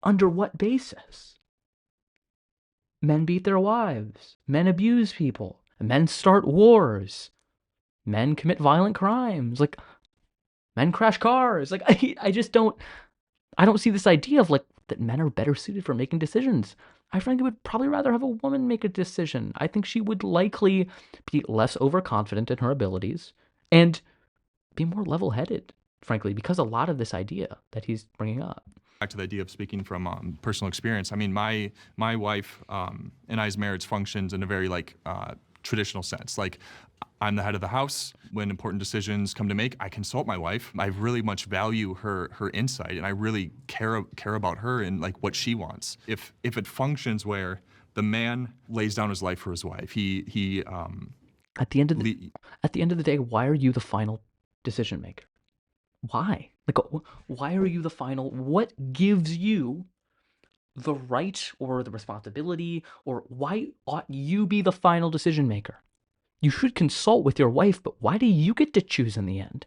Under what basis? Men beat their wives. Men abuse people. Men start wars. Men commit violent crimes. Like, men crash cars. Like, I don't see this idea of, like, that men are better suited for making decisions. I frankly would probably rather have a woman make a decision. I think she would likely be less overconfident in her abilities and be more level-headed, frankly, because a lot of this idea that he's bringing up. Back to the idea of speaking from personal experience. I mean, my wife and I's marriage functions in a very traditional sense. Like, I'm the head of the house. When important decisions come to make, I consult my wife. I really much value her insight, and I really care about her and like what she wants. If it functions where the man lays down his life for his wife, he at the end of the day, why are you the final decision maker? Why? Like, why are you the final? What gives you the right or the responsibility, or why ought you be the final decision maker? You should consult with your wife, but why do you get to choose in the end?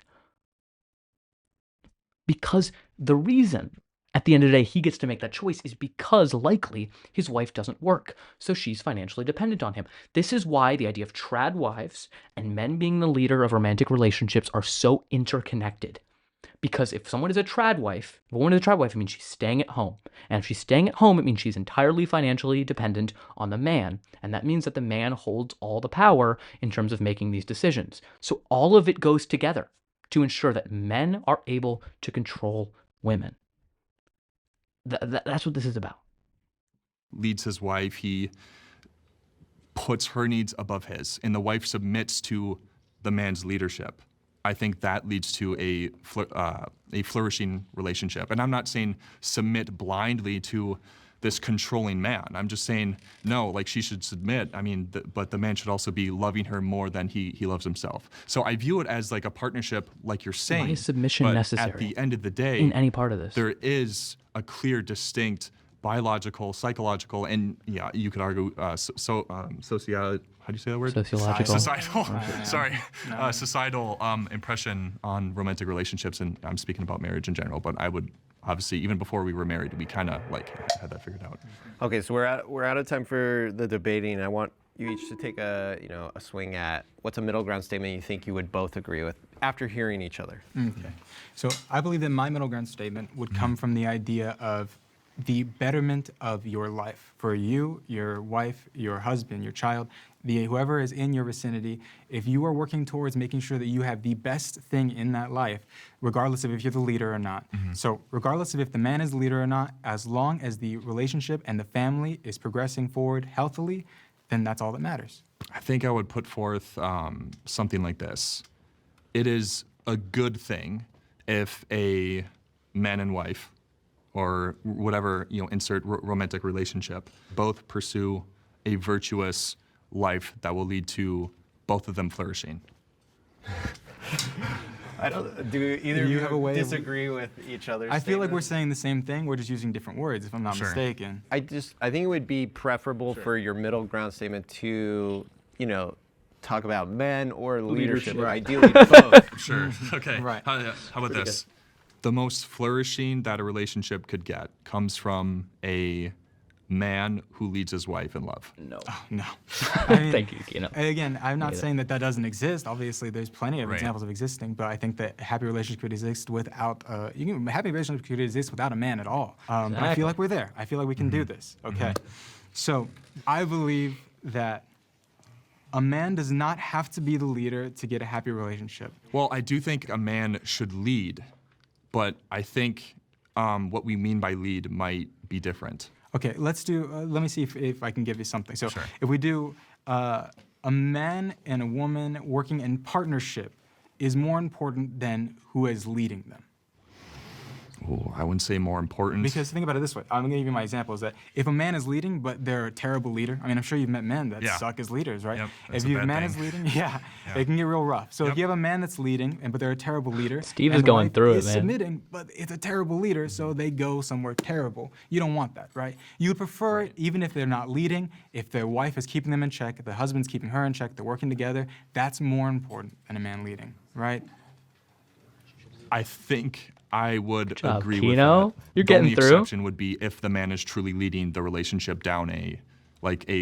Because the reason at the end of the day he gets to make that choice is because likely his wife doesn't work, so she's financially dependent on him. This is why the idea of trad wives and men being the leader of romantic relationships are so interconnected. Because if someone is a trad wife, if a woman is a trad wife, it means she's staying at home. And if she's staying at home, it means she's entirely financially dependent on the man. And that means that the man holds all the power in terms of making these decisions. So all of it goes together to ensure that men are able to control women. That's what this is about. Leads his wife. He puts her needs above his, and the wife submits to the man's leadership, I think that leads to a flourishing relationship. And I'm not saying submit blindly to this controlling man. I'm just saying, no, like she should submit. I mean, but the man should also be loving her more than he loves himself. So I view it as like a partnership, like you're saying. Why is submission but necessary at the end of the day, in any part of this? there is a clear, distinct biological, psychological, and yeah, you could argue social. How do you say that word? Sociological. Societal. Sorry, societal impression on romantic relationships, and I'm speaking about marriage in general. But I would obviously, even before we were married, we kind of like had that figured out. Okay, so we're out of time for the debating. I want you each to take a swing at what's a middle ground statement you think you would both agree with after hearing each other. Okay. So I believe that my middle ground statement would come from the idea of the betterment of your life for you, your wife, your husband, your child, whoever is in your vicinity. If you are working towards making sure that you have the best thing in that life, regardless of if you're the leader or not. So regardless of if the man is the leader or not, as long as the relationship and the family is progressing forward healthily, then that's all that matters. I think I would put forth something like this. It is a good thing if a man and wife, or whatever, insert romantic relationship, both pursue a virtuous life that will lead to both of them flourishing. I don't. Do either of you disagree with each other? I feel like we're saying the same thing. We're just using different words, if I'm not mistaken. I think it would be preferable for your middle ground statement to, talk about men or leadership, or ideally both. Sure. Okay. Right. How about this? The most flourishing that a relationship could get comes from a man who leads his wife in love. No. Oh, no. Thank you, Kino. Again, I'm not saying that doesn't exist. Obviously, there's plenty of examples of existing, but I think that a happy relationship could exist without a happy relationship could exist without a man at all. But I feel like we're there. I feel like we can do this. Okay. So I believe that a man does not have to be the leader to get a happy relationship. Well, I do think a man should lead, but I think what we mean by lead might be different. Okay, let's do, let me see if I can give you something. So if we do a man and a woman working in partnership is more important than who is leading them. Ooh, I wouldn't say more important. Because think about it this way. I'm going to give you my example. Is that if a man is leading, but they're a terrible leader, I mean, I'm sure you've met men that suck as leaders, right? Yep, if a man is leading, it can get real rough. So if you have a man that's leading, but they're a terrible leader, Steve is going through it, man. Submitting, but it's a terrible leader, so they go somewhere terrible. You don't want that, right? You would prefer it, even if they're not leading, if their wife is keeping them in check, if the husband's keeping her in check, they're working together, that's more important than a man leading, right? I think I would agree Kino. with that. You're getting The only through. exception would be if the man is truly leading the relationship down a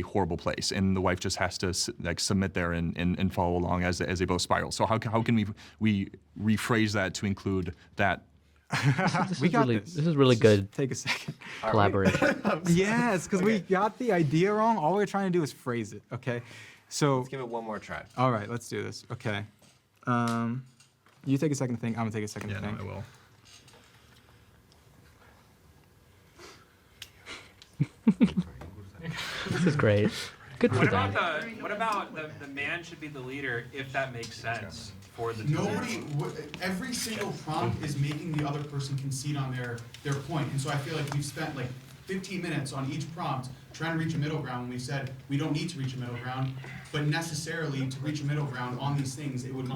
horrible place, and the wife just has to submit there and follow along as they both spiral. So how can we rephrase that to include that? This is really good. Take a second. Collaboration. Yes, because we got the idea wrong. All we're trying to do is phrase it. Okay, so let's give it one more try. All right, let's do this. Okay. You take a second to think. I'm gonna take a second to think. Yeah, I will. This is great. Good for them. What about the man should be the leader if that makes sense for the Every single prompt is making the other person concede on their point. And so I feel like we've spent like 15 minutes on each prompt trying to reach a middle ground when we said we don't need to reach a middle ground, but necessarily to reach a middle ground on these things, it would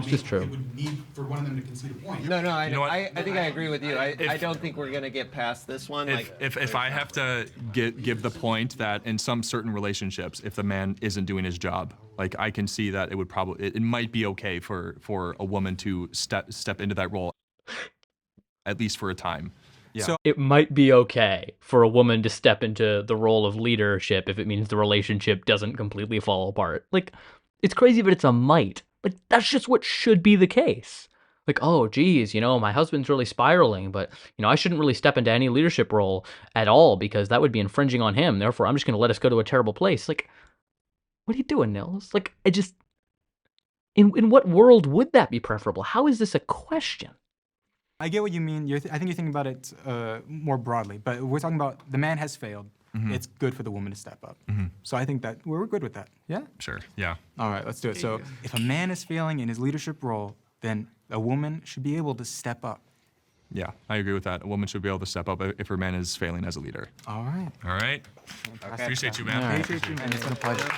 need for one of them to concede a point. No, I think I agree with you. I don't think we're gonna get past this one. If I have to give the point that in some certain relationships, if the man isn't doing his job, like I can see that it might be okay for a woman to step into that role, at least for a time. Yeah. So it might be okay for a woman to step into the role of leadership if it means the relationship doesn't completely fall apart. Like, it's crazy, but it's a might. Like, that's just what should be the case. Like, oh, geez, my husband's really spiraling, but, I shouldn't really step into any leadership role at all because that would be infringing on him. Therefore, I'm just going to let us go to a terrible place. Like, what are you doing, Nils? Like, in what world would that be preferable? How is this a question? I get what you mean. I think you're thinking about it more broadly, but we're talking about the man has failed. it's good for the woman to step up. So I think that we're good with that. Yeah? Sure. Yeah. All right, let's do it. So if a man is failing in his leadership role, then a woman should be able to step up. Yeah, I agree with that. A woman should be able to step up if her man is failing as a leader. All right. All right. Okay. Appreciate you, man. All right. Appreciate you, man. It's been a pleasure.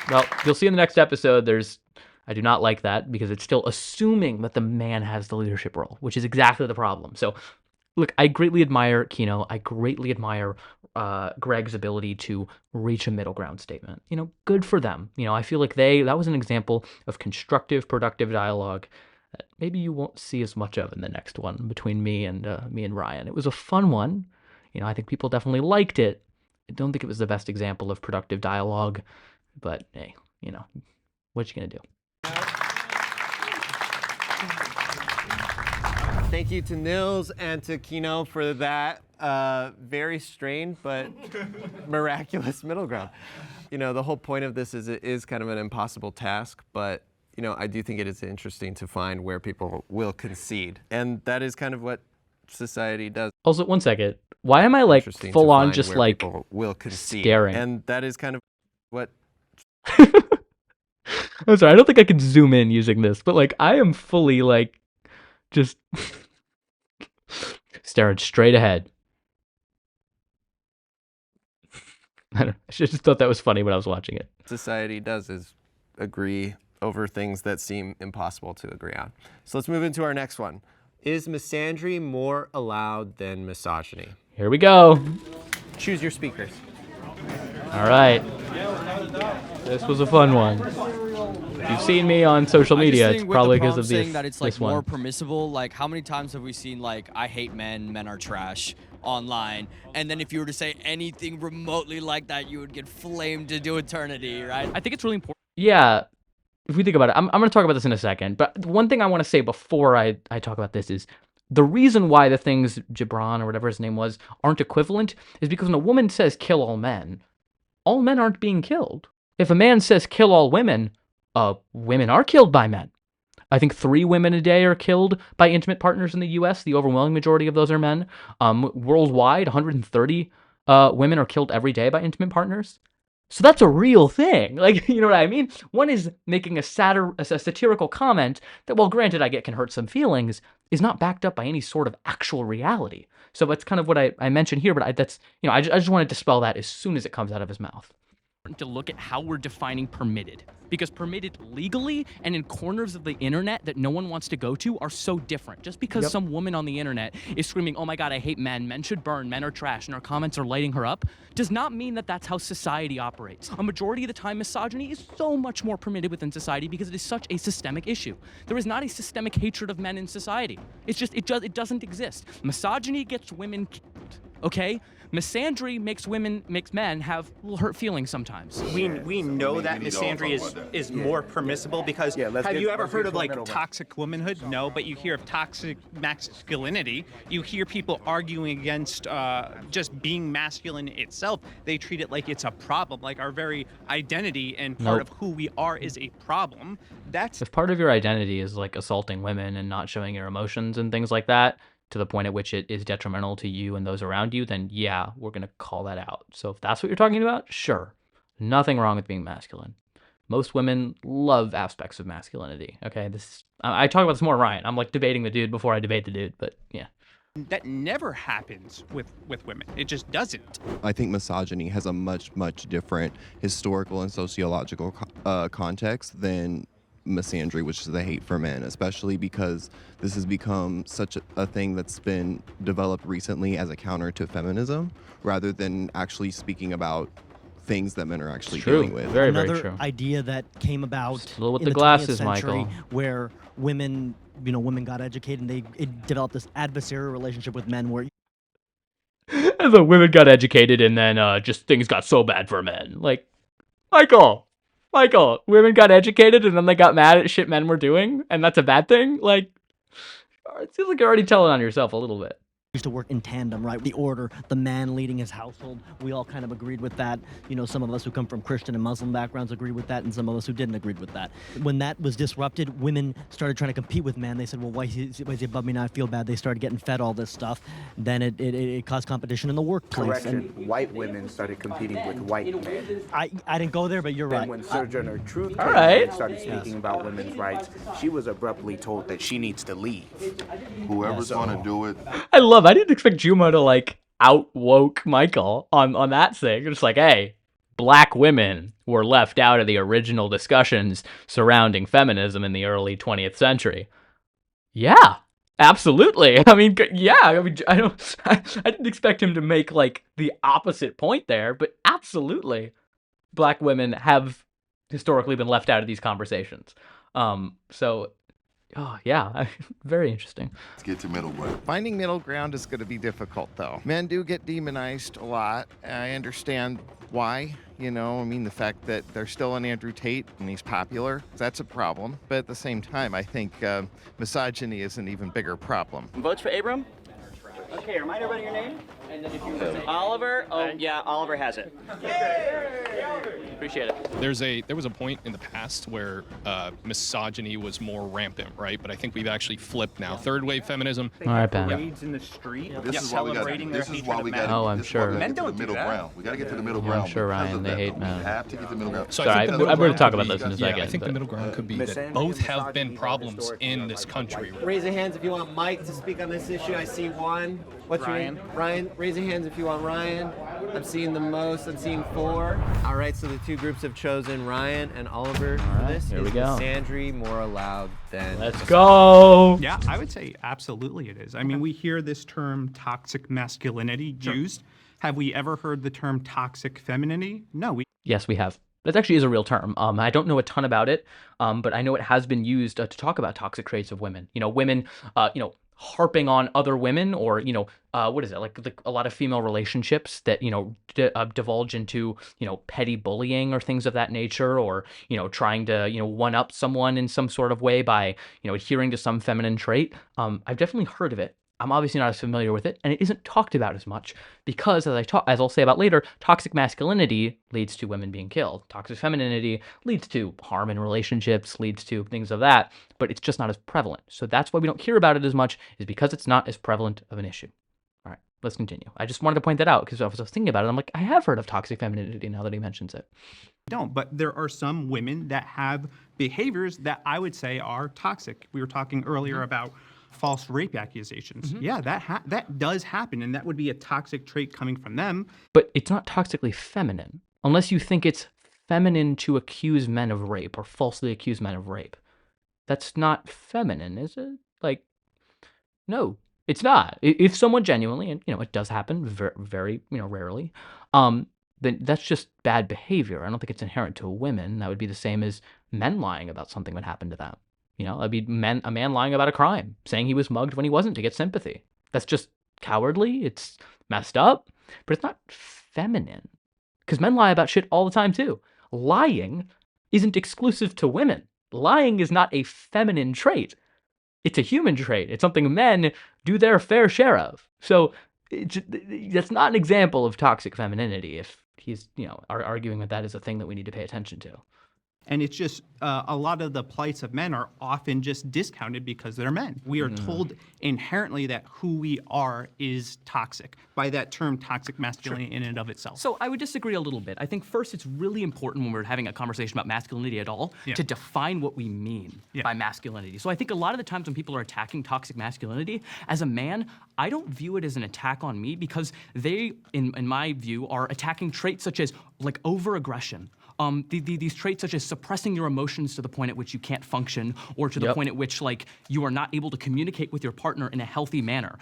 Well, you'll see in the next episode, I do not like that because it's still assuming that the man has the leadership role, which is exactly the problem. So, look, I greatly admire Kino. I greatly admire Greg's ability to reach a middle ground statement. Good for them. I feel like that was an example of constructive, productive dialogue that maybe you won't see as much of in the next one between me and Ryan. It was a fun one. I think people definitely liked it. I don't think it was the best example of productive dialogue, but hey, what you gonna do? Thank you to Nils and to Kino for that very strained but miraculous middle ground. The whole point of this is it is kind of an impossible task, but I do think it is interesting to find where people will concede. And that is kind of what society does. Also, one second. Why am I like full on just like will concede. staring? And that is kind of what I'm sorry, I don't think I can zoom in using this, but like I am fully like just staring straight ahead. I just thought that was funny when I was watching it. Society does is agree over things that seem impossible to agree on. So let's move into our next one. Is misandry more allowed than misogyny? Here we go. Choose your speakers. All right. This was a fun one. If you've seen me on social media, it's probably because of saying that it's like this one. more permissible. Like, how many times have we seen like "I hate men, men are trash" online, and then if you were to say anything remotely like that, you would get flamed to eternity, right? I think it's really important. Yeah. If we think about it, I'm going to talk about this in a second, but one thing I want to say before I talk about this is the reason why the things Gibran or whatever his name was aren't equivalent is because when a woman says kill all men aren't being killed. If a man says kill all women are killed by men. I think 3 women a day are killed by intimate partners in the U.S. The overwhelming majority of those are men. Worldwide, 130 women are killed every day by intimate partners. So that's a real thing. Like, you know what I mean? One is making a satirical comment that, well, granted, can hurt some feelings, is not backed up by any sort of actual reality. So that's kind of what I mentioned here, but I just want to dispel that as soon as it comes out of his mouth. To look at how we're defining permitted, because permitted legally and in corners of the internet that no one wants to go to are so different. Just because some woman on the internet is screaming, "Oh my God, I hate men, men should burn, men are trash," and her comments are lighting her up, does not mean that that's how society operates. A majority of the time, misogyny is so much more permitted within society because it is such a systemic issue. There is not a systemic hatred of men in society. It's just, it doesn't exist. Misogyny gets women killed, okay? Misandry makes men have little hurt feelings sometimes. We know that misandry is more permissible because have you ever heard of like toxic womanhood? No, but you hear of toxic masculinity. You hear people arguing against just being masculine itself. They treat it like it's a problem, like our very identity and part of who we are is a problem. If part of your identity is like assaulting women and not showing your emotions and things like that, to the point at which it is detrimental to you and those around you, then yeah, we're going to call that out. So if that's what you're talking about, sure. Nothing wrong with being masculine. Most women love aspects of masculinity. Okay, I talk about this more, Ryan. I'm like debating the dude before I debate the dude, but yeah. That never happens with women. It just doesn't. I think misogyny has a much different historical and sociological context than misandry, which is the hate for men, especially because this has become such a thing that's been developed recently as a counter to feminism rather than actually speaking about things that men are actually dealing with. Another idea that came about with in the the glasses, 20th century Michael. where women got educated and it developed this adversarial relationship with men where And the women got educated and then just things got so bad for men. Like, Michael, women got educated and then they got mad at shit men were doing, and that's a bad thing? Like, it seems like you're already telling on yourself a little bit. used to work in tandem, right? The order, the man leading his household. We all kind of agreed with that. You know, some of us who come from Christian and Muslim backgrounds agreed with that, and some of us who didn't agree with that. When that was disrupted, women started trying to compete with men. They said, well, why is he above me now? I feel bad. They started getting fed all this stuff. Then it caused competition in the workplace. Correction, white women started competing with white men. I didn't go there, but you're right. Then when Sojourner Truth All right. started speaking about women's rights, she was abruptly told that she needs to leave. Whoever's gonna do it. I didn't expect Juma to like out woke Michael on that thing. It's like, hey, black women were left out of the original discussions surrounding feminism in the early 20th century. Yeah, absolutely. I mean, yeah. I didn't expect him to make like the opposite point there, but absolutely, black women have historically been left out of these conversations. Oh, yeah, very interesting. Let's get to middle ground. Finding middle ground is going to be difficult, though. Men do get demonized a lot. I understand why. You know, I mean, the fact that there's still an Andrew Tate and he's popular, that's a problem. But at the same time, I think misogyny is an even bigger problem. Votes for Abram? Okay, remind everybody your name. And then if you Oliver. Oh, yeah, Oliver has it. Appreciate it. There was a point in the past where misogyny was more rampant, right? But I think we've actually flipped now. Third wave feminism. All right, Ben. Parades in the street. This is why we got. Oh, I'm sure. Men don't do that. We got to get to the middle ground. I'm sure, because Ryan, of they that. hate We men. have to get to the middle ground. So Sorry, I'm going to talk about this in a second. I think the middle ground could be that both have been problems in this country. Raise your hands if you want Mike to speak on this issue. I see one. What's Ryan. your name? Ryan. Raise your hands if you want Ryan. I'm seeing the most. I'm seeing 4. All right, so the two groups have chosen Ryan and Oliver for this. here we Is go. misandry more allowed than... Let's go. Yeah, I would say absolutely it is. I mean, we hear this term toxic masculinity used. Have we ever heard the term toxic femininity? No. Yes, we have. That actually is a real term. I don't know a ton about it, but I know it has been used to talk about toxic traits of women. You know, women, harping on other women, or what is it, like a lot of female relationships that divulge into petty bullying or things of that nature, or trying to one up someone in some sort of way by adhering to some feminine trait. I've definitely heard of it. I'm obviously not as familiar with it, and it isn't talked about as much because, as I'll say about later, toxic masculinity leads to women being killed. Toxic femininity leads to harm in relationships, leads to things of that, but it's just not as prevalent. So that's why we don't hear about it as much, is because it's not as prevalent of an issue. All right, let's continue. I just wanted to point that out because I was thinking about it. I'm like, I have heard of toxic femininity now that he mentions it. Don't, but there are some women that have behaviors that I would say are toxic. We were talking earlier about false rape accusations. Yeah, that does happen, and that would be a toxic trait coming from them. But it's not toxically feminine, unless you think it's feminine to accuse men of rape or falsely accuse men of rape. That's not feminine, is it? Like, no, it's not. If someone genuinely, and it does happen very rarely, then that's just bad behavior. I don't think it's inherent to women. That would be the same as men lying about something that happened to them. That'd be a man lying about a crime, saying he was mugged when he wasn't to get sympathy. That's just cowardly. It's messed up, but it's not feminine. Because men lie about shit all the time too. Lying isn't exclusive to women. Lying is not a feminine trait. It's a human trait. It's something men do their fair share of. So that's not an example of toxic femininity if he's, arguing that is a thing that we need to pay attention to. And it's just a lot of the plights of men are often just discounted because they're men. We are told inherently that who we are is toxic by that term toxic masculinity in and of itself. So I would disagree a little bit. I think first it's really important when we're having a conversation about masculinity at all to define what we mean by masculinity. So I think a lot of the times when people are attacking toxic masculinity, as a man, I don't view it as an attack on me because they, in my view, are attacking traits such as like over-aggression. These traits such as suppressing your emotions to the point at which you can't function, or to the point at which you are not able to communicate with your partner in a healthy manner.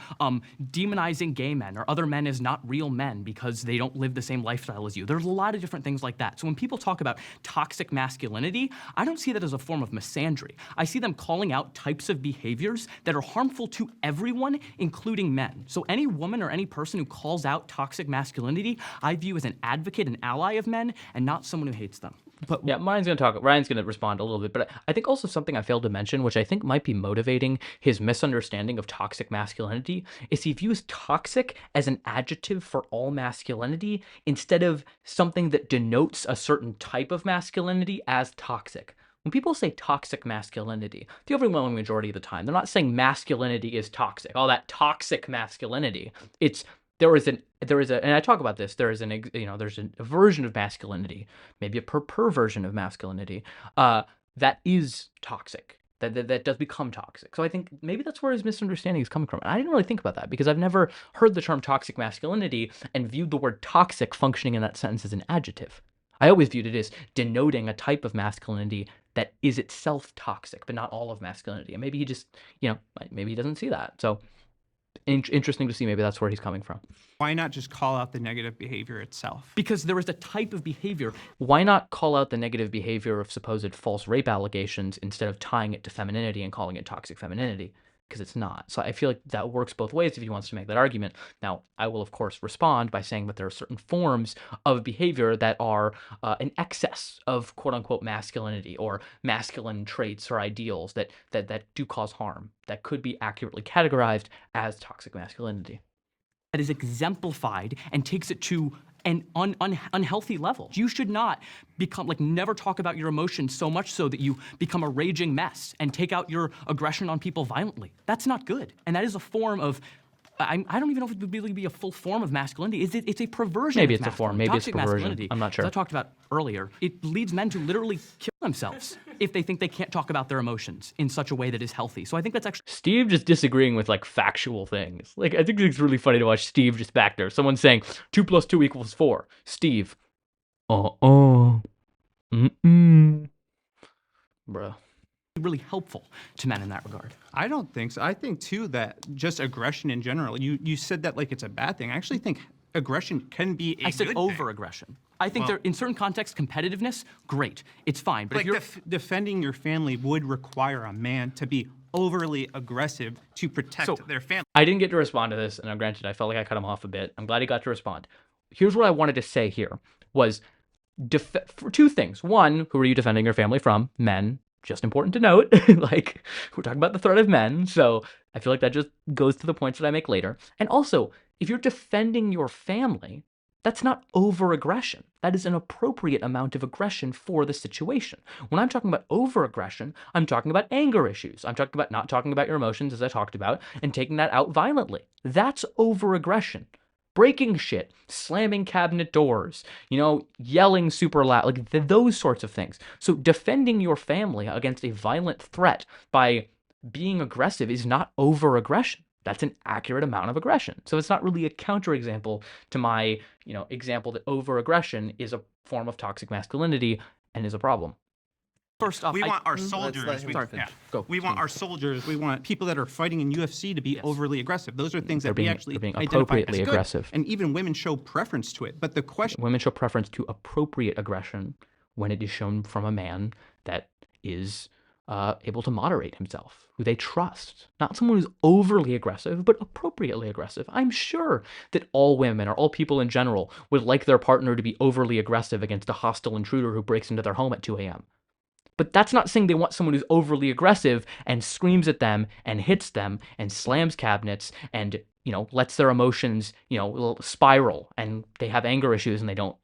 Demonizing gay men or other men as not real men because they don't live the same lifestyle as you. There's a lot of different things like that. So when people talk about toxic masculinity, I don't see that as a form of misandry. I see them calling out types of behaviors that are harmful to everyone, including men. So any woman or any person who calls out toxic masculinity, I view as an advocate and ally of men and not someone who hates them. But yeah, Ryan's gonna respond a little bit, but I think also something I failed to mention, which I think might be motivating his misunderstanding of toxic masculinity, is he views toxic as an adjective for all masculinity instead of something that denotes a certain type of masculinity as toxic. When people say toxic masculinity, the overwhelming majority of the time, they're not saying masculinity is toxic. All that toxic masculinity. It's there is a, and I talk about this. There's a version of masculinity, maybe a perversion of masculinity, that is toxic. That does become toxic. So I think maybe that's where his misunderstanding is coming from. And I didn't really think about that because I've never heard the term toxic masculinity and viewed the word toxic functioning in that sentence as an adjective. I always viewed it as denoting a type of masculinity that is itself toxic, but not all of masculinity. And maybe he just, maybe he doesn't see that. So interesting to see maybe that's where he's coming from. Why not just call out the negative behavior itself? Because there is a type of behavior. Why not call out the negative behavior of supposed false rape allegations instead of tying it to femininity and calling it toxic femininity? Because it's not. So I feel like that works both ways if he wants to make that argument. Now, I will, of course, respond by saying that there are certain forms of behavior that are an excess of quote-unquote masculinity or masculine traits or ideals that do cause harm, that could be accurately categorized as toxic masculinity. That is exemplified and takes it to an unhealthy level. You should not become, never talk about your emotions so much so that you become a raging mess and take out your aggression on people violently. That's not good. And that is a form of, I don't even know if it would really be a full form of masculinity. It's a perversion Maybe of it's a form, masculinity. maybe it's Toxic a perversion. masculinity, I'm not sure. As I talked about earlier, it leads men to literally kill themselves if they think they can't talk about their emotions in such a way that is healthy. So I think that's actually... Steve just disagreeing with factual things. I think it's really funny to watch Steve just back there. Someone saying 2 + 2 = 4. Steve. Bruh. really helpful to men in that regard. I don't think so. I think, too, that just aggression in general, you said that like it's a bad thing. I actually think aggression can be a I said good over-aggression. I think there, in certain contexts, competitiveness, great, it's fine. But like if you're defending your family would require a man to be overly aggressive to protect their family. I didn't get to respond to this, and granted, I felt like I cut him off a bit. I'm glad he got to respond. Here's what I wanted to say here was for two things. One, who are you defending your family from? Men. Just important to note. Like, we're talking about the threat of men, so I feel like that just goes to the points that I make later. And also, if you're defending your family, that's not over-aggression. That is an appropriate amount of aggression for the situation. When I'm talking about over-aggression, I'm talking about anger issues. I'm talking about not talking about your emotions, as I talked about, and taking that out violently. That's over-aggression. Breaking shit, slamming cabinet doors, yelling super loud, like those sorts of things. So defending your family against a violent threat by being aggressive is not over-aggression. That's an accurate amount of aggression. So it's not really a counterexample to my, example that over-aggression is a form of toxic masculinity and is a problem. First off, we want our soldiers. We want our soldiers. We want people that are fighting in UFC to be overly aggressive. Those are things that we actually being identify appropriately as good. aggressive. And even women show preference to it. But the question: women show preference to appropriate aggression when it is shown from a man that is able to moderate himself, who they trust. Not someone who's overly aggressive, but appropriately aggressive. I'm sure that all women or all people in general would like their partner to be overly aggressive against a hostile intruder who breaks into their home at 2 a.m. But that's not saying they want someone who's overly aggressive and screams at them and hits them and slams cabinets and, lets their emotions, spiral and they have anger issues and they don't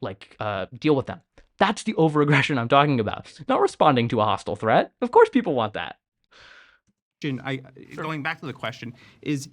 deal with them. That's the over-aggression I'm talking about. Not responding to a hostile threat. Of course people want that. Going back to the question, is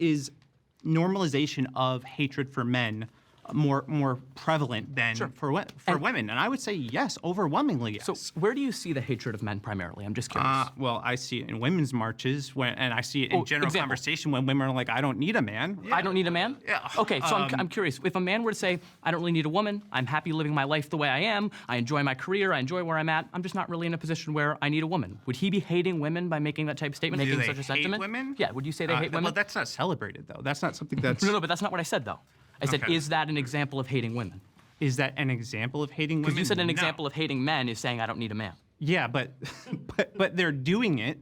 normalization of hatred for men more prevalent than for women? And I would say yes, overwhelmingly yes. So where do you see the hatred of men primarily? I'm just curious. Well, I see it in women's marches, and I see it in general conversation when women are like, I don't need a man. I don't need a man? Yeah. Okay, so I'm curious. If a man were to say, I don't really need a woman, I'm happy living my life the way I am, I enjoy my career, I enjoy where I'm at, I'm just not really in a position where I need a woman. Would he be hating women by making that type of statement, making such a sentiment? Women? Yeah, would you say they hate women? Well, that's not celebrated, though. That's not something that's... No, but that's not what I said, though. I said, is that an example of hating women? Is that an example of hating women? Because you said an example of hating men is saying I don't need a man. Yeah, but they're doing it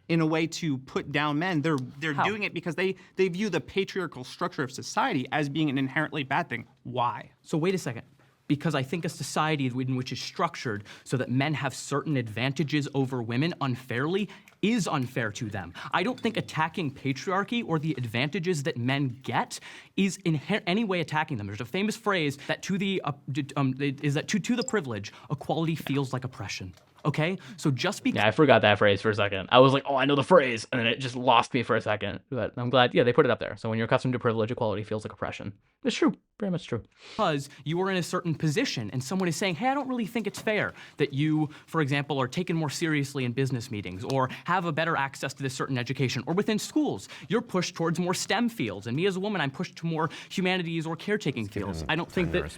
in a way to put down men. They're doing it because they view the patriarchal structure of society as being an inherently bad thing. Why? So wait a second. because I think a society in which is structured so that men have certain advantages over women unfairly is unfair to them. I don't think attacking patriarchy or the advantages that men get is in any way attacking them. There's a famous phrase that to the privilege, equality feels like oppression. Okay, so just because— Yeah, I forgot that phrase for a second. I was like, oh, I know the phrase, and then it just lost me for a second. But I'm glad, yeah, they put it up there. So when you're accustomed to privilege, equality feels like oppression. It's true, very much true. Because you are in a certain position and someone is saying, hey, I don't really think it's fair that you, for example, are taken more seriously in business meetings or have a better access to this certain education, or within schools, you're pushed towards more STEM fields. And me as a woman, I'm pushed to more humanities or caretaking fields. I don't think that,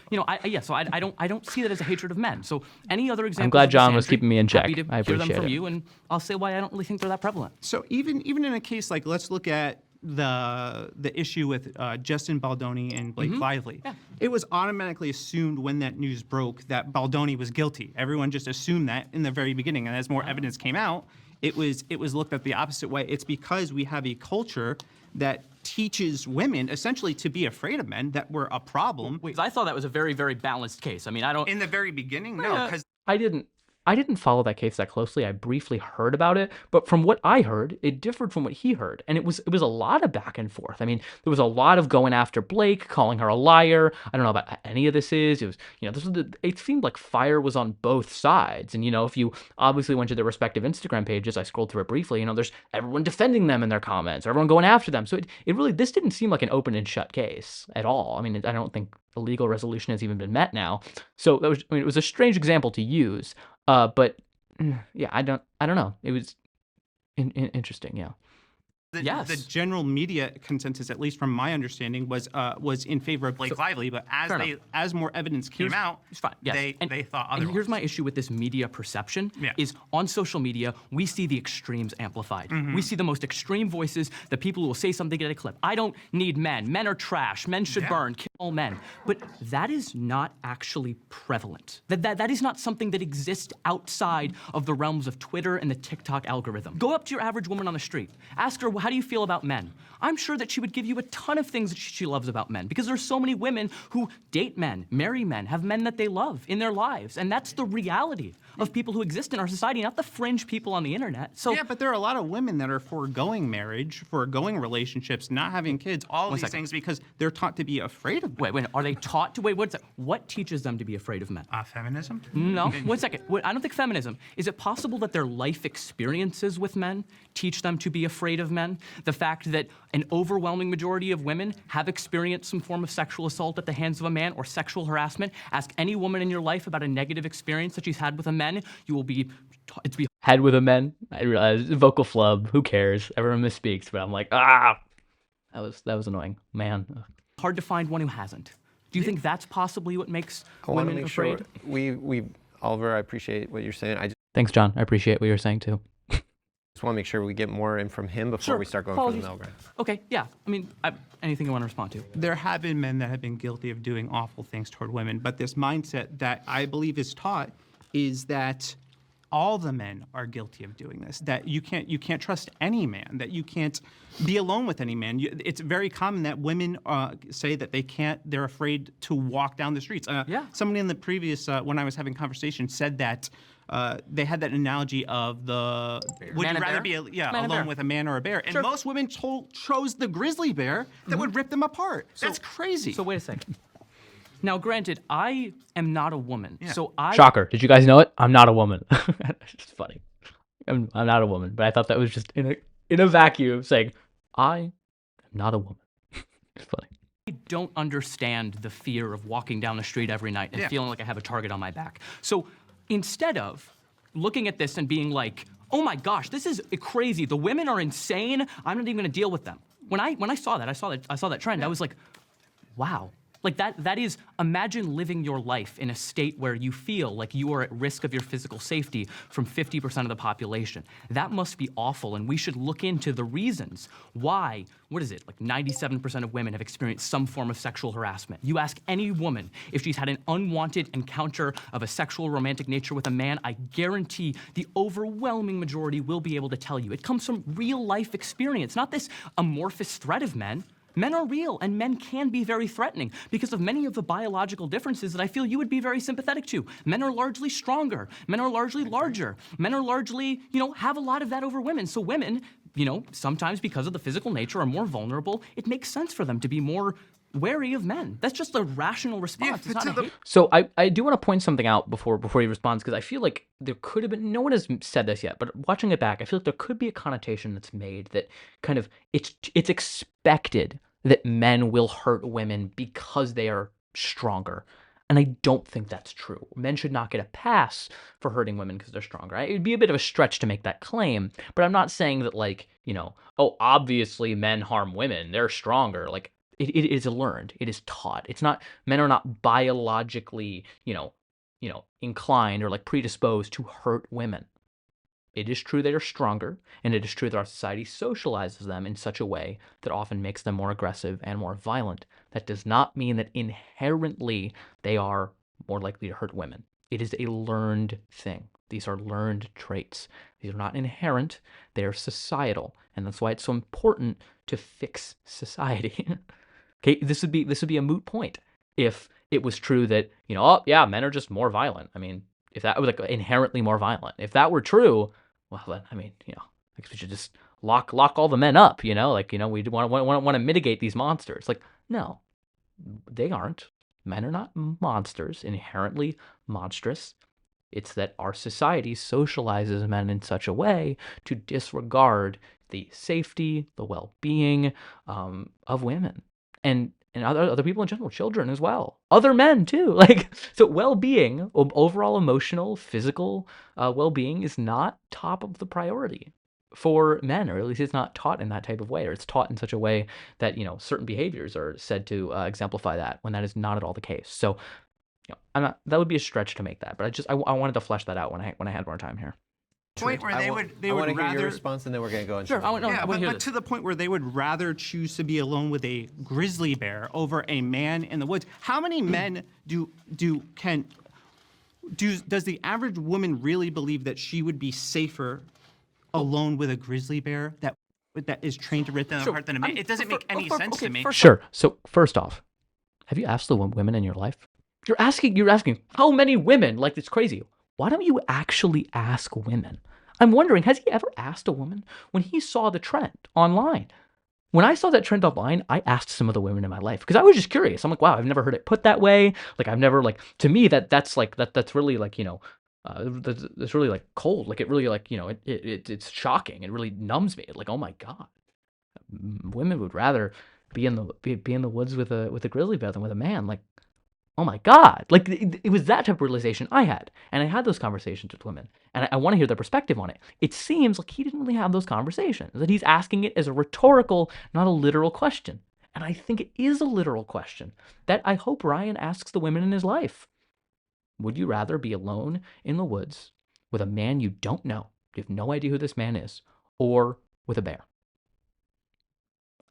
so I don't see that as a hatred of men. So any other examples— I'm glad John was keeping me in check. Happy to I hear them appreciate from it. you, and I'll say why I don't really think they're that prevalent. So even in a case like, let's look at the issue with Justin Baldoni and Blake Lively. Yeah. It was automatically assumed when that news broke that Baldoni was guilty. Everyone just assumed that in the very beginning, and as more evidence came out, it was looked at the opposite way. It's because we have a culture that teaches women essentially to be afraid of men, that we're a problem. Wait, I thought that was a very, very balanced case. I mean, I don't— In the very beginning, no, because I didn't follow that case that closely. I briefly heard about it, but from what I heard, it differed from what he heard, and it was a lot of back and forth. I mean, there was a lot of going after Blake, calling her a liar. I don't know about any of this is. It was, it seemed like fire was on both sides. And if you obviously went to their respective Instagram pages, I scrolled through it briefly. There's everyone defending them in their comments, or everyone going after them. So it really, this didn't seem like an open and shut case at all. I mean, I don't think a legal resolution has even been met now. So it was a strange example to use. But yeah, I don't know. It was interesting, yeah. The general media consensus, at least from my understanding, was in favor of Blake Lively. But as more evidence came out, they thought otherwise. And here's my issue with this media perception: is on social media we see the extremes amplified. We see the most extreme voices, the people who will say something, get a clip. I don't need men. Men are trash. Men should burn. Kill all men. But that is not actually prevalent. That is not something that exists outside of the realms of Twitter and the TikTok algorithm. Go up to your average woman on the street. Ask her, how do you feel about men? I'm sure that she would give you a ton of things that she loves about men, because there's so many women who date men, marry men, have men that they love in their lives. And that's the reality of people who exist in our society, not the fringe people on the internet. So yeah, but there are a lot of women that are foregoing marriage, foregoing relationships, not having kids, all these things because they're taught to be afraid of men. Wait, are they taught to, what teaches them to be afraid of men? Feminism? No, 1 second. I don't think feminism. Is it possible that their life experiences with men teach them to be afraid of men? The fact that an overwhelming majority of women have experienced some form of sexual assault at the hands of a man or sexual harassment. Ask any woman in your life about a negative experience that she's had with a man. You will be had with a man. I realize vocal flub. Who cares? Everyone misspeaks, but I'm like, that was annoying, man. Hard to find one who hasn't. Do you think that's possibly what makes women afraid? Sure Oliver, I appreciate what you're saying. Thanks, John. I appreciate what you're saying too. Just want to make sure we get more in from him before we start going for the middle ground. Okay, yeah. I mean, anything you want to respond to? There have been men that have been guilty of doing awful things toward women, but this mindset that I believe is taught is that all the men are guilty of doing this. That you can't trust any man. That you can't be alone with any man. It's very common that women say that they're afraid to walk down the streets. Somebody in the previous when I was having conversation said that. They had that analogy of would you rather be alone with a man or a bear? And most women chose the grizzly bear that would rip them apart. That's crazy. So wait a second. Now, granted, I am not a woman, so Shocker! Did you guys know it? I'm not a woman. It's just funny. I'm not a woman, but I thought that was just in a vacuum saying I am not a woman. It's funny. I don't understand the fear of walking down the street every night and feeling like I have a target on my back. So instead of looking at this and being like, oh my gosh, this is crazy. The women are insane. I'm not even going to deal with them. When I saw that trend, I was like, wow. Like that is, imagine living your life in a state where you feel like you are at risk of your physical safety from 50% of the population. That must be awful, and we should look into the reasons why, like 97% of women have experienced some form of sexual harassment. You ask any woman if she's had an unwanted encounter of a sexual romantic nature with a man, I guarantee the overwhelming majority will be able to tell you. It comes from real life experience, not this amorphous threat of men. Men are real, and men can be very threatening because of many of the biological differences that I feel you would be very sympathetic to. Men are largely stronger. Men are largely larger. Men are largely, have a lot of that over women. So women, sometimes because of the physical nature are more vulnerable. It makes sense for them to be more wary of men. That's just a rational response. It's not a hate. So I do want to point something out before he responds, because I feel like there could have been, no one has said this yet, but watching it back, I feel like there could be a connotation that's made that kind of it's expected that men will hurt women because they are stronger. And I don't think that's true. Men should not get a pass for hurting women because they're stronger. It would be a bit of a stretch to make that claim, but I'm not saying that, like, oh, obviously men harm women, they're stronger. Like, it is learned. It is taught. It's not, men are not biologically, inclined or like predisposed to hurt women. It is true they are stronger, and it is true that our society socializes them in such a way that often makes them more aggressive and more violent. That does not mean that inherently they are more likely to hurt women. It is a learned thing. These are learned traits. These are not inherent. They are societal, and that's why it's so important to fix society. Okay, this would be a moot point if it was true that, oh yeah, men are just more violent. I mean, if that was like inherently more violent, if that were true, well then, I mean, I guess we should just lock all the men up, we want to mitigate these monsters. Like, no, they aren't. Men are not monsters, inherently monstrous. It's that our society socializes men in such a way to disregard the safety, the well-being of women. And other people in general, children as well, other men too. Like, so well-being, overall emotional, physical well-being is not top of the priority for men, or at least it's not taught in that type of way, or it's taught in such a way that, certain behaviors are said to exemplify that, when that is not at all the case. So, that would be a stretch to make that, but I wanted to flesh that out when I had more time here. Point where they would I want to hear rather your response, and then we're going to go on. Sure, but to the point where they would rather choose to be alone with a grizzly bear over a man in the woods. How many men does the average woman really believe that she would be safer alone with a grizzly bear that is trained to rip them apart than a man? It doesn't make any sense to me. Sure. So first off, have you asked the women in your life? You're asking how many women? Like, it's crazy. Why don't you actually ask women? I'm wondering, has he ever asked a woman when he saw the trend online? When I saw that trend online, I asked some of the women in my life because I was just curious. I'm like, wow, I've never heard it put that way. Like, I've never, like, to me, that's really like, that's really like cold. Like, it really, like, it's shocking. It really numbs me. Like, oh my God, women would rather be in the woods with a grizzly bear than with a man. Like, oh my God, like it was that type of realization I had. And I had those conversations with women, and I want to hear their perspective on it. It seems like he didn't really have those conversations, that he's asking it as a rhetorical, not a literal question. And I think it is a literal question that I hope Ryan asks the women in his life. Would you rather be alone in the woods with a man you don't know, you have no idea who this man is, or with a bear?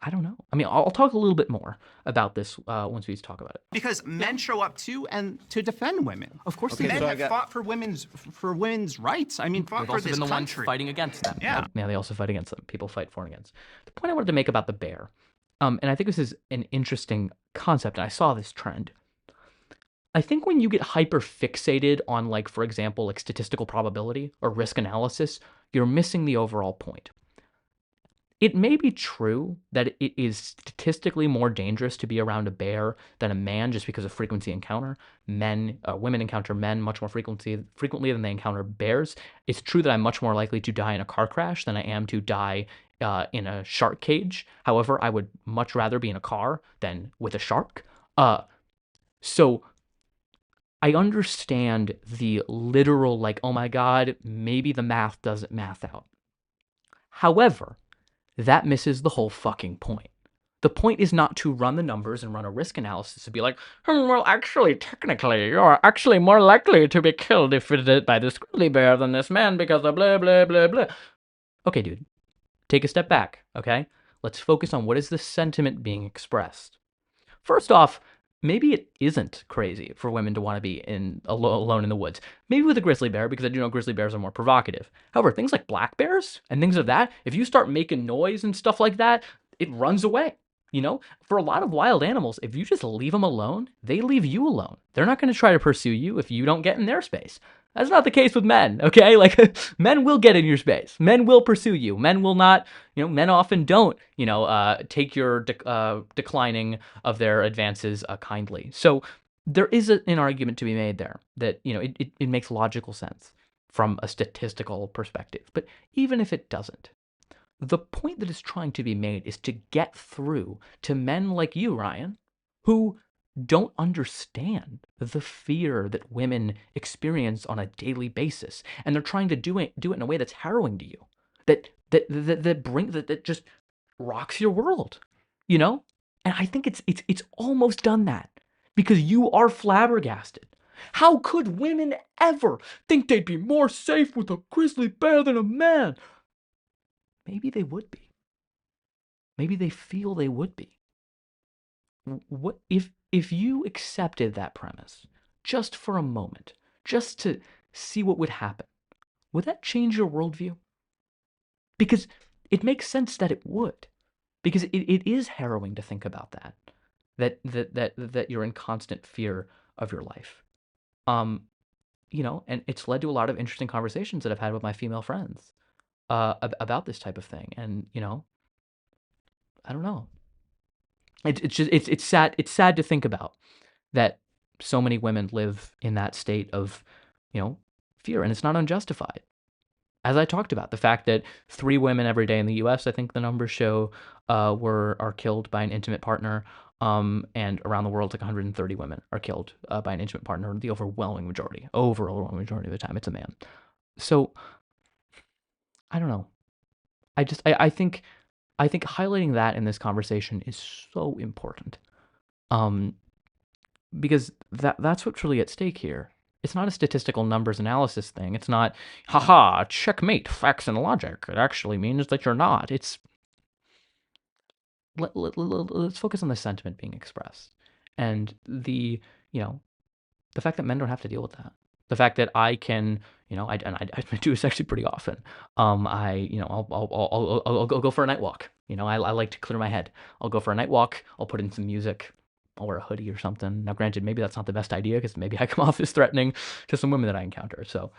I don't know. I mean, I'll talk a little bit more about this once we talk about it. Because men show up too, and to defend women. Of course, men have fought for women's rights. I mean, fought for this country. They've also been the ones fighting against them. Yeah, they also fight against them. People fight for and against. The point I wanted to make about the bear, and I think this is an interesting concept, and I saw this trend. I think when you get hyper fixated on, like, for example, like statistical probability or risk analysis, you're missing the overall point. It may be true that it is statistically more dangerous to be around a bear than a man just because of frequency encounter. Women encounter men much more frequently than they encounter bears. It's true that I'm much more likely to die in a car crash than I am to die in a shark cage. However, I would much rather be in a car than with a shark. So I understand the literal, like, oh my God, maybe the math doesn't math out. However, that misses the whole fucking point. The point is not to run the numbers and run a risk analysis to be like, well, actually, technically, you're actually more likely to be killed if it is by this grizzly bear than this man because of blah, blah, blah, blah. Okay, dude, take a step back, okay? Let's focus on what is the sentiment being expressed. First off, maybe it isn't crazy for women to want to be alone in the woods. Maybe with a grizzly bear, because I do know grizzly bears are more provocative. However, things like black bears and things of that, if you start making noise and stuff like that, it runs away. You know, for a lot of wild animals, if you just leave them alone, they leave you alone. They're not going to try to pursue you if you don't get in their space. That's not the case with men, okay? Like, men will get in your space. Men will pursue you. Men will not, men often don't, take your declining of their advances kindly. So there is an argument to be made there that, it makes logical sense from a statistical perspective. But even if it doesn't, the point that is trying to be made is to get through to men like you, Ryan, who don't understand the fear that women experience on a daily basis, and they're trying to do it in a way that's harrowing to you, that just rocks your world, And I think it's almost done that because you are flabbergasted. How could women ever think they'd be more safe with a grizzly bear than a man? Maybe they would be. Maybe they feel they would be. What if you accepted that premise just for a moment, just to see what would happen? Would that change your worldview? Because it makes sense that it would. Because it is harrowing to think about that you're in constant fear of your life. And it's led to a lot of interesting conversations that I've had with my female friends about this type of thing. And, I don't know. It's sad to think about that so many women live in that state of, fear, and it's not unjustified. As I talked about, the fact that 3 women every day in the U.S., I think the numbers show, are killed by an intimate partner, and around the world, like 130 women are killed by an intimate partner. The overwhelming majority of the time, it's a man. So, I don't know. I think highlighting that in this conversation is so important, because that's what's really at stake here. It's not a statistical numbers analysis thing. It's not, haha, checkmate, facts and logic. It actually means that you're not. It's let's focus on the sentiment being expressed and the fact that men don't have to deal with that. The fact that I can, I do this actually pretty often. I'll go for a night walk. I like to clear my head. I'll go for a night walk. I'll put in some music. I'll wear a hoodie or something. Now, granted, maybe that's not the best idea because maybe I come off as threatening to some women that I encounter. So,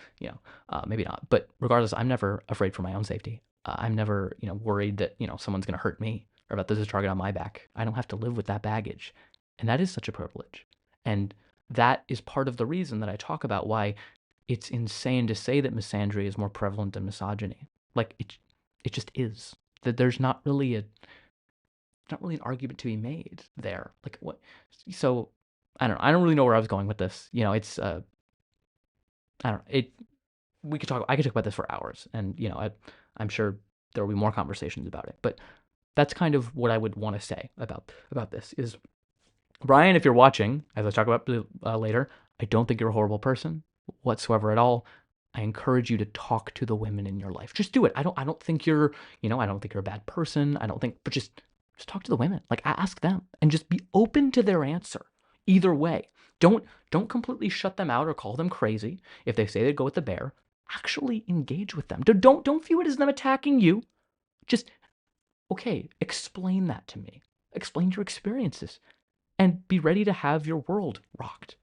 maybe not. But regardless, I'm never afraid for my own safety. I'm never, worried that, someone's going to hurt me or about there's a target on my back. I don't have to live with that baggage. And that is such a privilege. And that is part of the reason that I talk about why it's insane to say that misandry is more prevalent than misogyny. Like, it just is. That there's not really an argument to be made there. Like, what? So I don't really know where I was going with this. It's I don't know. I could talk about this for hours, and I'm sure there will be more conversations about it. But that's kind of what I would want to say about this is, Brian, if you're watching, as I talk about later, I don't think you're a horrible person whatsoever at all. I encourage you to talk to the women in your life. Just do it. I don't think you're, I don't think you're a bad person. But just talk to the women. Like, ask them and just be open to their answer. Either way. Don't completely shut them out or call them crazy. If they say they go with the bear, actually engage with them. Don't view it as them attacking you. Just, okay, explain that to me. Explain your experiences. And be ready to have your world rocked.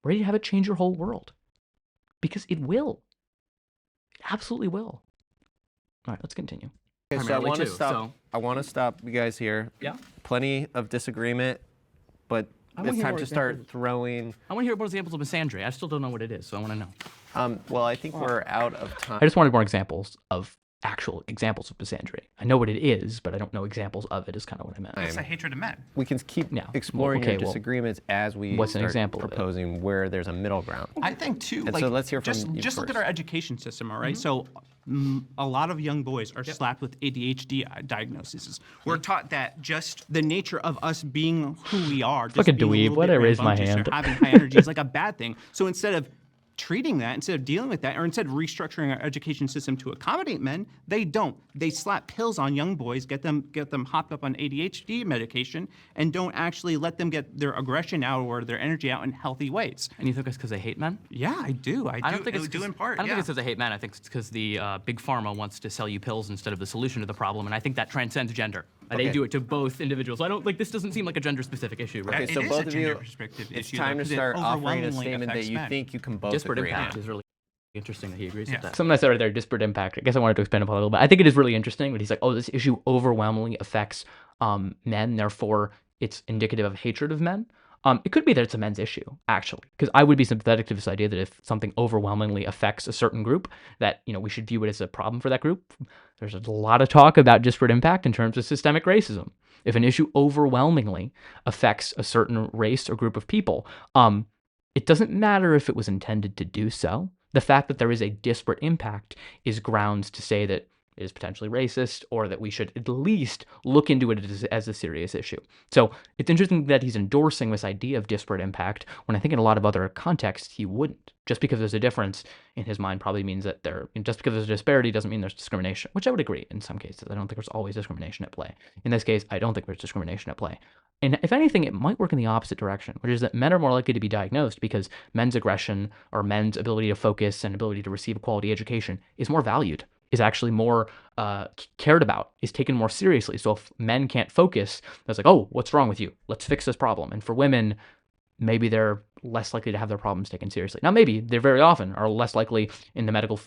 Ready to have it change your whole world. Because it will. It absolutely will. All right, let's continue. Okay, so I want to stop you guys here. Yeah. Plenty of disagreement, but it's time to start throwing. I want to hear more examples of misandry. I still don't know what it is, so I want to know. Well, I think we're out of time. I just wanted more examples of actual examples of misandry. I know what it is, but I don't know examples of it is kind of what I meant. It's a hatred of men. We can keep exploring your disagreements as we start proposing where there's a middle ground. I think too, so let's hear from you just look at first. our education system, all right? So a lot of young boys are slapped with ADHD diagnoses. We're taught that just the nature of us being who we are, just Fucking being a dweeb. little Why'd bit I raise my rambunctious hand? or having high energy is like a bad thing. So instead of treating that, instead of dealing with that, or instead of restructuring our education system to accommodate men, they don't. They slap pills on young boys, get them hopped up on ADHD medication, and don't actually let them get their aggression out or their energy out in healthy ways. And you think it's because they hate men? Yeah, I do. I don't think it's due in part. I don't think it's because they hate men. I think it's because the big pharma wants to sell you pills instead of the solution to the problem, and I think that transcends gender. They do it to both individuals. I don't like this. Doesn't seem like a gender-specific issue, right? Okay, so both of you, it's time to start offering a statement that you think you can both Disparate agree impact on. is really interesting that he agrees with that. Something I said right there, disparate impact. I guess I wanted to expand upon it a little bit. I think it is really interesting, but he's like, oh, this issue overwhelmingly affects men, therefore it's indicative of hatred of men. It could be that it's a men's issue, actually, because I would be sympathetic to this idea that if something overwhelmingly affects a certain group, that, you know, we should view it as a problem for that group. There's a lot of talk about disparate impact in terms of systemic racism. If an issue overwhelmingly affects a certain race or group of people, it doesn't matter if it was intended to do so. The fact that there is a disparate impact is grounds to say that it is potentially racist, or that we should at least look into it as a serious issue. So it's interesting that he's endorsing this idea of disparate impact when I think in a lot of other contexts he wouldn't. Just because there's a difference in his mind probably means that just because there's a disparity doesn't mean there's discrimination, which I would agree in some cases. I don't think there's always discrimination at play. In this case, I don't think there's discrimination at play. And if anything, it might work in the opposite direction, which is that men are more likely to be diagnosed because men's aggression or men's ability to focus and ability to receive a quality education is more valued, is actually more cared about, is taken more seriously. So if men can't focus, it's like, oh, what's wrong with you? Let's fix this problem. And for women, maybe they're less likely to have their problems taken seriously. Now, maybe they very often are less likely in the medical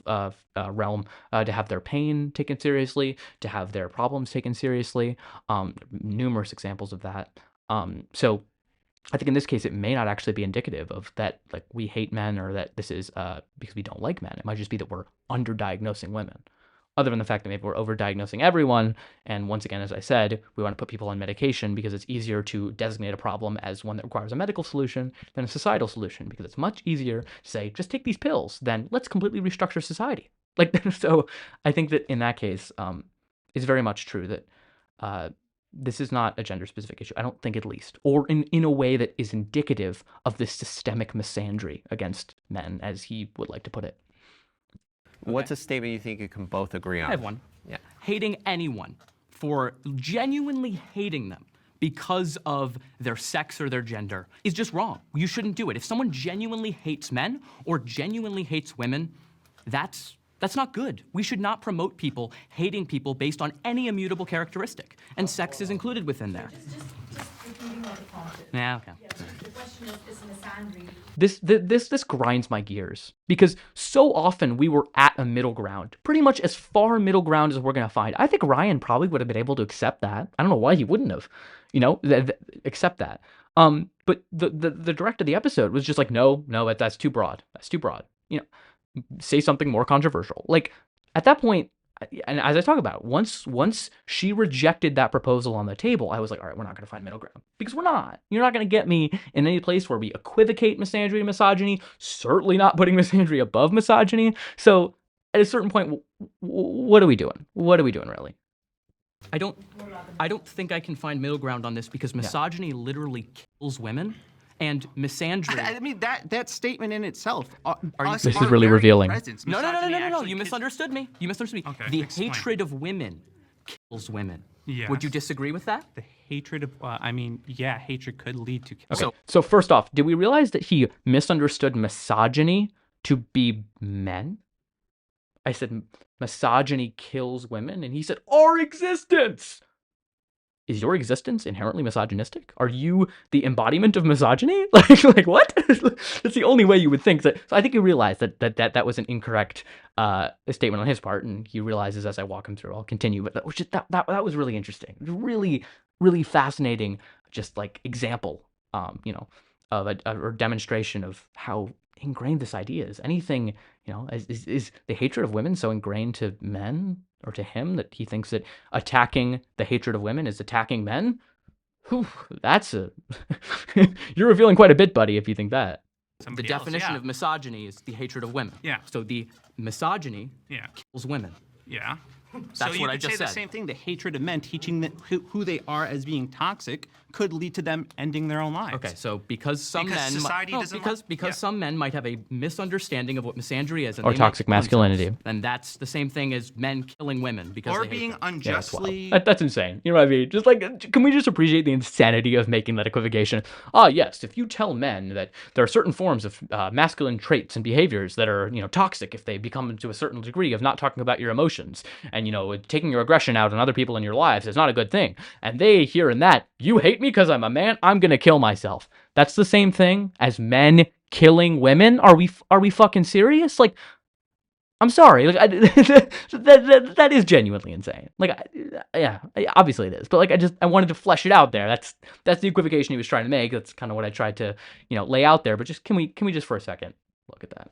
realm to have their pain taken seriously, to have their problems taken seriously. Numerous examples of that. So I think in this case, it may not actually be indicative of that, like, we hate men, or that this is because we don't like men. It might just be that we're underdiagnosing women. Other than the fact that maybe we're overdiagnosing everyone. And once again, as I said, we want to put people on medication because it's easier to designate a problem as one that requires a medical solution than a societal solution, because it's much easier to say, just take these pills, than let's completely restructure society. Like, so I think that in that case, it's very much true that this is not a gender-specific issue, I don't think, at least, or in a way that is indicative of this systemic misandry against men, as he would like to put it. What's a statement you think you can both agree on? I have one. Yeah. Hating anyone for genuinely hating them because of their sex or their gender is just wrong. You shouldn't do it. If someone genuinely hates men or genuinely hates women, that's not good. We should not promote people hating people based on any immutable characteristic, and sex is included within there. Just repeating what the prompt is. Yeah, okay. Yeah, the question is misandry. This grinds my gears, because so often we were at a middle ground, pretty much as far middle ground as we're going to find. I think Ryan probably would have been able to accept that. I don't know why he wouldn't have, accept that. But the director of the episode was just like, no, that's too broad. That's too broad. Say something more controversial. Like, at that point, and as I talk about, once she rejected that proposal on the table, I was like, all right, we're not going to find middle ground, because we're not. You're not going to get me in any place where we equivocate misandry and misogyny, certainly not putting misandry above misogyny. So at a certain point, what are we doing? What are we doing, really? I don't think I can find middle ground on this, because misogyny literally kills women. And misandry. I mean, that statement in itself. This is really revealing. No. You misunderstood me. Okay, The explain. hatred of women kills women. Yes. Would you disagree with that? The hatred of, hatred could lead to. Okay. So first off, did we realize that he misunderstood misogyny to be men? I said misogyny kills women, and he said our existence. Is your existence inherently misogynistic? Are you the embodiment of misogyny? Like what? That's the only way you would think that. So I think you realize that was an incorrect statement on his part, and he realizes as I walk him through. I'll continue, but that was really interesting. Really, really fascinating, just like example, of a demonstration of how ingrained this idea is. Anything, is the hatred of women so ingrained to men, or to him, that he thinks that attacking the hatred of women is attacking men? Whew, you're revealing quite a bit, buddy, if you think that. The definition of misogyny is the hatred of women. Yeah. So the misogyny kills women. Yeah. That's what I just said. The same thing. The hatred of men, teaching them who they are as being toxic, could lead to them ending their own lives. Okay, so because some men might have a misunderstanding of what misandry is, and or they toxic masculinity, then that's the same thing as men killing women because or they hate being them. unjustly. That's insane. You know what I mean? Just like, can we just appreciate the insanity of making that equivocation? Yes, if you tell men that there are certain forms of masculine traits and behaviors that are, toxic if they become to a certain degree of not talking about your emotions, and taking your aggression out on other people in your lives is not a good thing. And they hearing that, you hate me because I'm a man, I'm gonna kill myself. That's the same thing as men killing women. Are we fucking serious? Like, I'm sorry, like that is genuinely insane. Like, yeah, obviously it is, but like I wanted to flesh it out there. That's the equivocation he was trying to make. That's kind of what I tried to lay out there. But just can we just for a second look at that?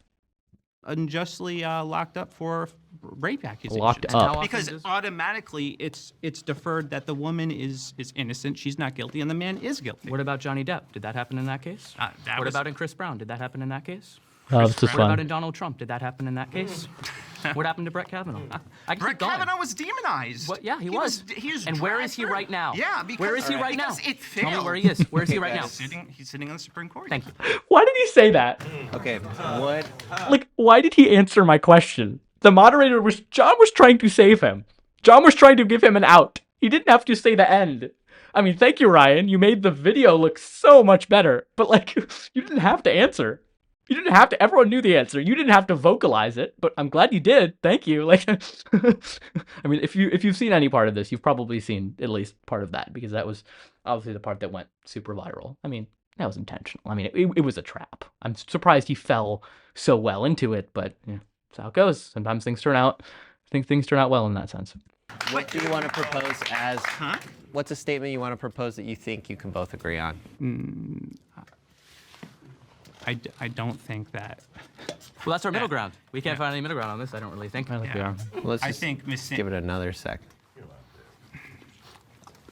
Unjustly locked up for rape accusations. Locked up. Because automatically it's deferred that the woman is innocent, she's not guilty, and the man is guilty. What about Johnny Depp? Did that happen in that case? What about in Chris Brown? Did that happen in that case? What about in Donald Trump? Did that happen in that case? What happened to Brett Kavanaugh? Brett Kavanaugh was demonized. Yeah, he was. And where is he right now? Yeah, because where is he right now? It failed. Tell me where he is. Where is he right now? He's sitting on the Supreme Court. Thank you. Why did he say that? Okay, what? Like, why did he answer my question? The moderator John was trying to save him. John was trying to give him an out. He didn't have to say the end. I mean, thank you, Ryan. You made the video look so much better. But like, you didn't have to answer. You didn't have to. Everyone knew the answer. You didn't have to vocalize it, but I'm glad you did. Thank you. Like, I mean, if you've seen any part of this, you've probably seen at least part of that, because that was obviously the part that went super viral. I mean, that was intentional. I mean, it was a trap. I'm surprised he fell so well into it, but that's how it goes. Sometimes things turn out well in that sense. What do you want to propose as? What's a statement you want to propose that you think you can both agree on? I don't think that. Well, that's our middle ground. We can't find any middle ground on this, I don't really think. I think we are. Well, I think give it another sec.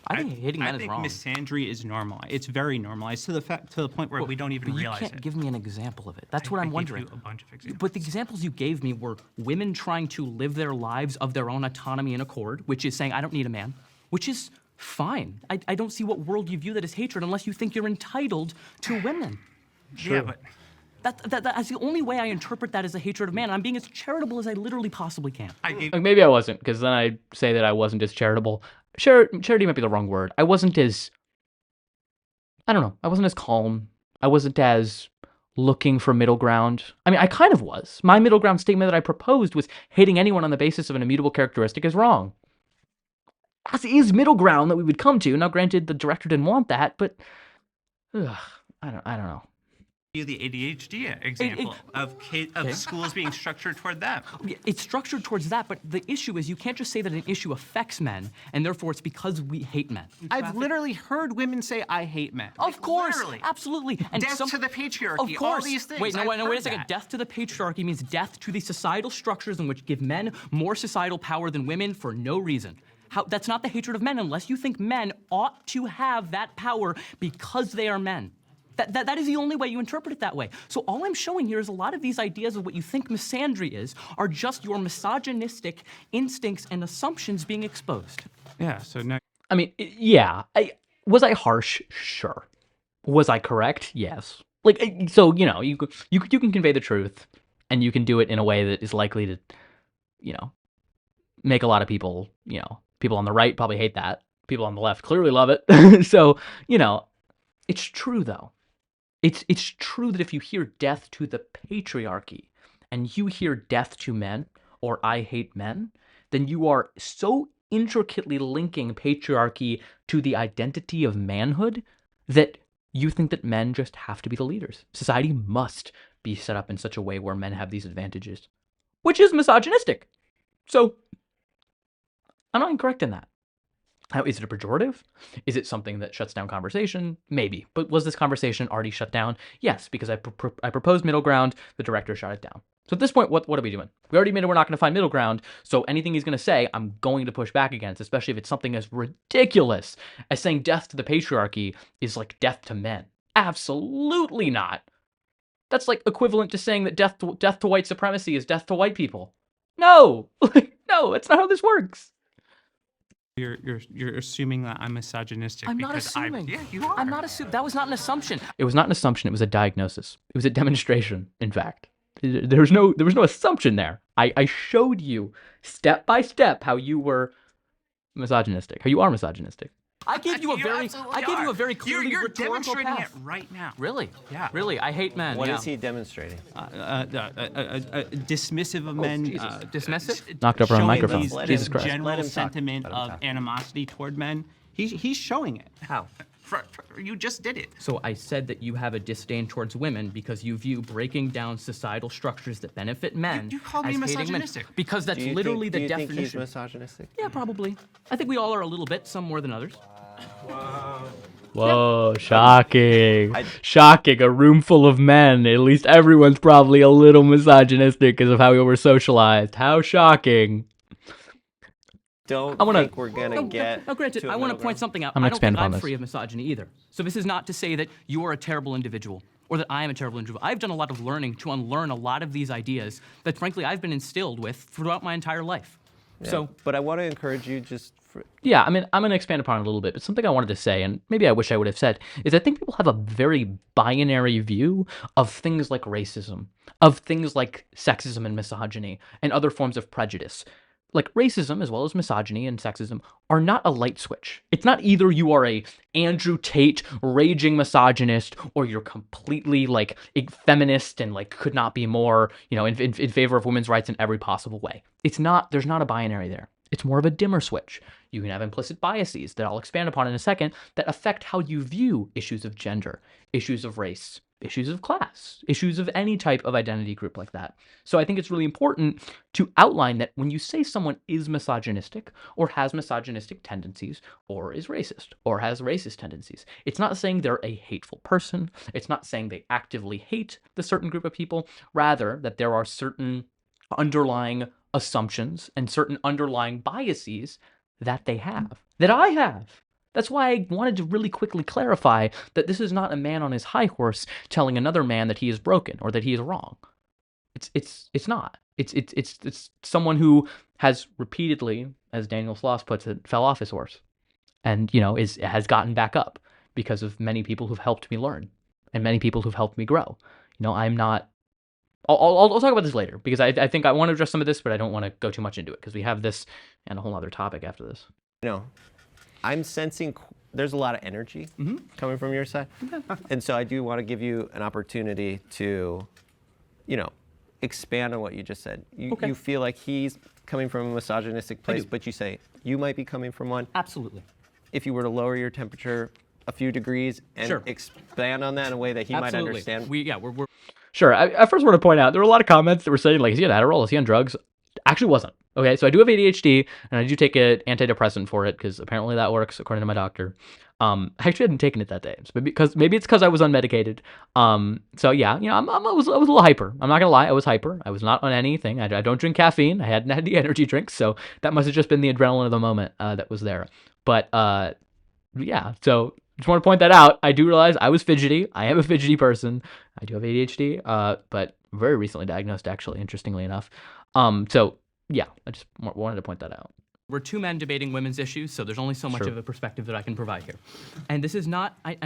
I think hitting men is wrong. I think misandry is normal. It's very normalized to the point where we don't even realize it. You can't give me an example of it. That's what I'm wondering. I gave you a bunch of examples. But the examples you gave me were women trying to live their lives of their own autonomy and accord, which is saying, I don't need a man, which is fine. I don't see what world you view that as hatred unless you think you're entitled to women. Sure. Yeah, but that's the only way I interpret that as a hatred of man. I'm being as charitable as I literally possibly can. Maybe I wasn't, because then I'd say that I wasn't as charitable. Charity might be the wrong word. I wasn't as calm. I wasn't as looking for middle ground. I mean, I kind of was. My middle ground statement that I proposed was hating anyone on the basis of an immutable characteristic is wrong. As is middle ground that we would come to. Now, granted, the director didn't want that, but I don't know. You the ADHD example of schools being structured toward that. It's structured towards that, but the issue is you can't just say that an issue affects men, and therefore it's because we hate men. I've literally heard women say, I hate men. Of course, literally. Absolutely. And death to the patriarchy, of course. All these things. Wait a second. Death to the patriarchy means death to the societal structures in which give men more societal power than women for no reason. That's not the hatred of men unless you think men ought to have that power because they are men. That is the only way you interpret it that way. So all I'm showing here is a lot of these ideas of what you think misandry is are just your misogynistic instincts and assumptions being exposed. Yeah, so now... I mean, yeah. Was I harsh? Sure. Was I correct? Yes. Like, so, you can convey the truth, and you can do it in a way that is likely to, make a lot of people, people on the right probably hate that. People on the left clearly love it. So, it's true, though. It's true that if you hear death to the patriarchy and you hear death to men or I hate men, then you are so intricately linking patriarchy to the identity of manhood that you think that men just have to be the leaders. Society must be set up in such a way where men have these advantages, which is misogynistic. So I'm not incorrect in that. Now, is it a pejorative? Is it something that shuts down conversation? Maybe. But was this conversation already shut down? Yes, because I proposed middle ground, the director shut it down. So at this point, what are we doing? We already admitted we're not going to find middle ground, so anything he's going to say, I'm going to push back against, especially if it's something as ridiculous as saying death to the patriarchy is like death to men. Absolutely not. That's like equivalent to saying that death to white supremacy is death to white people. No! No, that's not how this works. You're assuming that I'm misogynistic. I'm not assuming. Yeah, you are. I'm not assuming. That was not an assumption. It was not an assumption. It was a diagnosis. It was a demonstration, in fact. There was no assumption there. I showed you step by step how you were misogynistic, how you are misogynistic. I gave you a very clearly You're rhetorical demonstrating path. it right now. Really? Yeah. Really, I hate men. What yeah. is he demonstrating? Dismissive of men. Knocked over on showing microphone. these- Jesus this Christ. Let general him talk. sentiment Let him of talk. animosity toward men. He's showing it. How? You just did it. So I said that you have a disdain towards women because you view breaking down societal structures that benefit men You called as me hating men. misogynistic. Because that's Do you literally think, the do you definition. think he's misogynistic? Yeah, probably. I think we all are a little bit, some more than others. Whoa, shocking. Shocking. A room full of men. At least everyone's probably a little misogynistic because of how we were socialized. How shocking. Don't I wanna- think we're gonna get. Now, granted, to a I want to middle point ground. something out. I'm gonna I don't expand think upon I'm this. free of misogyny either. So this is not to say that you are a terrible individual or that I am a terrible individual. I've done a lot of learning to unlearn a lot of these ideas that, frankly, I've been instilled with throughout my entire life. Yeah, So, but I want to encourage you just. Yeah, I mean, I'm going to expand upon it a little bit, but something I wanted to say, and maybe I wish I would have said, is I think people have a very binary view of things like racism, of things like sexism and misogyny, and other forms of prejudice. Like racism, as well as misogyny and sexism, are not a light switch. It's not either you are a Andrew Tate raging misogynist, or you're completely like a feminist and like could not be more, in favor of women's rights in every possible way. It's not. There's not a binary there. It's more of a dimmer switch. You can have implicit biases that I'll expand upon in a second that affect how you view issues of gender, issues of race, issues of class, issues of any type of identity group like that. So I think it's really important to outline that when you say someone is misogynistic or has misogynistic tendencies or is racist or has racist tendencies, it's not saying they're a hateful person. It's not saying they actively hate the certain group of people. Rather, that there are certain underlying assumptions and certain underlying biases that they have, that I have. That's why I wanted to really quickly clarify that this is not a man on his high horse telling another man that he is broken or that he is wrong. It's not. It's someone who has repeatedly, as Daniel Sloss puts it, fell off his horse, and has gotten back up because of many people who've helped me learn and many people who've helped me grow. I'm not. I'll talk about this later because I think I want to address some of this, but I don't want to go too much into it because we have this and a whole other topic after this. I'm sensing there's a lot of energy coming from your side. And so I do want to give you an opportunity to, expand on what you just said. You feel like he's coming from a misogynistic place, but you say you might be coming from one. Absolutely. If you were to lower your temperature a few degrees and expand on that in a way that he might understand. We're Sure. I first want to point out there were a lot of comments that were saying, like, is he on Adderall? Is he on drugs? Actually wasn't. Okay, so I do have ADHD, and I do take an antidepressant for it, because apparently that works, according to my doctor. I actually hadn't taken it that day, so maybe it's because I was unmedicated. So yeah, I was a little hyper. I'm not gonna lie, I was hyper. I was not on anything. I don't drink caffeine. I hadn't had the energy drinks, so that must have just been the adrenaline of the moment that was there. But yeah, so just want to point that out. I do realize I was fidgety. I am a fidgety person. I do have ADHD, but very recently diagnosed, actually, interestingly enough. So yeah, I just wanted to point that out. We're two men debating women's issues, so there's only so much of a perspective that I can provide here. And this is not, I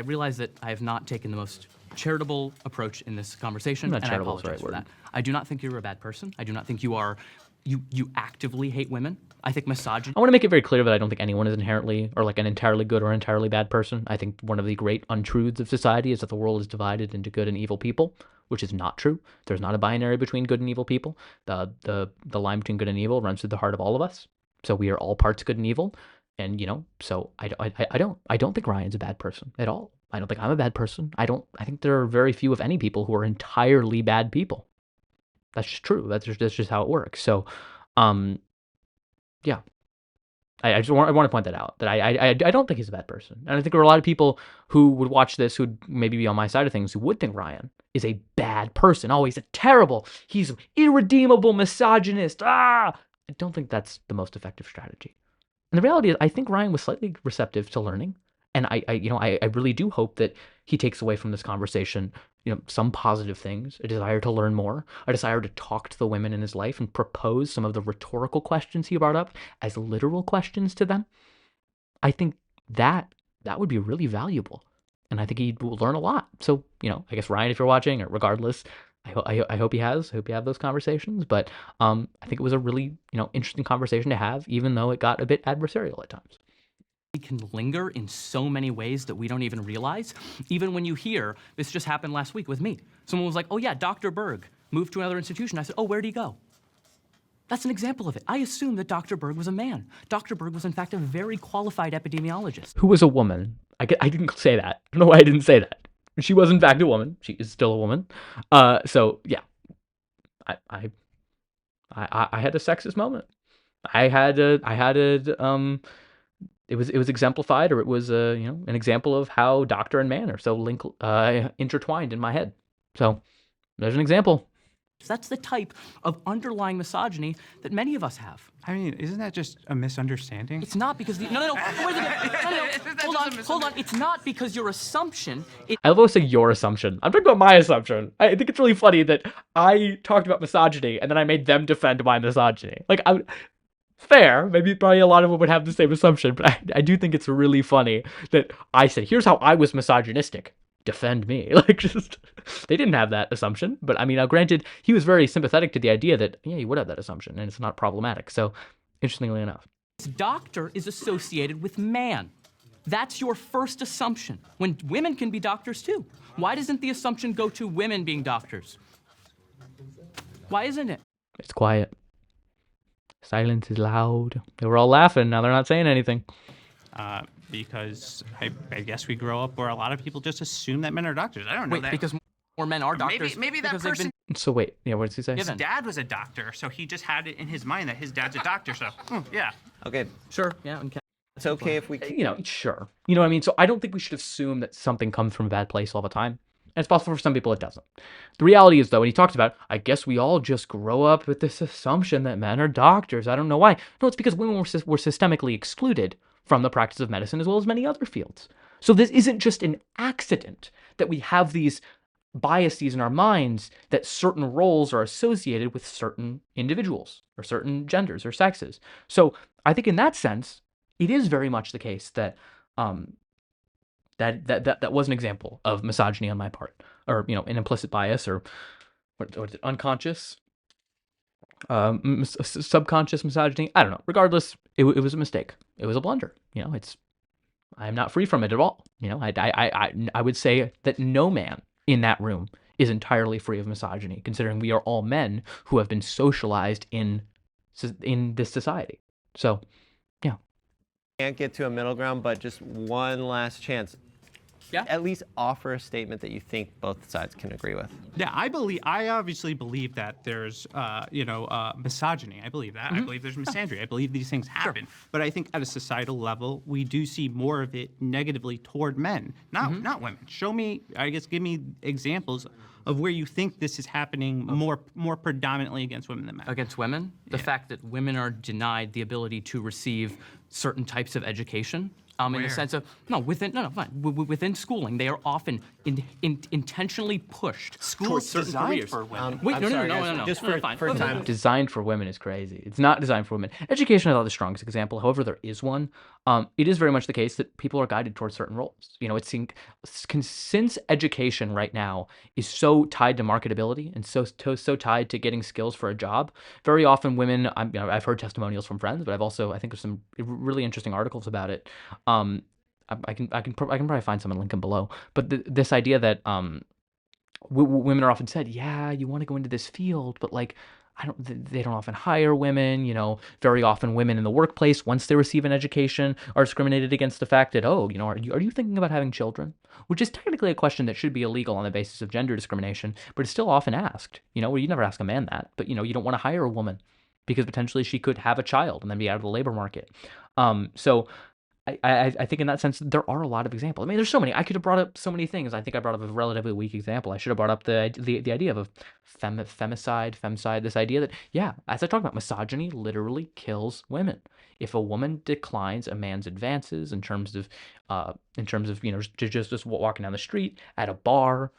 realize that I have not taken the most charitable approach in this conversation, and I apologize for that. I do not think you're a bad person. I do not think you are, you actively hate women. I think misogyny. I want to make it very clear that I don't think anyone is inherently or like an entirely good or entirely bad person. I think one of the great untruths of society is that the world is divided into good and evil people, which is not true. There's not a binary between good and evil people. The line between good and evil runs through the heart of all of us. So we are all parts good and evil, and so I don't think Ryan's a bad person at all. I don't think I'm a bad person. I think there are very few, if any, people who are entirely bad people. That's just true. That's just how it works. So, yeah. I want to point that out, that I don't think he's a bad person. And I think there are a lot of people who would watch this who'd maybe be on my side of things who would think Ryan is a bad person. Oh, he's he's an irredeemable misogynist. I don't think that's the most effective strategy. And the reality is, I think Ryan was slightly receptive to learning. And I really do hope that he takes away from this conversation, some positive things, a desire to learn more, a desire to talk to the women in his life and propose some of the rhetorical questions he brought up as literal questions to them. I think that would be really valuable. And I think he will learn a lot. So, I guess Ryan, if you're watching, or regardless, I hope he has. I hope you have those conversations. But I think it was a really, interesting conversation to have, even though it got a bit adversarial at times. can linger in so many ways that we don't even realize. Even when you hear, this just happened last week with me. Someone was like, oh yeah, Dr. Berg moved to another institution. I said, oh, where'd he go? That's an example of it. I assumed that Dr. Berg was a man. Dr. Berg was in fact a very qualified epidemiologist. Who was a woman. I didn't say that. I don't know why I didn't say that. She was in fact a woman. She is still a woman. So yeah, I had a sexist moment. It was exemplified, or it was an example of how doctor and man are so intertwined in my head. So there's an example. That's the type of underlying misogyny that many of us have. I mean, isn't that just a misunderstanding? It's not because wait a minute. Hold on. It's not because your assumption. I always say your assumption. I'm talking about my assumption. I think it's really funny that I talked about misogyny and then I made them defend my misogyny. Like, fair. Probably a lot of them would have the same assumption, but I do think it's really funny that I said, here's how I was misogynistic. Defend me. Like, just, they didn't have that assumption. But I mean, now granted, he was very sympathetic to the idea that, yeah, you would have that assumption and it's not problematic. So, interestingly enough. Doctor is associated with man. That's your first assumption. When women can be doctors too. Why doesn't the assumption go to women being doctors? Why isn't it? It's quiet. Silence is loud. They were all laughing. Now they're not saying anything. Because I guess we grow up where a lot of people just assume that men are doctors. I don't know that. Because more men are doctors. Maybe that person. So wait, yeah, what did he say? His dad was a doctor, so he just had it in his mind that his dad's a doctor. So yeah. Okay. Sure. Yeah. Okay. It's okay if we. Sure. You know what I mean? So I don't think we should assume that something comes from a bad place all the time. And it's possible for some people it doesn't. The reality is, though, when he talks about, I guess we all just grow up with this assumption that men are doctors. I don't know why. No, it's because women were systemically excluded from the practice of medicine as well as many other fields. So this isn't just an accident that we have these biases in our minds that certain roles are associated with certain individuals or certain genders or sexes. So I think in that sense, it is very much the case that that was an example of misogyny on my part, or an implicit bias, or what is it, unconscious, subconscious misogyny. I don't know. Regardless, it was a mistake. It was a blunder. I'm not free from it at all. I would say that no man in that room is entirely free of misogyny, considering we are all men who have been socialized in this society. So, yeah. Can't get to a middle ground, but just one last chance. Yeah. At least offer a statement that you think both sides can agree with. Yeah, I obviously believe that there's, misogyny. I believe that. I believe there's misandry. I believe these things happen. Sure. But I think at a societal level, we do see more of it negatively toward men, not women. Give me examples of where you think this is happening more predominantly against women than men. Against women? The fact that women are denied the ability to receive certain types of education. In the sense of within schooling, they are often intentionally pushed towards certain careers. For women. No. Just for time. Designed for women is crazy. It's not designed for women. Education is not the strongest example. However, there is one. It is very much the case that people are guided towards certain roles. Since education right now is so tied to marketability and so tied to getting skills for a job, very often women. I've heard testimonials from friends, but I think there's some really interesting articles about it. I can probably find some and link them below. But this idea that women are often said, yeah, you want to go into this field, but like they don't often hire women. Very often women in the workplace, once they receive an education, are discriminated against the fact that, are you thinking about having children? Which is technically a question that should be illegal on the basis of gender discrimination, but it's still often asked. Where you never ask a man that, but you don't want to hire a woman because potentially she could have a child and then be out of the labor market. So I think in that sense, there are a lot of examples. I mean, there's so many. I could have brought up so many things. I think I brought up a relatively weak example. I should have brought up the idea of a femicide, this idea that, yeah, as I talked about, misogyny literally kills women. If a woman declines a man's advances in terms of just walking down the street, at a bar,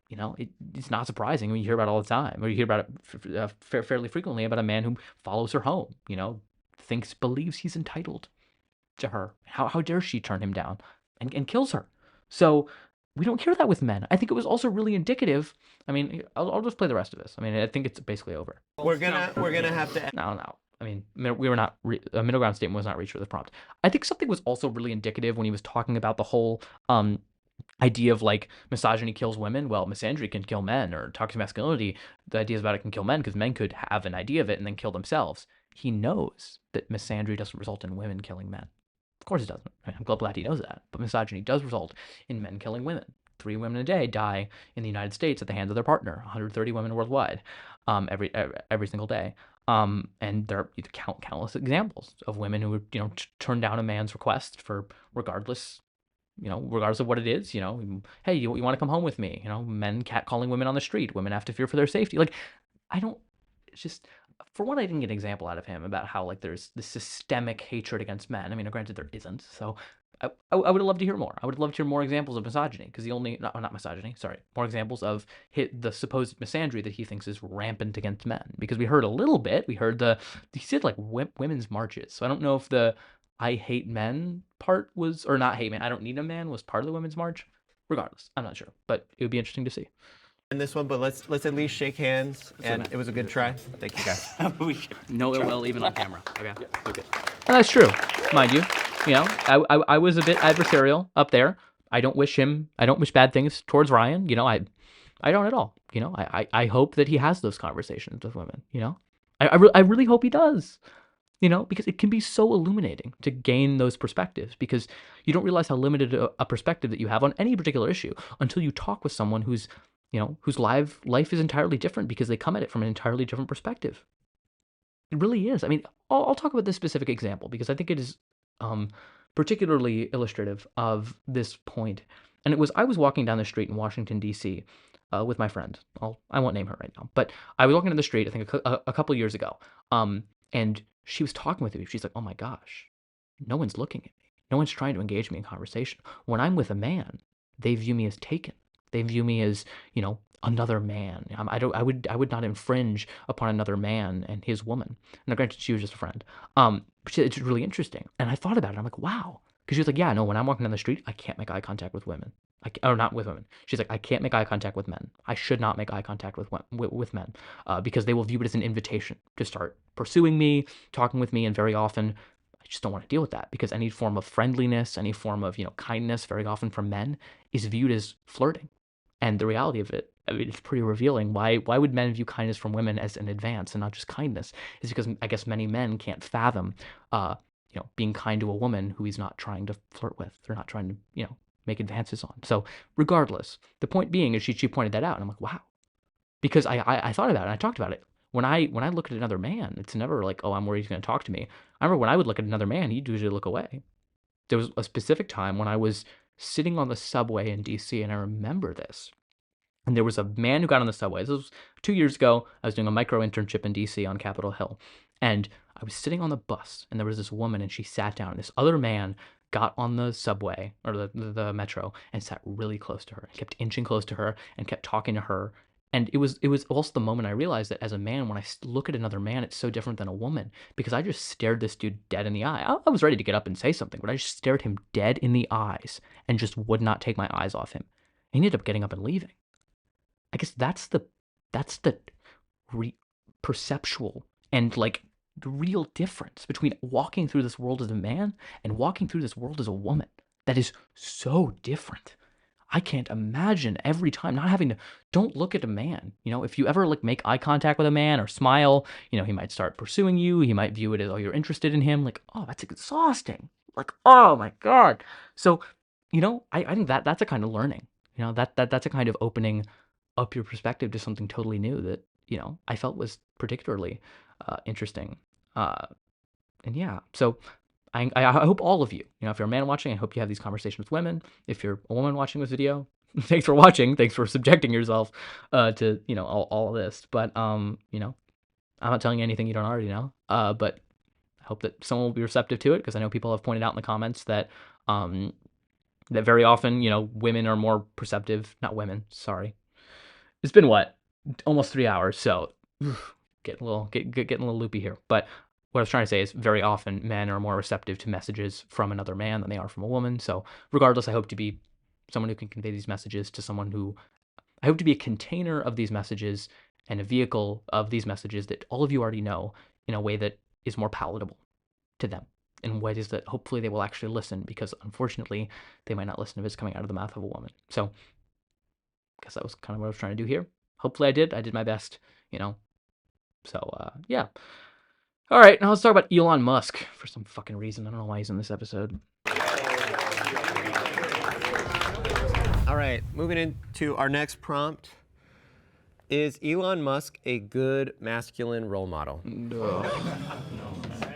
it's not surprising when you hear about it all the time, or you hear about it fairly frequently about a man who follows her home, believes he's entitled to her. How dare she turn him down and kills her? So we don't hear that with men. I think it was also really indicative. I mean, I'll just play the rest of this. I mean, I think it's basically over. We're gonna have to. No. I mean, we were not a middle ground statement was not reached with the prompt. I think something was also really indicative when he was talking about the whole idea of like misogyny kills women. Well, misandry can kill men, or toxic masculinity. The ideas about it can kill men because men could have an idea of it and then kill themselves. He knows that misandry doesn't result in women killing men. Of course it doesn't. I'm glad he knows that. But misogyny does result in men killing women. 3 women a day die in the United States at the hands of their partner. 130 women worldwide, every single day. And there are countless examples of women who would, turn down a man's request for regardless of what it is, hey, you want to come home with me? Men catcalling women on the street. Women have to fear for their safety. Like, it's just, for one, I didn't get an example out of him about how, like, there's this systemic hatred against men. I mean, granted, there isn't. So I would have loved to hear more. I would have loved to hear more examples of misogyny, because not misogyny, sorry, more examples of the supposed misandry that he thinks is rampant against men. Because we heard a little bit, he said, like, women's marches. So I don't know if the I hate men part was, or not hate men, I don't need a man was part of the women's march. Regardless, I'm not sure, but it would be interesting to see. In this one, but let's at least shake hands, and it was a good try. Thank you, guys. No ill will, even on camera. Okay. Okay. That's true, mind you. I was a bit adversarial up there. I don't wish bad things towards Ryan. I don't at all. I hope that he has those conversations with women. I really hope he does. Because it can be so illuminating to gain those perspectives, because you don't realize how limited a perspective that you have on any particular issue until you talk with someone whose life is entirely different, because they come at it from an entirely different perspective. It really is. I mean, I'll talk about this specific example because I think it is particularly illustrative of this point. And I was walking down the street in Washington, D.C. With my friend. I won't name her right now, but I was walking down the street, I think a couple years ago, and she was talking with me. She's like, oh my gosh, no one's looking at me. No one's trying to engage me in conversation. When I'm with a man, they view me as taken. They view me as, another man. I would not infringe upon another man and his woman. Now, granted, she was just a friend. But it's really interesting. And I thought about it. I'm like, wow. Because she was like, yeah, no, when I'm walking down the street, I can't make eye contact with women. Or not with women. She's like, I can't make eye contact with men. I should not make eye contact with men because they will view it as an invitation to start pursuing me, talking with me, and very often I just don't want to deal with that, because any form of friendliness, any form of kindness, very often from men, is viewed as flirting. And the reality of it, I mean, it's pretty revealing. Why would men view kindness from women as an advance and not just kindness? Is because I guess many men can't fathom, being kind to a woman who he's not trying to flirt with. They're not trying to, make advances on. So regardless, the point being is she pointed that out, and I'm like, wow, because I thought about it and I talked about it. When I look at another man, it's never like, oh, I'm worried he's going to talk to me. I remember when I would look at another man, he'd usually look away. There was a specific time when I was sitting on the subway in DC, and I remember this. And there was a man who got on the subway. This was 2 years ago. I was doing a micro internship in DC on Capitol Hill, and I was sitting on the bus, and there was this woman, and she sat down, and this other man got on the subway or the metro and sat really close to her, kept inching close to her and kept talking to her. And it was also the moment I realized that as a man, when I look at another man, it's so different than a woman, because I just stared this dude dead in the eye. I was ready to get up and say something, but I just stared him dead in the eyes and just would not take my eyes off him. He ended up getting up and leaving. I guess that's the perceptual and like the real difference between walking through this world as a man and walking through this world as a woman. That is so different. I can't imagine every time not having to, don't look at a man. If you ever like make eye contact with a man or smile, he might start pursuing you. He might view it as, oh, you're interested in him. Like, oh, that's exhausting. Like, oh my God. So, I think that's a kind of learning, that's a kind of opening up your perspective to something totally new that, I felt was particularly interesting. And yeah, so I hope all of you, if you're a man watching, I hope you have these conversations with women. If you're a woman watching this video, thanks for watching. Thanks for subjecting yourself to, all of this. But, I'm not telling you anything you don't already know. But I hope that someone will be receptive to it, because I know people have pointed out in the comments that that very often, women are more perceptive. Not women, sorry. It's been almost 3 hours, so getting a little loopy here. But what I was trying to say is very often men are more receptive to messages from another man than they are from a woman. So regardless, I hope to be someone who can convey these messages to someone who, I hope to be a container of these messages and a vehicle of these messages that all of you already know, in a way that is more palatable to them in ways that hopefully they will actually listen, because unfortunately they might not listen if it's coming out of the mouth of a woman. So I guess that was kind of what I was trying to do here. Hopefully I did my best, you know. So yeah. All right, now let's talk about Elon Musk for some fucking reason. I don't know why he's in this episode. All right, moving into our next prompt. Is Elon Musk a good masculine role model? No.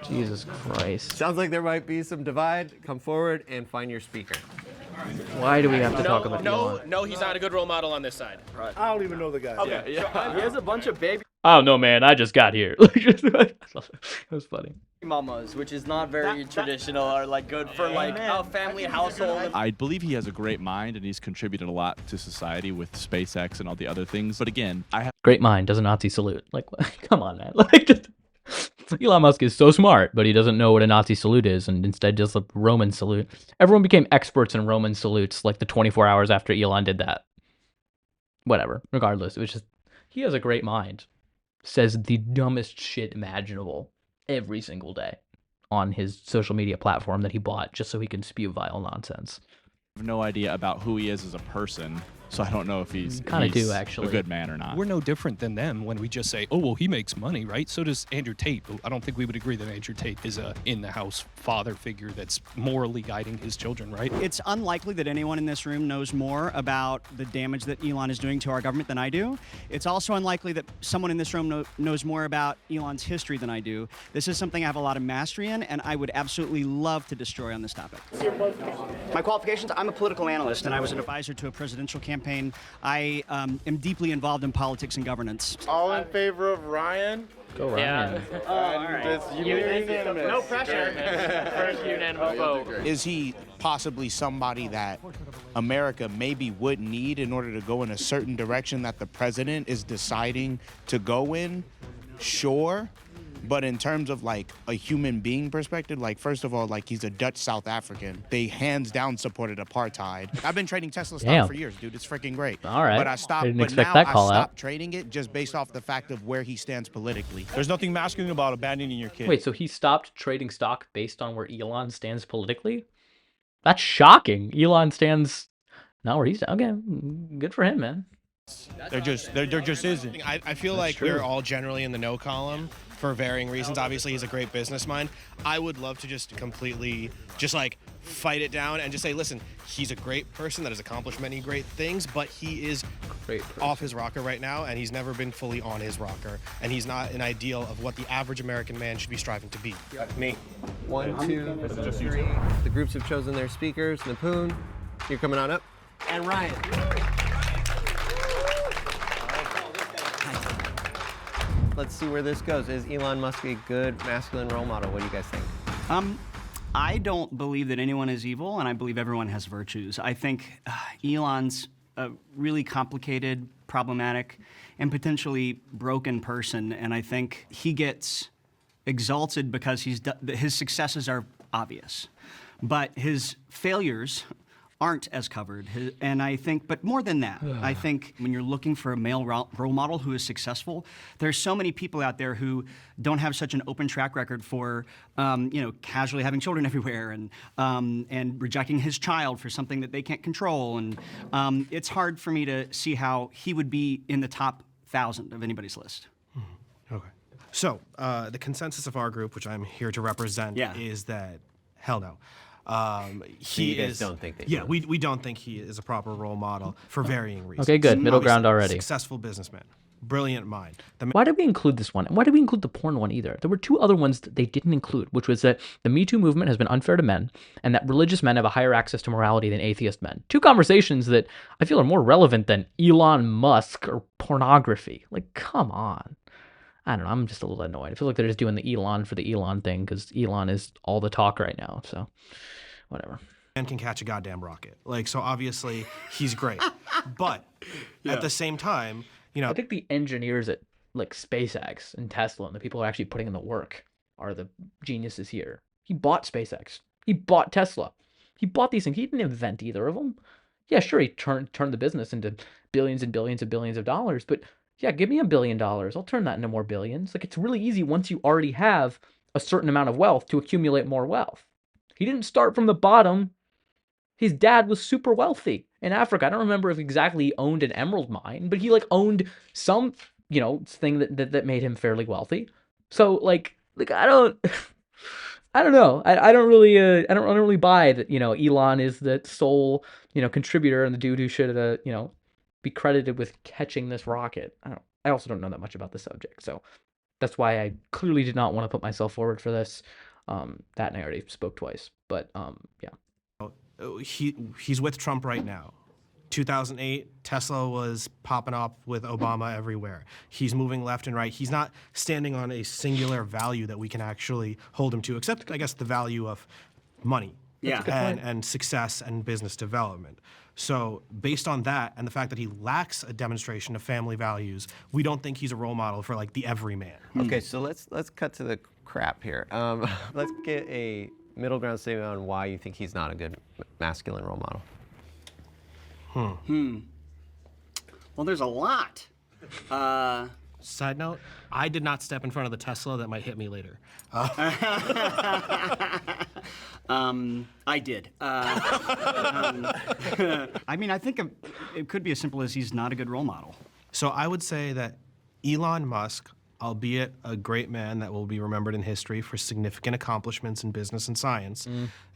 Jesus Christ. Sounds like there might be some divide. Come forward and find your speaker. Why do we have to talk about Elon? No, he's not a good role model on this side. I don't even know the guy. Okay, yeah. He has a bunch of baby I don't know, man. I just got here. It was funny. mamas, which is not very traditional or like good for like a family household. I believe he has a great mind and he's contributed a lot to society with SpaceX and all the other things. But again, Great mind does a Nazi salute. Like, come on, man. Like, Elon Musk is so smart, but he doesn't know what a Nazi salute is, and instead does a Roman salute. Everyone became experts in Roman salutes like the 24 hours after Elon did that. Whatever. Regardless, it was just, he has a great mind. Says the dumbest shit imaginable every single day on his social media platform that he bought just so he can spew vile nonsense. I have no idea about who he is as a person, so I don't know if he's Kinda do, actually. a good man or not. We're no different than them when we just say, oh, well, he makes money, right? So does Andrew Tate. I don't think we would agree that Andrew Tate is a in-the-house father figure that's morally guiding his children, right? It's unlikely that anyone in this room knows more about the damage that Elon is doing to our government than I do. It's also unlikely that someone in this room knows more about Elon's history than I do. This is something I have a lot of mastery in, and I would absolutely love to destroy on this topic. My qualifications, I'm a political analyst, and I was an advisor to a presidential campaign. I am deeply involved in politics and governance. All in favor of Ryan? Go Ryan. Yeah. All right. Unanimous. No pressure. First unanimous vote. Is he possibly somebody that America maybe would need in order to go in a certain direction that the president is deciding to go in? Sure. But in terms of like a human being perspective, like first of all, like he's a Dutch South African. They hands down supported apartheid. I've been trading Tesla stock for years, dude. It's freaking great. All right. But I stopped. Didn't but expect now that I call stopped out. trading it just based off the fact of where he stands politically. There's nothing masculine about abandoning your kid. Wait, so he stopped trading stock based on where Elon stands politically? That's shocking. Elon stands not where he's. Okay, good for him, man. There just isn't. I feel That's like true. we're all generally in the no column for varying reasons. Obviously, he's a great business mind. I would love to just completely just like fight it down and just say, listen, he's a great person that has accomplished many great things, but he is off his rocker right now, and he's never been fully on his rocker, and he's not an ideal of what the average American man should be striving to be. Me. 1, 2, 3. The groups have chosen their speakers. Napoon, you're coming on up. And Ryan. Let's see where this goes. Is Elon Musk a good masculine role model? What do you guys think? I don't believe that anyone is evil, and I believe everyone has virtues. I think Elon's a really complicated, problematic, and potentially broken person, and I think he gets exalted because his successes are obvious, but his failures aren't as covered. And I think, but more than that, I think when you're looking for a male role model who is successful, there's so many people out there who don't have such an open track record for, casually having children everywhere and rejecting his child for something that they can't control. And it's hard for me to see how he would be in the top 1,000 of anybody's list. Okay. So the consensus of our group, which I'm here to represent, is that hell no. You guys don't think that? Yeah, we don't think he is a proper role model for varying reasons. Okay, good. Middle ground Obviously, already. Successful businessman, brilliant mind. Why did we include this one? Why did we include the porn one either? There were two other ones that they didn't include, which was that the Me Too movement has been unfair to men, and that religious men have a higher access to morality than atheist men. Two conversations that I feel are more relevant than Elon Musk or pornography. Like, come on. I don't know. I'm just a little annoyed. I feel like they're just doing the Elon for the Elon thing because Elon is all the talk right now. So, whatever. Man can catch a goddamn rocket. Like, so obviously he's great. But at the same time, I think the engineers at like SpaceX and Tesla and the people who are actually putting in the work are the geniuses here. He bought SpaceX. He bought Tesla. He bought these things. He didn't invent either of them. Yeah, sure, he turned the business into billions and billions and billions of dollars, but yeah, give me $1 billion. I'll turn that into more billions. Like, it's really easy once you already have a certain amount of wealth to accumulate more wealth. He didn't start from the bottom. His dad was super wealthy in Africa. I don't remember if exactly he owned an emerald mine, but he like owned some, thing that made him fairly wealthy. So like I don't I don't know. I don't really buy that, Elon is the sole, contributor and the dude who should be credited with catching this rocket. I also don't know that much about the subject. So that's why I clearly did not want to put myself forward for this. That and I already spoke twice. But yeah. He's with Trump right now. 2008, Tesla was popping up with Obama everywhere. He's moving left and right. He's not standing on a singular value that we can actually hold him to, except, I guess, the value of money and success and business development. So based on that and the fact that he lacks a demonstration of family values, we don't think he's a role model for like the everyman. Okay, so let's cut to the crap here. Let's get a middle ground statement on why you think he's not a good masculine role model. Well, there's a lot. Side note, I did not step in front of the Tesla that might hit me later. I did. I mean, I think it could be as simple as he's not a good role model. So I would say that Elon Musk, albeit a great man that will be remembered in history for significant accomplishments in business and science,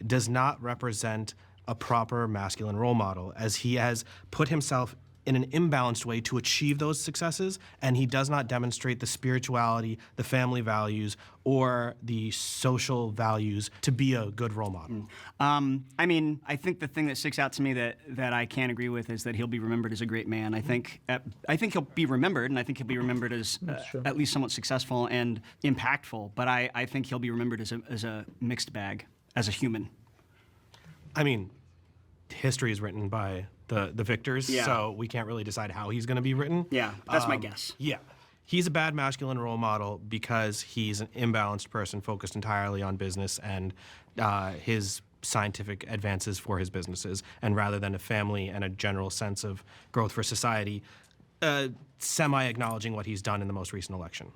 does not represent a proper masculine role model, as he has put himself in an imbalanced way to achieve those successes, and he does not demonstrate the spirituality, the family values, or the social values to be a good role model. I mean, I think the thing that sticks out to me that I can't agree with is that he'll be remembered as a great man. I think he'll be remembered, and I think he'll be remembered as at least somewhat successful and impactful. But I think he'll be remembered as a mixed bag, as a human. I mean, history is written by the victors, so we can't really decide how he's going to be written. Yeah, that's my guess. Yeah. He's a bad masculine role model because he's an imbalanced person focused entirely on business and his scientific advances for his businesses, and rather than a family and a general sense of growth for society, semi-acknowledging what he's done in the most recent election.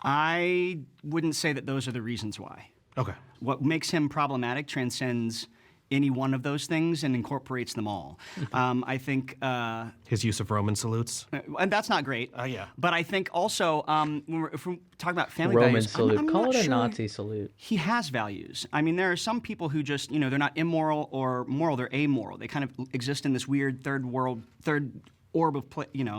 I wouldn't say that those are the reasons why. Okay. What makes him problematic transcends any one of those things and incorporates them all. I think his use of Roman salutes, and that's not great. Yeah. But I think also if we're talking about family Roman values, salute, I'm call not it a sure Nazi salute. He has values. I mean, there are some people who just they're not immoral or moral; they're amoral. They kind of exist in this weird third orb of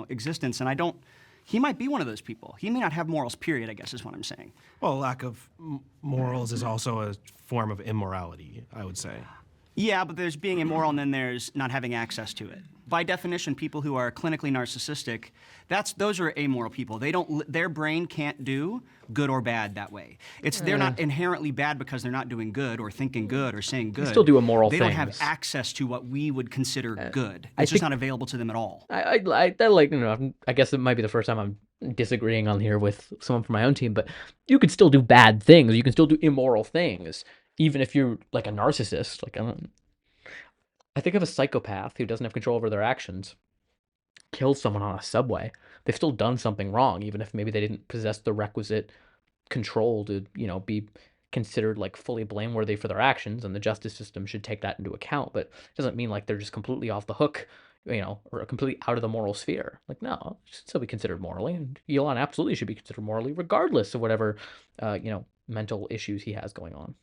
existence, and I don't. He might be one of those people. He may not have morals, period, I guess is what I'm saying. Well, lack of morals is also a form of immorality, I would say. Yeah, but there's being immoral and then there's not having access to it. By definition, people who are clinically narcissistic, those are amoral people. Their brain can't do good or bad that way. They're not inherently bad because they're not doing good or thinking good or saying good. They still do immoral things. They don't have access to what we would consider good. It's just not available to them at all. I guess it might be the first time I'm disagreeing on here with someone from my own team, but you can still do bad things. You can still do immoral things. Even if you're like a narcissist, I think of a psychopath who doesn't have control over their actions, kills someone on a subway. They've still done something wrong, even if maybe they didn't possess the requisite control to, be considered like fully blameworthy for their actions, and the justice system should take that into account. But it doesn't mean like they're just completely off the hook, or completely out of the moral sphere. Like, no, it should still be considered morally, and Elon absolutely should be considered morally, regardless of whatever, mental issues he has going on.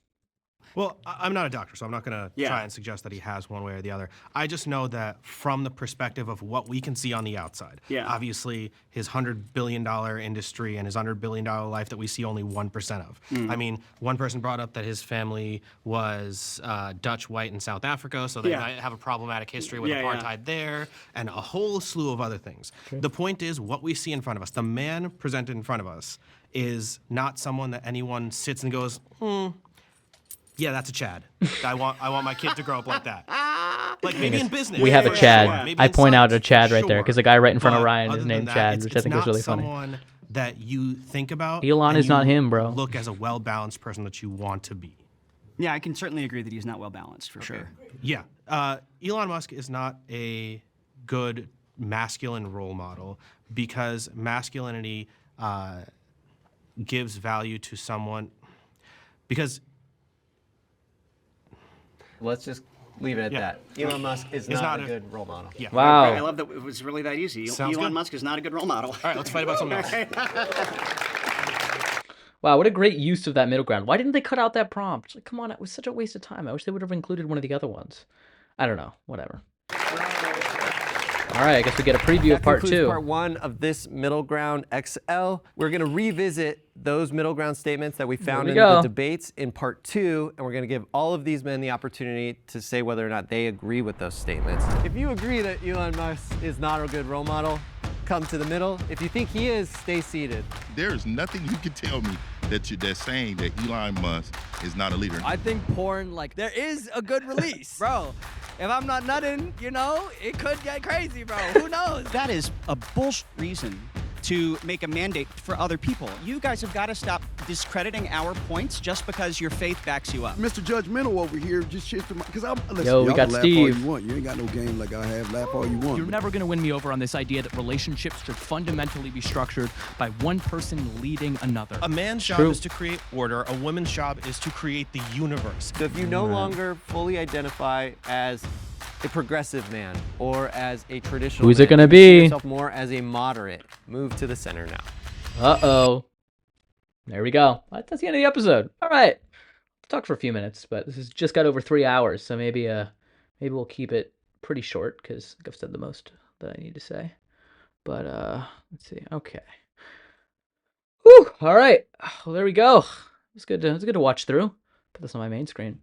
Well, I'm not a doctor, so I'm not going to try and suggest that he has one way or the other. I just know that from the perspective of what we can see on the outside, obviously his $100 billion industry and his $100 billion life that we see only 1% of. I mean, one person brought up that his family was Dutch, white, in South Africa, so they might have a problematic history with apartheid there, and a whole slew of other things. True. The point is, what we see in front of us, the man presented in front of us, is not someone that anyone sits and goes, yeah, that's a Chad. I want my kid to grow up like that. Like maybe in business. We have a Chad. I point out a Chad right there because the guy right in front of But Ryan other is than named that, Chad, which I think is really funny. It's not someone that you think about. Elon and is not you him, bro. Look as a well-balanced person that you want to be. Yeah, I can certainly agree that he's not well balanced for sure. Yeah, Elon Musk is not a good masculine role model because masculinity gives value to someone. Because let's just leave it at that. Elon Musk is not a good role model. Yeah. Wow. I love that it was really that easy. Sounds Elon good. Musk is not a good role model. All right, let's fight about something else. Wow, what a great use of that middle ground. Why didn't they cut out that prompt? Like, come on, it was such a waste of time. I wish they would have included one of the other ones. I don't know. Whatever. All right, I guess we get a preview of part 2. Part 1 of this Middle Ground XL. We're going to revisit those middle ground statements that we found in the debates in part 2, and we're going to give all of these men the opportunity to say whether or not they agree with those statements. If you agree that Elon Musk is not a good role model, come to the middle. If you think he is, stay seated. There is nothing you can tell me that's saying that Elon Musk is not a leader. I think porn, like, there is a good release. Bro, if I'm not nutting, you know, it could get crazy, bro. Who knows? That is a bullshit reason to make a mandate for other people. You guys have got to stop discrediting our points just because your faith backs you up. Mr. Judgmental over here just shit to my, because I'm, listen, Yo, we y'all got can laugh Steve. all you want. You ain't got no game like I have. Laugh all you want. You're never going to win me over on this idea that relationships should fundamentally be structured by one person leading another. A man's job is to create order. A woman's job is to create the universe. So if you no longer fully identify as a progressive man or as a traditional Who's man, it gonna you be? see yourself more as a moderate. Move to the center now. Uh-oh. There we go. That's the end of the episode. All right. Talk for a few minutes, but this has just got over 3 hours, so maybe we'll keep it pretty short because I've said the most that I need to say. But let's see. Okay. Whew. All right. Well, there we go. It's good to watch through. Put this on my main screen.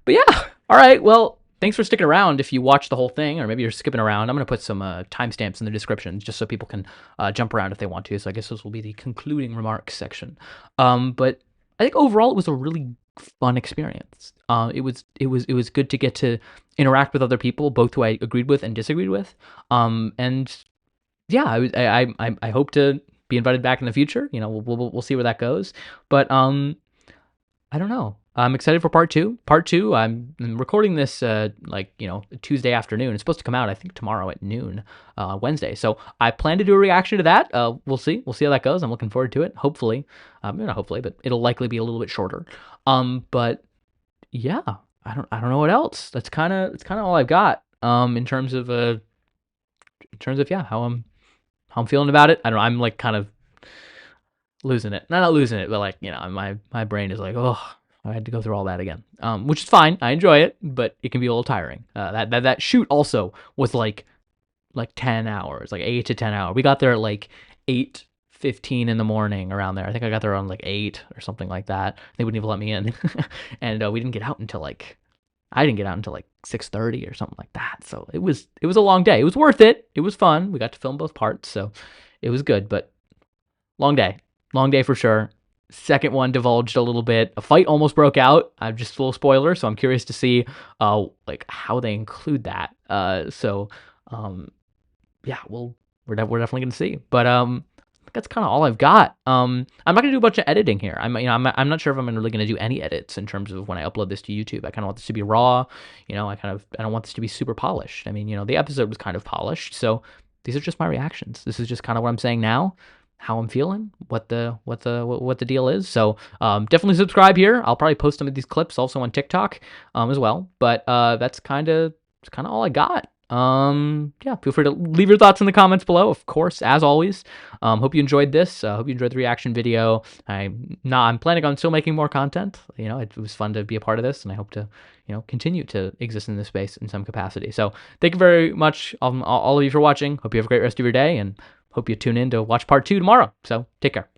But yeah. All right. Well, thanks for sticking around if you watch the whole thing, or maybe you're skipping around. I'm going to put some timestamps in the description just so people can jump around if they want to. So I guess this will be the concluding remarks section. But I think overall it was a really fun experience. It was good to get to interact with other people, both who I agreed with and disagreed with. And yeah, I hope to be invited back in the future. You know, we'll see where that goes. But I don't know. I'm excited for part 2. Part 2, I'm recording this Tuesday afternoon. It's supposed to come out, I think, tomorrow at noon, Wednesday. So I plan to do a reaction to that. We'll see. We'll see how that goes. I'm looking forward to it. Hopefully, not hopefully, but it'll likely be a little bit shorter. But yeah, I don't know what else. That's kind of all I've got. In terms of how I'm feeling about it. I don't know. I'm like kind of losing it. Not losing it, but like, you know, my brain is like, oh. I had to go through all that again, which is fine. I enjoy it, but it can be a little tiring. That shoot also was like 10 hours, like 8 to 10 hours. We got there at like 8:15 in the morning around there. I think I got there around like 8 or something like that. They wouldn't even let me in, and we didn't get out until I didn't get out until like 6:30 or something like that. So it was a long day. It was worth it. It was fun. We got to film both parts, so it was good. But long day for sure. Second one divulged a little bit. A fight almost broke out. I'm just full spoiler, so I'm curious to see like how they include that. Yeah, we're definitely gonna see. But that's kind of all I've got. I'm not gonna do a bunch of editing here. I'm not sure if I'm really gonna do any edits in terms of when I upload this to YouTube. I kind of want this to be raw. You know, I don't want this to be super polished. I mean, you know, the episode was kind of polished, so these are just my reactions. This is just kind of what I'm saying now, how I'm feeling, what the deal is. So definitely subscribe here. I'll probably post some of these clips also on TikTok as well. But that's kind of all I got. Yeah, feel free to leave your thoughts in the comments below, of course, as always. Hope you enjoyed this. Hope you enjoyed the reaction video. I'm planning on still making more content. You know, it was fun to be a part of this, and I hope to, you know, continue to exist in this space in some capacity. So thank you very much, all of you, for watching. Hope you have a great rest of your day, and hope you tune in to watch part 2 tomorrow. So take care.